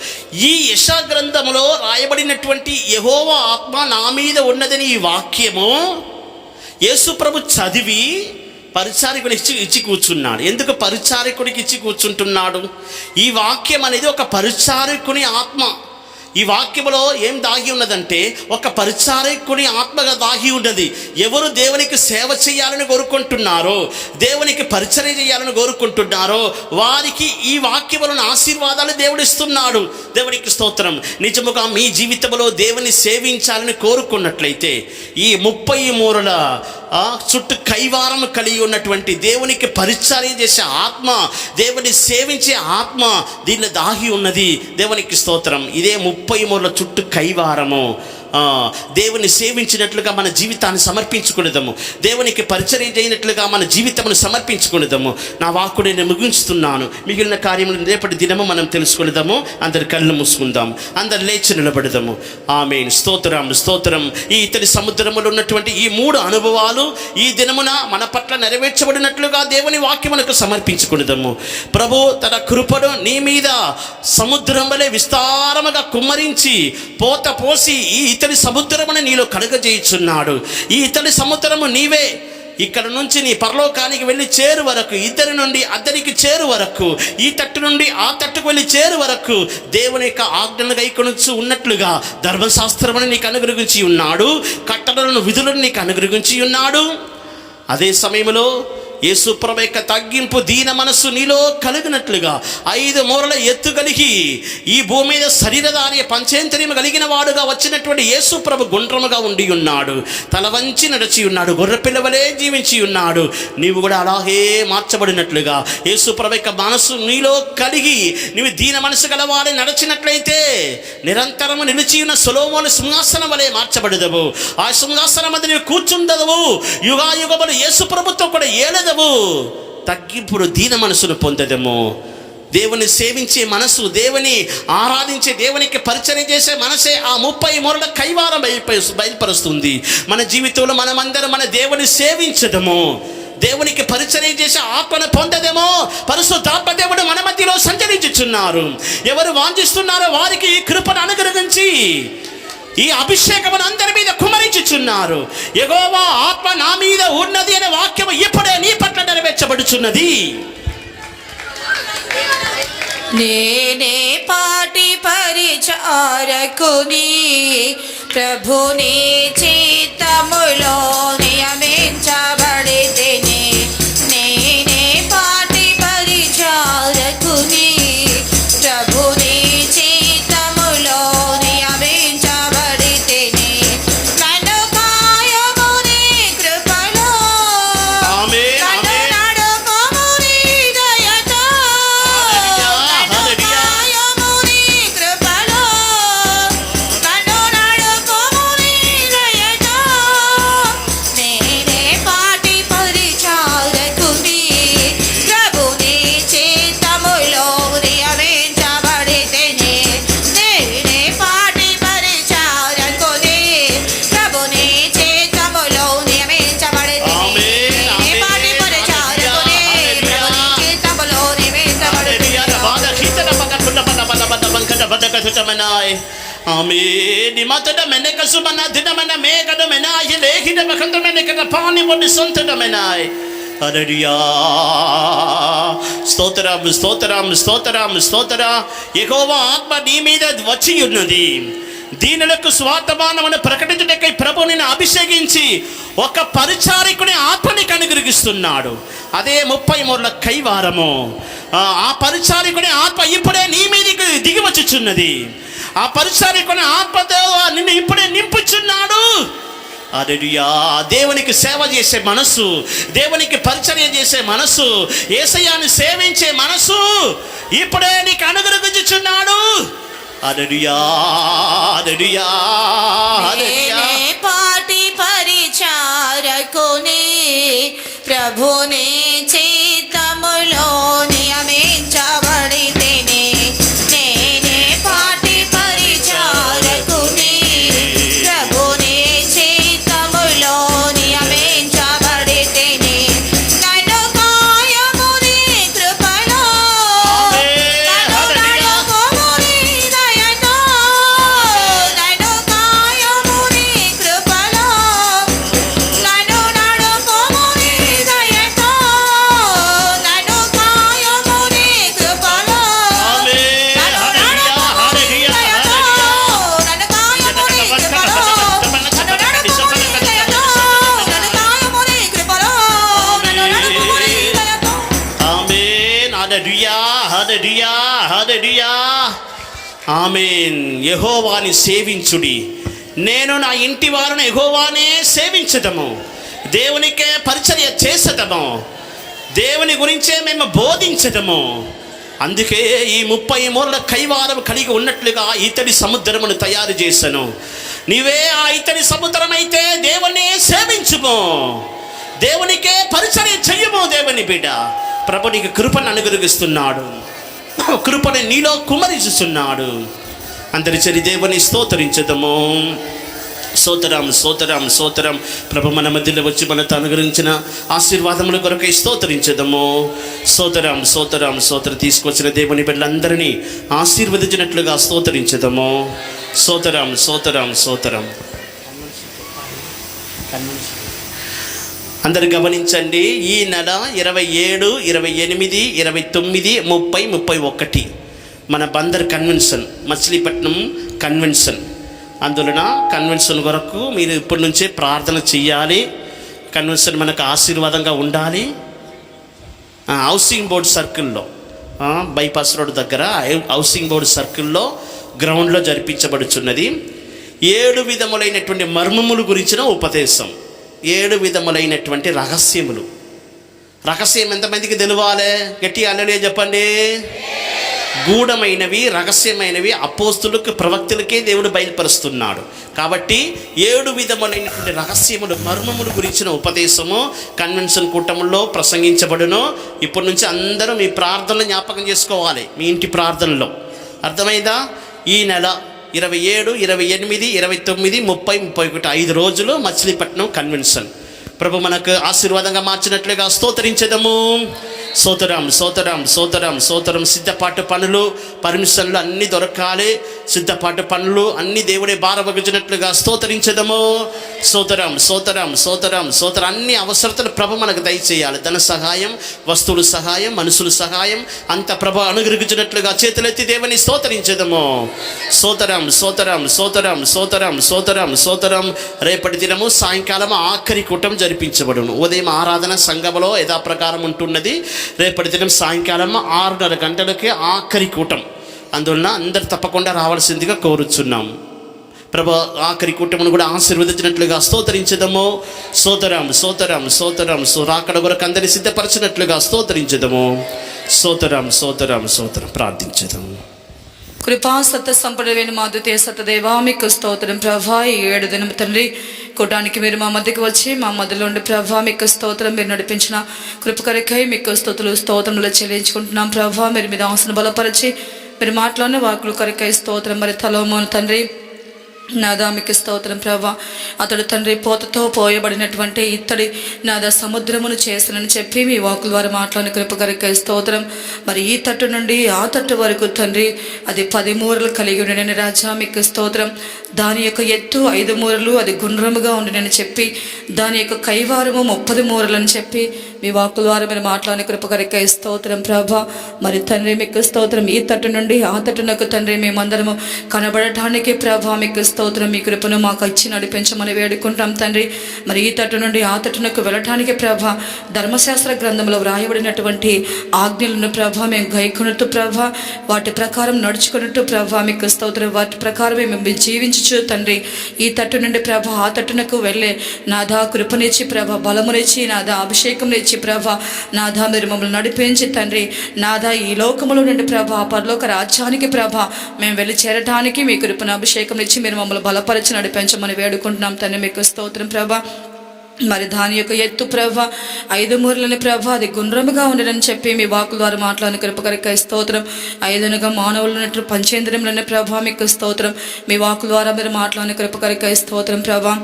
ఈ యెషయా గ్రంథములో రాయబడినటువంటి యెహోవా ఆత్మ నా మీద ఉన్నదని ఈ వాక్యము యేసు ప్రభు చదివి పరిచారకునికి ఇచ్చి కూర్చున్నాడు. ఎందుకు పరిచారకుడికి ఇచ్చి కూర్చుంటున్నాడు? ఈ వాక్యం అనేది ఒక పరిచారకుని ఆత్మ. ఈ వాక్యములో ఏం దాగి ఉన్నదంటే ఒక పరిచారకుని ఆత్మగా దాగి ఉన్నది. ఎవరు దేవునికి సేవ చేయాలని కోరుకుంటున్నారో, దేవునికి పరిచర్య చేయాలని కోరుకుంటున్నారో వారికి ఈ వాక్యములను ఆశీర్వాదాలు దేవుడు ఇస్తున్నాడు. దేవునికి స్తోత్రం. నిజముగా మీ జీవితంలో దేవుని సేవించాలని కోరుకున్నట్లయితే ఈ 30 మూరల చుట్టూ కైవారం కలిగి ఉన్నటువంటి దేవునికి పరిచర్య చేసే ఆత్మ, దేవుని సేవించే ఆత్మ దీనిలో దాగి ఉన్నది. దేవునికి స్తోత్రం. ఇదే 30 మూరల చుట్టూ కైవారము. దేవుని సేవించినట్లుగా మన జీవితాన్ని సమర్పించుకునేదము, దేవునికి పరిచర్య చేయనట్లుగా మన జీవితమును సమర్పించుకునేదము. నా వాక్కు నేను ముగించుతున్నాను. మిగిలిన కార్యములు రేపటి దినము మనం తెలుసుకునేదాము. అందరి కళ్ళు మూసుకుందాం, అందరు లేచి నిలబడదాము. ఆమేన్. స్తోత్రం స్తోత్రం. ఈ ఇతడి సముద్రములో ఉన్నటువంటి ఈ 3 అనుభవాలు ఈ దినమున మన పట్ల నెరవేర్చబడినట్లుగా దేవుని వాక్యమునకు సమర్పించుకునేదము. ప్రభు తన కృపను నీ మీద సముద్రం వలె విస్తారముగా కుమ్మరించి పోత పోసి ఈ ఇతడి సముద్రమును నీలో కలుగజేయుచున్నాడు. ఈ ఇతడి సముద్రము నీవే. ఇక్కడ నుంచి నీ పరలోకానికి వెళ్ళి చేరు వరకు, ఇద్దరి నుండి అద్దరికి చేరు వరకు, ఈ తట్టు నుండి ఆ తట్టుకు వెళ్ళి చేరు వరకు దేవుని యొక్క ఆజ్ఞలు గైకొనుచు ఉన్నట్లుగా ధర్మశాస్త్రమును నీకు అనుగ్రహించి ఉన్నాడు, కట్టడలను విధులను నీకు అనుగ్రహించి ఉన్నాడు. అదే సమయంలో యేసు ప్రభు యొక్క తగ్గింపు దీన మనస్సు నీలో కలిగినట్లుగా 5 మూరల ఎత్తు కలిగి ఈ భూమి మీద శరీరధారి పంచేంద్రియం కలిగిన వాడుగా వచ్చినటువంటి యేసు ప్రభు గుండ్రముగా ఉండి ఉన్నాడు, తల వంచి నడిచి ఉన్నాడు, గొర్రెపిల్లవలే జీవించి ఉన్నాడు. నీవు కూడా అలాగే మార్చబడినట్లుగా యేసు ప్రభు యొక్క మనస్సు నీలో కలిగి నీవు దీన మనసు గలవాడి నడిచినట్లయితే నిరంతరము నిలిచి ఉన్న సొలొమోను సింహాసనం వలె మార్చబడదవు. ఆ సింహాసనం మీద నీవు కూర్చుండదవు, యుగాయుగములు యేసు ప్రభుతో కూడా ఏలదవు. తగ్గింపుడు దీన మనసును పొందదము. దేవుని సేవించే మనసు, దేవుని ఆరాధించే, దేవునికి పరిచయం చేసే మనసే ఆ 30 మూరల కైవారం బయలుపరుస్తుంది. మన జీవితంలో మనమందరం మన దేవుని సేవించదము, దేవునికి పరిచయం చేసే ఆత్మను పొందదేమో. పరిశుద్ధాత్మ దేవుడు మన మధ్యలో సంచరించుచున్నారు. ఎవరు వాంఛిస్తున్నారో వారికి ఈ కృపను అనుగ్రహించి ఈ అభిషేకమును అందరి మీద కుమరించుచున్నారు. యెహోవా ఆత్మ నా మీద ఉన్నది అనే వాక్యం ఇప్పుడే నీ పట్ల నెరవేర్చబడుచున్నది. నేనే పాటి పరిచారకుని, ప్రభుని చిత్తములో నియమించబడితిని. నేనే పాటి పరిచారకుని, ప్రభుని చిత్తములో నియమించబడితిని. నన్ను కాయముని కృపలో, ఆమేన్, నన్ను నడుపుముని దయతో, నన్ను కాయముని కృపలో, నన్ను నడుపుముని దయతో. నేనే పాటి పరిచారకుని, ప్రభుని చిత్తములో నియమించబడితిని. నేనే పాటి పరిచారకుని, ప్రభుని చిత్తములో నియమించబడితిని. ఆమేన్, నేనే పాటి పరిచారకుని, ప్రభుని చిత్తములో నియమించబడితిని. స్తోత్రం స్తోత్రం స్తోత్రం స్తోత్ర. యెహోవా ఆత్మ నీ మీద వచ్చి ఉన్నది. దీనులకు స్వార్థమానమును ప్రకటించుటకై ప్రభు నిన్ను అభిషేకించి ఒక పరిచారికుని ఆత్మని అనుగ్రహిస్తున్నాడు. అదే 30 మూరల కైవారము. ఆ పరిచారికుని ఆత్మ ఇప్పుడే నీ మీదకి దిగి వచ్చుచున్నది. ఆ పరిచారికుని ఆత్మతో నిన్ను ఇప్పుడే నింపుచున్నాడు. హల్లెలూయా. దేవునికి సేవ చేసే మనసు, దేవునికి పరిచర్య చేసే మనసు, యేసయ్యను సేవించే మనసు ఇప్పుడే నీకు అనుగ్రహించుచున్నాడు. హల్లెలూయా హల్లెలూయా హల్లెలూయా. నేనే పాటి పరిచారకుని, ప్రభుని చిత్తములో నియమించబడితిని. నేనే పాటి పరిచారకుని, ప్రభుని చిత్తములో నియమించబడితిని. నన్ను కాయముని కృపలో, నన్ను నడుపుముని దయతో, నన్ను కాయముని కృపలో, నన్ను నడుపుముని దయతో, నన్ను కాయముని కృపలో, ఆమేన్, నన్ను హల్లెలూయా నడుపుముని హల్లెలూయా దయతో, నన్ను కాయముని కృపలో, నన్ను నడుపుముని దయతో, నన్ను కాయముని కృపలో, నన్ను నడుపుముని దయతో. ఆమేన్, హల్లెలూయా హల్లెలూయా హల్లెలూయా. ఆమేన్. యెహోవాని సేవించుడి. నేను నా ఇంటి వారిని యెహోవానే సేవించదము, దేవునికే పరిచర్య చేసదము, దేవుని గురించే మేము బోధించదము. అందుకే ఈ 30 మూరల కైవారం కలిగి ఉన్నట్లుగా ఇతడి సముద్రమును తయారు చేశాను. నీవే ఆ ఇతడి సముద్రం అయితే దేవుణ్ణి సేవించుము, దేవునికే పరిచర్య చెయ్యము. దేవుని బిడ్డ ప్రభు నీకు కృపను అనుగ్రహిస్తున్నాడు, కృపను నీలో కుమరిస్తున్నాడు. అందరి చరి దేవుని స్తోత్రించదము. స్తోత్రం స్తోత్రం స్తోత్రం. ప్రభు మన మధ్యలో వచ్చి మనతో అనుగ్రహించిన ఆశీర్వాదముల కొరకై స్తోత్రించదము. స్తోత్రం స్తోత్రం స్తోత్రం. తీసుకొచ్చిన దేవుని బిడ్డలందరినీ ఆశీర్వదించినట్లుగా స్తోత్రించదము. స్తోత్రం స్తోత్రం స్తోత్రం. అందరు గమనించండి. ఈ నెల 27, 28, 29, 30, 31 మన బందర్ కన్వెన్షన్, మచిలీపట్నం కన్వెన్షన్. అందువలన కన్వెన్షన్ కొరకు మీరు ఇప్పటి నుంచే ప్రార్థన చెయ్యాలి. కన్వెన్షన్ మనకు ఆశీర్వాదంగా ఉండాలి. హౌసింగ్ బోర్డ్ సర్కిల్లో, బైపాస్ రోడ్ దగ్గర హౌసింగ్ బోర్డ్ సర్కిల్లో గ్రౌండ్లో జరిపించబడుచున్నది. 7 విధములైనటువంటి మర్మములు గురించిన ఉపదేశం, 7 విధములైనటువంటి రహస్యములు. రహస్యం ఎంతమందికి తెలియాలి? గట్టి హల్లెలూయా చెప్పండి. గూఢమైనవి, రహస్యమైనవి అపోస్తులకు, ప్రవక్తలకే దేవుడు బయలుపరుస్తున్నాడు. కాబట్టి 7 విధములైనటువంటి రహస్యములు, మర్మములు గురించిన ఉపదేశము కన్వెన్షన్ కూటముల్లో ప్రసంగించబడును. ఇప్పటి నుంచి అందరూ మీ ప్రార్థనలు జ్ఞాపకం చేసుకోవాలి, మీ ఇంటి ప్రార్థనలో. అర్థమైందా? ఈ నెల 27, 28, 29, 30, 31 5 రోజులు మచిలీపట్నం కన్వెన్షన్. ప్రభు మనకు ఆశీర్వాదంగా మార్చినట్లుగా స్తోత్రించదము. సోదరం సోదరం సోదరం సోదరం సిద్ధపాటు పనులు, పర్మిషన్లు అన్నీ దొరకాలి. సిద్ధపాటు పనులు అన్ని దేవుడే భారవగించినట్లుగా స్తోత్రించదము. సోదరం సోదరం సోదరం సోదరం అన్ని అవసరతలు ప్రభు మనకు దయచేయాలి. ధన సహాయం, వస్తువుల సహాయం, మనుషుల సహాయం అంత ప్రభు అనుగ్రహించినట్లుగా చేతులెత్తి దేవుని స్తోత్రించదము. సోదరం సోదరం సోదరం సోదరం సోదరం సోదరం రేపటి దినము సాయంకాలం ఆఖరి కూటం జరిపించబడును. ఉదయం ఆరాధన సంఘములో యథాప్రకారం ఉంటున్నది. రేపటి దినం సాయంకాలం 6:30 గంటలకే ఆఖరి కూటం. అందువలన అందరు తప్పకుండా రావాల్సిందిగా కోరుచున్నాం. ప్రభు ఆఖరి కూటమును కూడా ఆశీర్వదించినట్లుగా స్తోత్రించదము. సోదరం సోదరం సోదరం రాకడ కొరకు అందరినీ సిద్ధపరచినట్లుగా స్తోత్రించదము. సోదరం సోదరం సోదరం ప్రార్థించదము. కృపా సత్య సంపదమైన మా ద్వితీయ సత్యదేవా మీకు స్తోత్రం ప్రభా. ఈ 7 దినం తండ్రి కూటానికి మీరు మా మధ్యకి వచ్చి మా మధ్యలో ఉండి ప్రభా మీకు స్తోత్రం. మీరు నడిపించిన కృపకరకై మీకు స్తోత్రములు చెల్లించుకుంటున్నాం ప్రభా. మీరు మీద ఆశను బలపరిచి మీరు మాట్లాడిన వాకులు కరకై స్తోత్రం. మరి తలోమోను తండ్రి నాదా మీకు స్తోత్రం ప్రభా. అతడు తండ్రి పోతతో పోయబడినటువంటి ఇత్తడి నాదా సముద్రమును చేసినని చెప్పి మీ వాకుల ద్వారా మాట్లాడిన కృపకరకై స్తోత్రం. మరి ఈ తట్టు నుండి ఆ తట్టు వరకు తండ్రి అది 10 మూరలు కలిగి ఉండినని రాజా మీకు స్తోత్రం. దాని యొక్క ఎత్తు 5 మూరలు, అది గుండ్రముగా ఉండినని చెప్పి దాని యొక్క కైవారము 30 మూరలని చెప్పి మీ వాకుల ద్వారా మీరు మాట్లాడిన కృపకరకై స్తోత్రం ప్రభా. మరి తండ్రి మీకు స్తోత్రం. ఈ తట్టు నుండి ఆ తట్టునకు తండ్రి మేమందరము కనబడటానికి ప్రభా మీకు స్తోత్రం. మీ కృపను మాకు ఇచ్చి నడిపించమని వేడుకుంటాం తండ్రి. మరి ఈ తట్టు నుండి ఆ తట్టునకు వెళ్ళటానికి ప్రభా ధర్మశాస్త్ర గ్రంథంలో వ్రాయబడినటువంటి ఆజ్ఞలను ప్రభా మేము గైకొనుతూ ప్రభా వాటి ప్రకారం నడుచుకున్నట్టు ప్రభా మీకు స్తోత్రం. వాటి ప్రకారమే మేము జీవించు తండ్రి. ఈ తట్టు నుండి ప్రభా ఆ తట్టునకు వెళ్ళే నాదా కృపనిచ్చి ప్రభా బలమునిచ్చి నాదా అభిషేకంనిచ్చి ప్రభా నాదా మీరు మమ్మల్ని నడిపించి తండ్రి నాదా ఈ లోకములో నుండి ప్రభా పరలోక రాజ్యానికి ప్రభా మేము వెళ్ళి చేరటానికి మీ కృపను అభిషేకం ఇచ్చి మీరు మమ్మల్ని బలపరిచి నడిపించమని వేడుకుంటున్నాం తండ్రి మీకు స్తోత్రం ప్రభా. మరి దాని యొక్క ఎత్తు ప్రభా 5 మూరలని ప్రభా అది గుండ్రముగా ఉండదని చెప్పి మీ వాకుల ద్వారా మాట్లాడిన కృపకరకై స్తోత్రం. 5 మానవులు ఉన్నట్టు పంచేంద్రియములని ప్రభా మీకు స్తోత్రం. మీ వాకుల ద్వారా మీరు మాట్లాడిన కృపకరకై స్తోత్రం ప్రభా.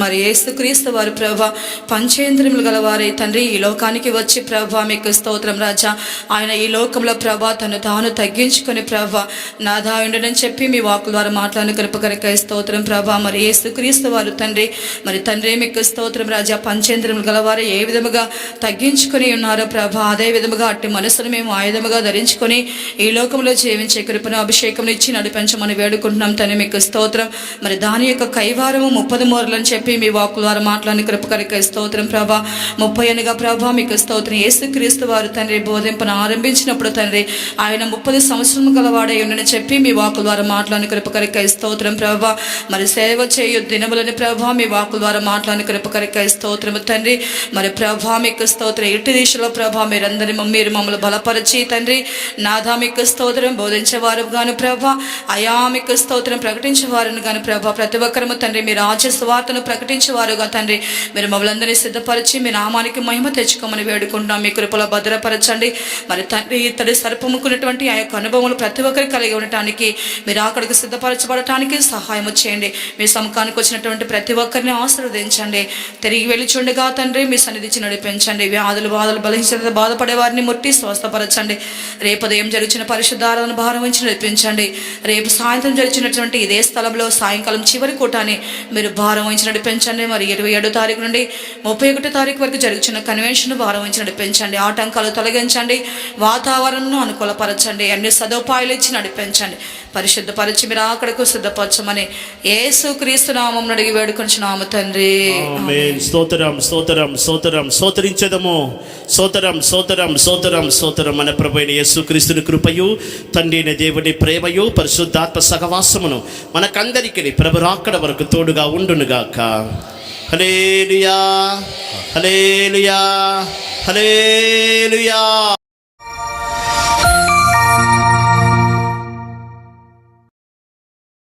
మరి యేసుక్రీస్తు వారు ప్రభా పంచేంద్రియములు గలవారే తండ్రి ఈ లోకానికి వచ్చి ప్రభా మీకు స్తోత్రం రాజా. ఆయన ఈ లోకంలో ప్రభా తను తాను తగ్గించుకొని ప్రభా నాదాయుండని చెప్పి మీ వాకుల ద్వారా మాట్లాడిన కృపకరకై స్తోత్రం ప్రభా. మరి యేసుక్రీస్తు వారు తండ్రి మరి తండ్రి మీకు స్తోత్రం రాజా పంచేంద్రియములు గలవారే ఏ విధముగా తగ్గించుకొని ఉన్నారో ప్రభా అదే విధముగా అట్టి మనసును మేము ఆయుధముగా ధరించుకొని ఈ లోకంలో జీవించే కృపను అభిషేకం ఇచ్చి నడిపించమని వేడుకుంటున్నాం తండ్రి మీకు స్తోత్రం. మరి దాని యొక్క కైవారము 30 మూరలని చెప్పి మీ వాకుల ద్వారా మాట్లాడిన కృపకరకై స్తోత్రం ప్రభా. 30 అనగా ప్రభా మీకు స్తోత్రం. యేసుక్రీస్తు వారు తండ్రి బోధింపను ఆరంభించినప్పుడు తండ్రి ఆయన 30 సంవత్సరం గలవాడై ఉండని చెప్పి మీ వాకుల ద్వారా మాట్లాడిన కృపకరకై స్తోత్రం ప్రభా. మరి సేవ చేయు దినములని ప్రభా మీ వాకుల ద్వారా మాట్లాడిన కృపకరకై స్తోత్రము తండ్రి. మరి ప్రభా మీకు స్తోత్రం. ఇటు దిశలో ప్రభా మీరు మమ్మల్ని బలపరిచి తండ్రి నాదా మీకు స్తోత్రం. బోధించేవారు గాను ప్రభా అయా మీకు స్తోత్రం. ప్రకటించేవారును గాను ప్రభా ప్రతి ఒక్కరము తండ్రి మీరు రాజ్య సువార్తను ప్రకటించేవారుగా తండ్రి మీరు మమ్మల్ని అందరినీ సిద్ధపరిచి మీ నామానికి మహిమ తెచ్చుకోమని వేడుకుంటున్నాం. మీ కృపలో భద్రపరచండి. మరి తండ్రి ఇతడి సర్పముకున్నటువంటి ఆ యొక్క అనుభవములు ప్రతి ఒక్కరికి కలిగి ఉండటానికి మీరు అక్కడికి సిద్ధపరచబడటానికి సహాయం చేయండి. మీ సముఖానికి వచ్చినటువంటి ప్రతి ఒక్కరిని ఆశీర్వదించండి. తిరిగి వెళ్ళిచుండగా తండ్రి మీ సన్నిధించి నడిపించండి. వ్యాధులు బాధలు బలహీనత బాధపడే వారిని ముట్టి స్వస్థపరచండి. రేపు ఉదయం జరుగుతున్న పరిశుద్ధారాధన భారం ఉంచి నడిపించండి. రేపు సాయంత్రం జరుగుతున్నటువంటి ఇదే స్థలంలో సాయంకాలం చివరి కూటాన్ని మీరు భారం వహించిన నడిపించండి. మరి 27వ తారీఖు నుండి 31వ తారీఖు వరకు జరుగుతున్న కన్వెన్షన్ భారం ఉంచి నడిపించండి. ఆటంకాలు తొలగించండి, వాతావరణం అనుకూలపరచండి, అన్ని సదుపాయాలు ఇచ్చి నడిపించండి. పరిశుద్ధపరిచి మీరు అక్కడకు సిద్ధపరచమని యేసుక్రీస్తు నామమున అడిగి వేడుకొంచున్నాము తండ్రి. ఆమేన్. స్తోత్రం స్తోత్రం స్తోత్రం స్తోత్రించదము. స్తోత్రం స్తోత్రం స్తోత్రం స్తోత్రం. మన ప్రభువైన యేసుక్రీస్తుని కృపయు, తండ్రి అయిన దేవుని ప్రేమయు, పరిశుద్ధాత్మ సహవాసమును మనకందరికీ ప్రభు రాకడ వరకు తోడుగా ఉండునుగాక. హల్లెలూయా హల్లెలూయా హల్లెలూయా.